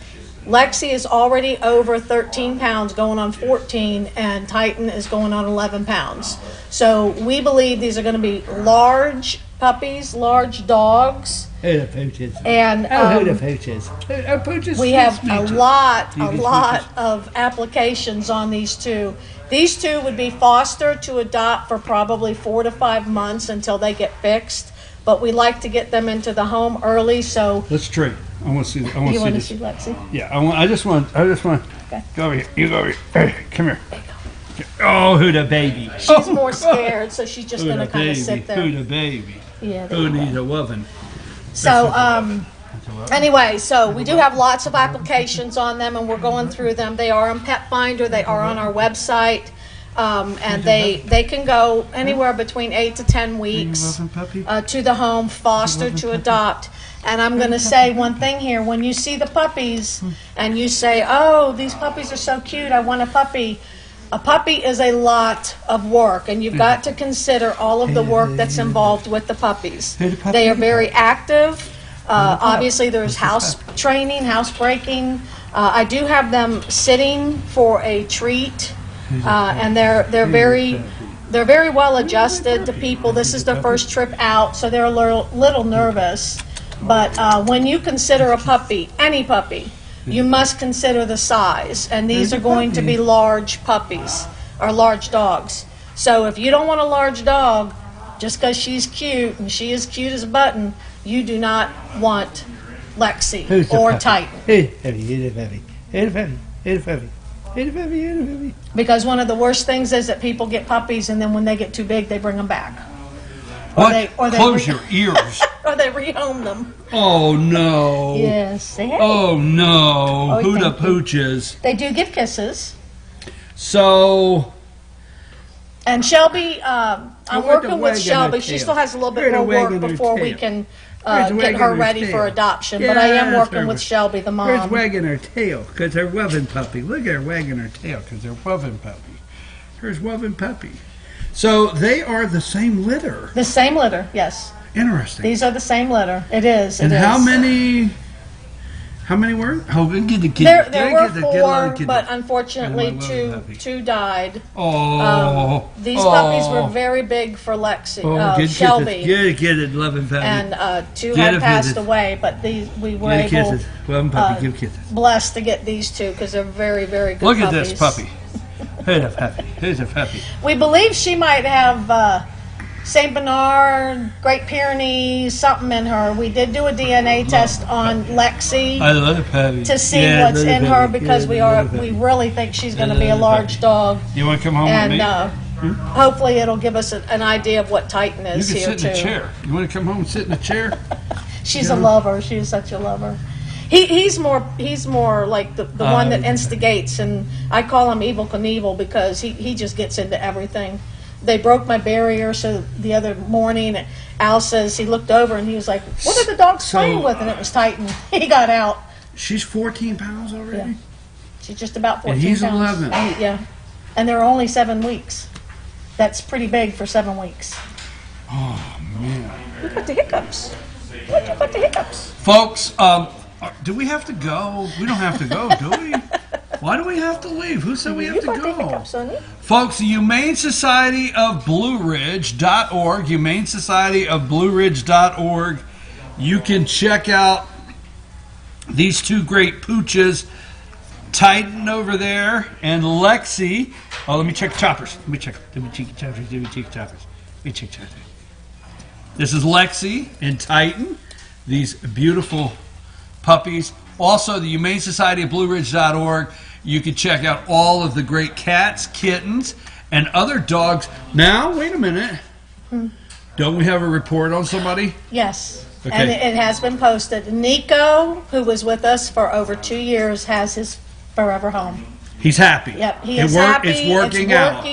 Lexi is already over 13 pounds, going on 14, and Titan is going on 11 pounds. So we believe these are going to be large puppies, large dogs. Who the pooches? And who the pooches? Pooches. we have a lot of applications on these two. These two would be fostered to adopt for probably 4 to 5 months until they get fixed. But we like to get them into the home early, so. Let's trade. I want to see. I want You want to this. see Lexi? Yeah, I just want. Okay. Go over here. You go over here. Hey, come here. Oh, who the baby? She's more scared, so she's just Who going to the kind of baby? sit there. Who the baby? Yeah, there Who you go. needs a loving? So, anyway, so we do have lots of applications on them, and we're going through them. They are on Pet Finder, they are on our website, and they can go anywhere between 8 to 10 weeks to the home, foster to adopt. And I'm going to say one thing here. When you see the puppies and you say, oh, these puppies are so cute, I want a puppy is a lot of work, and you've got to consider all of the work that's involved with the puppies. They are very active. Obviously, there's house training, house breaking. I do have them sitting for a treat, and they're very well adjusted to people. This is their first trip out, so they're a little nervous. But when you consider a puppy, any puppy, you must consider the size, and these are going to be large puppies or large dogs. So if you don't want a large dog, just because she's cute and she is cute as a button, you do not want Lexi or Titan. Because one of the worst things is that people get puppies, and then when they get too big, they bring them back. What? Close your ears. Or they rehome them. Oh no. Yes. Hey. Oh no. Oh, Who the thank you. pooches? They do give kisses. So. And Shelby, I'm want working the with wag in Shelby. her She tail. still has a little bit Where's the more wag work in her before we tail? can Where's the get wag her in her ready tail? for adoption. But I am Yes, working her- with Shelby, the Where's mom. wagging her tail? Because they're wubbing puppy. Look at her wagging her tail because they're wubbing puppy. Here's wubbing puppy. So they are the same litter. The same litter, yes. Interesting. These are the same litter. It is. And it how is. many? How many were? Oh, get the kid. There were 4, but unfortunately And my little puppy. two died. Oh. These puppies were very big for Lexi, Shelby. Get it, loving puppy. And 2 Get had a passed visit. away, but we were Get able, kisses. Loving puppy, give kisses. blessed to get these 2 because they're very, very good Look at puppies. this puppy. Who's a puppy? Who's a puppy? We believe she might have St. Bernard, Great Pyrenees, something in her. We did do a DNA test on Lexi I love the puppy. to see Yeah, what's love the in her puppy. because Yeah, we really think she's going to be a love the large dog. You want to come home And with me? hopefully it'll give us an idea of what Titan You is can here sit too. in a chair. You want to come home and sit in a chair? She's a lover. She is such a lover. He's more like the one that instigates, and I call him Evel Knievel because he just gets into everything. They broke my barrier, so the other morning Al says he looked over and he was like, "What are the dogs playing with?" And it was Titan. He got out. She's 14 pounds already? Yeah. She's just about 14 And he's pounds. 11. Yeah, and they're only 7 weeks. That's pretty big for 7 weeks. Oh, man. You got the hiccups. What'd you got the hiccups? Folks, do we have to go? We don't have to go, do we? Why do we have to leave? Who said we have to go? Folks, the Humane Society of Blue Ridge.org, Humane Society of Blue Ridge.org. You can check out these 2 great pooches, Titan over there and Lexi. Oh, let me check choppers. Let me check choppers. This is Lexi and Titan, these beautiful puppies. Also, the Humane Society of Blue Ridge.org. You can check out all of the great cats, kittens, and other dogs. Now, wait a minute. Don't we have a report on somebody? Yes. Okay. And it has been posted. Nico, who was with us for over 2 years, has his forever home. He's happy. Yep, he is happy. It's working out.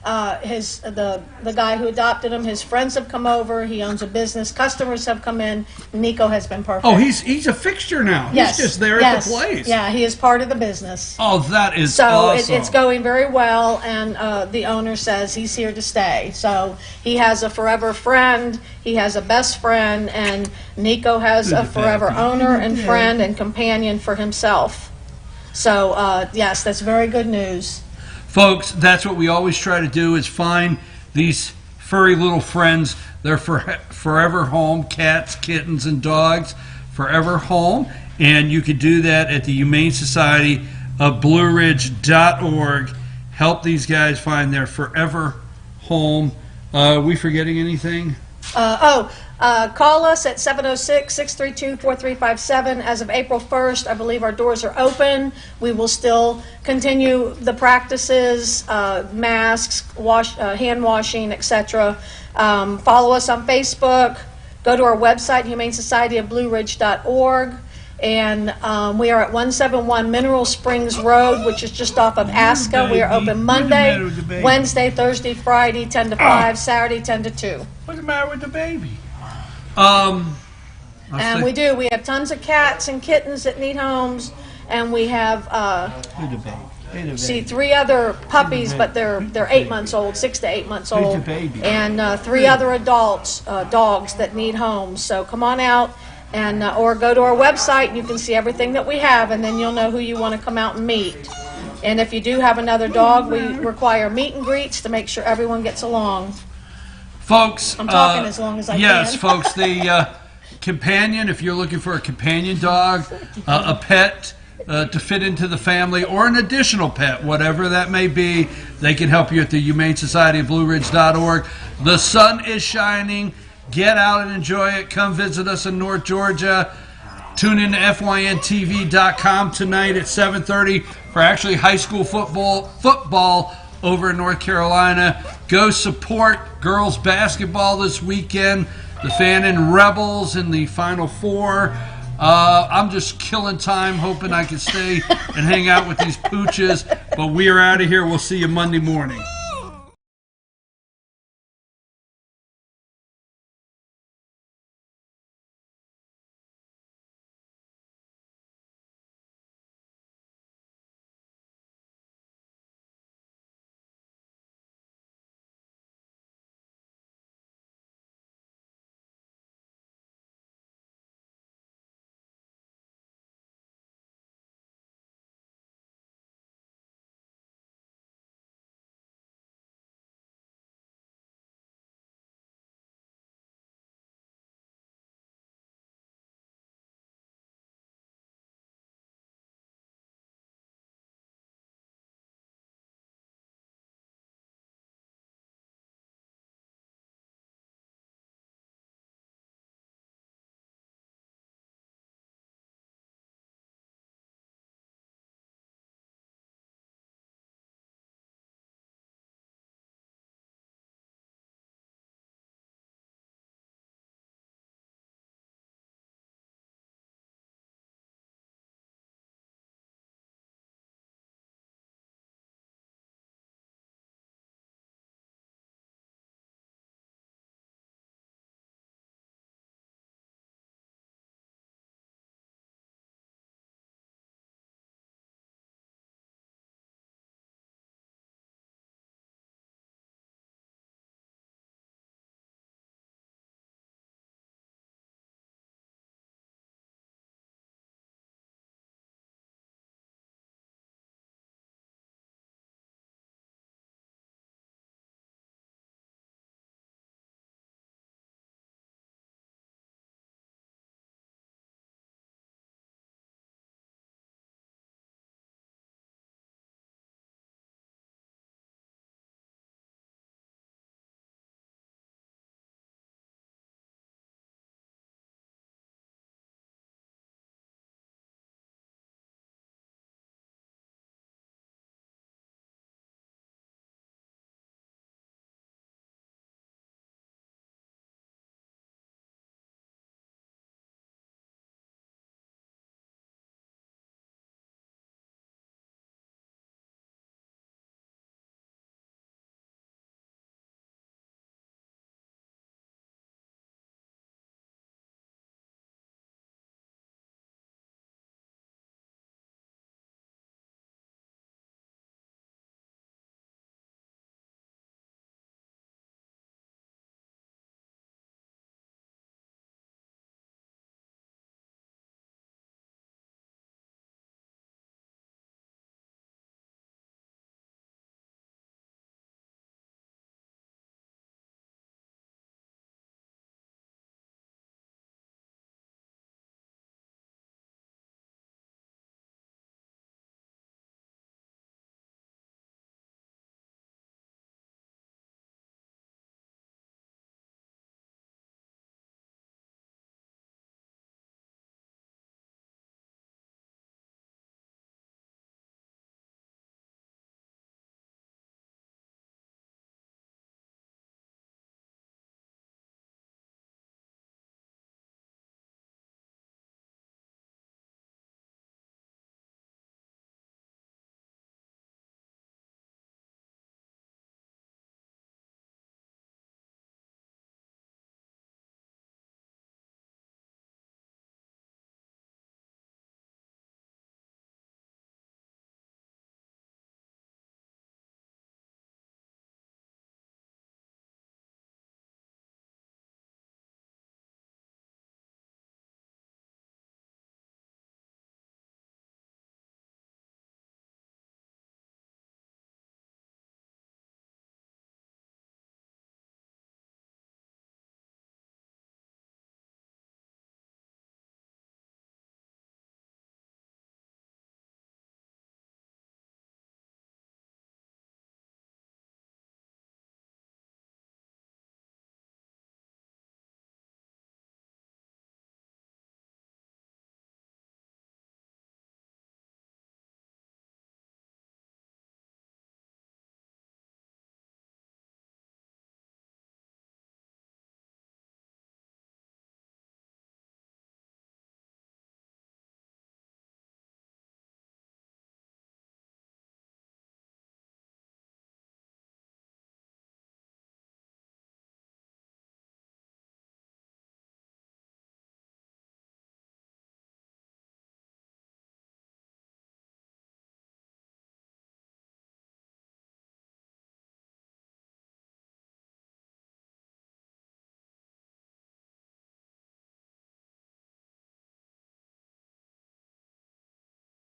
The guy who adopted him, his friends have come over. He owns a business. Customers have come in. Nico has been perfect. Oh, he's a fixture now. Yes. He's just there at the place. Yeah, he is part of the business. Oh, that is So awesome. it's going very well, and the owner says he's here to stay. So he has a forever friend, he has a best friend, and Nico has a forever owner and friend and companion for himself. So, yes, that's very good news. Folks, that's what we always try to do is find these furry little friends. They're forever home, cats, kittens, and dogs, forever home. And you can do that at the Humane Society of BlueRidge.org. Help these guys find their forever home. Are we forgetting anything? Call us at 706-632-4357. As of April 1st, I believe our doors are open. We will still continue the practices, masks, hand washing, etc. Follow us on Facebook. Go to our website, humanesocietyofblueridge.org. And we are at 171 Mineral Springs Road, which is just off of Asca. We are open Monday, Wednesday, Thursday, Friday, 10 to 5, Saturday, 10 to 2. What's the matter with the baby? And we have tons of cats and kittens that need homes, and we have see 3 other puppies, but they're 8 months old, 6 to 8 months old, and 3 other adults, dogs that need homes. So come on out, and or go to our website and you can see everything that we have, and then you'll know who you want to come out and meet. And if you do have another dog, we require meet and greets to make sure everyone gets along. Folks, I'm talking as long as I can. Yes, folks, the companion, if you're looking for a companion dog, a pet to fit into the family, or an additional pet, whatever that may be, they can help you at the Humane Society of BlueRidge.org. The sun is shining. Get out and enjoy it. Come visit us in North Georgia. Tune in to FYNTV.com tonight at 7:30 for actually high school football over in North Carolina. Go support girls basketball this weekend. The Fannin Rebels in the Final Four. I'm just killing time, hoping I can stay and hang out with these pooches. But we are out of here. We'll see you Monday morning.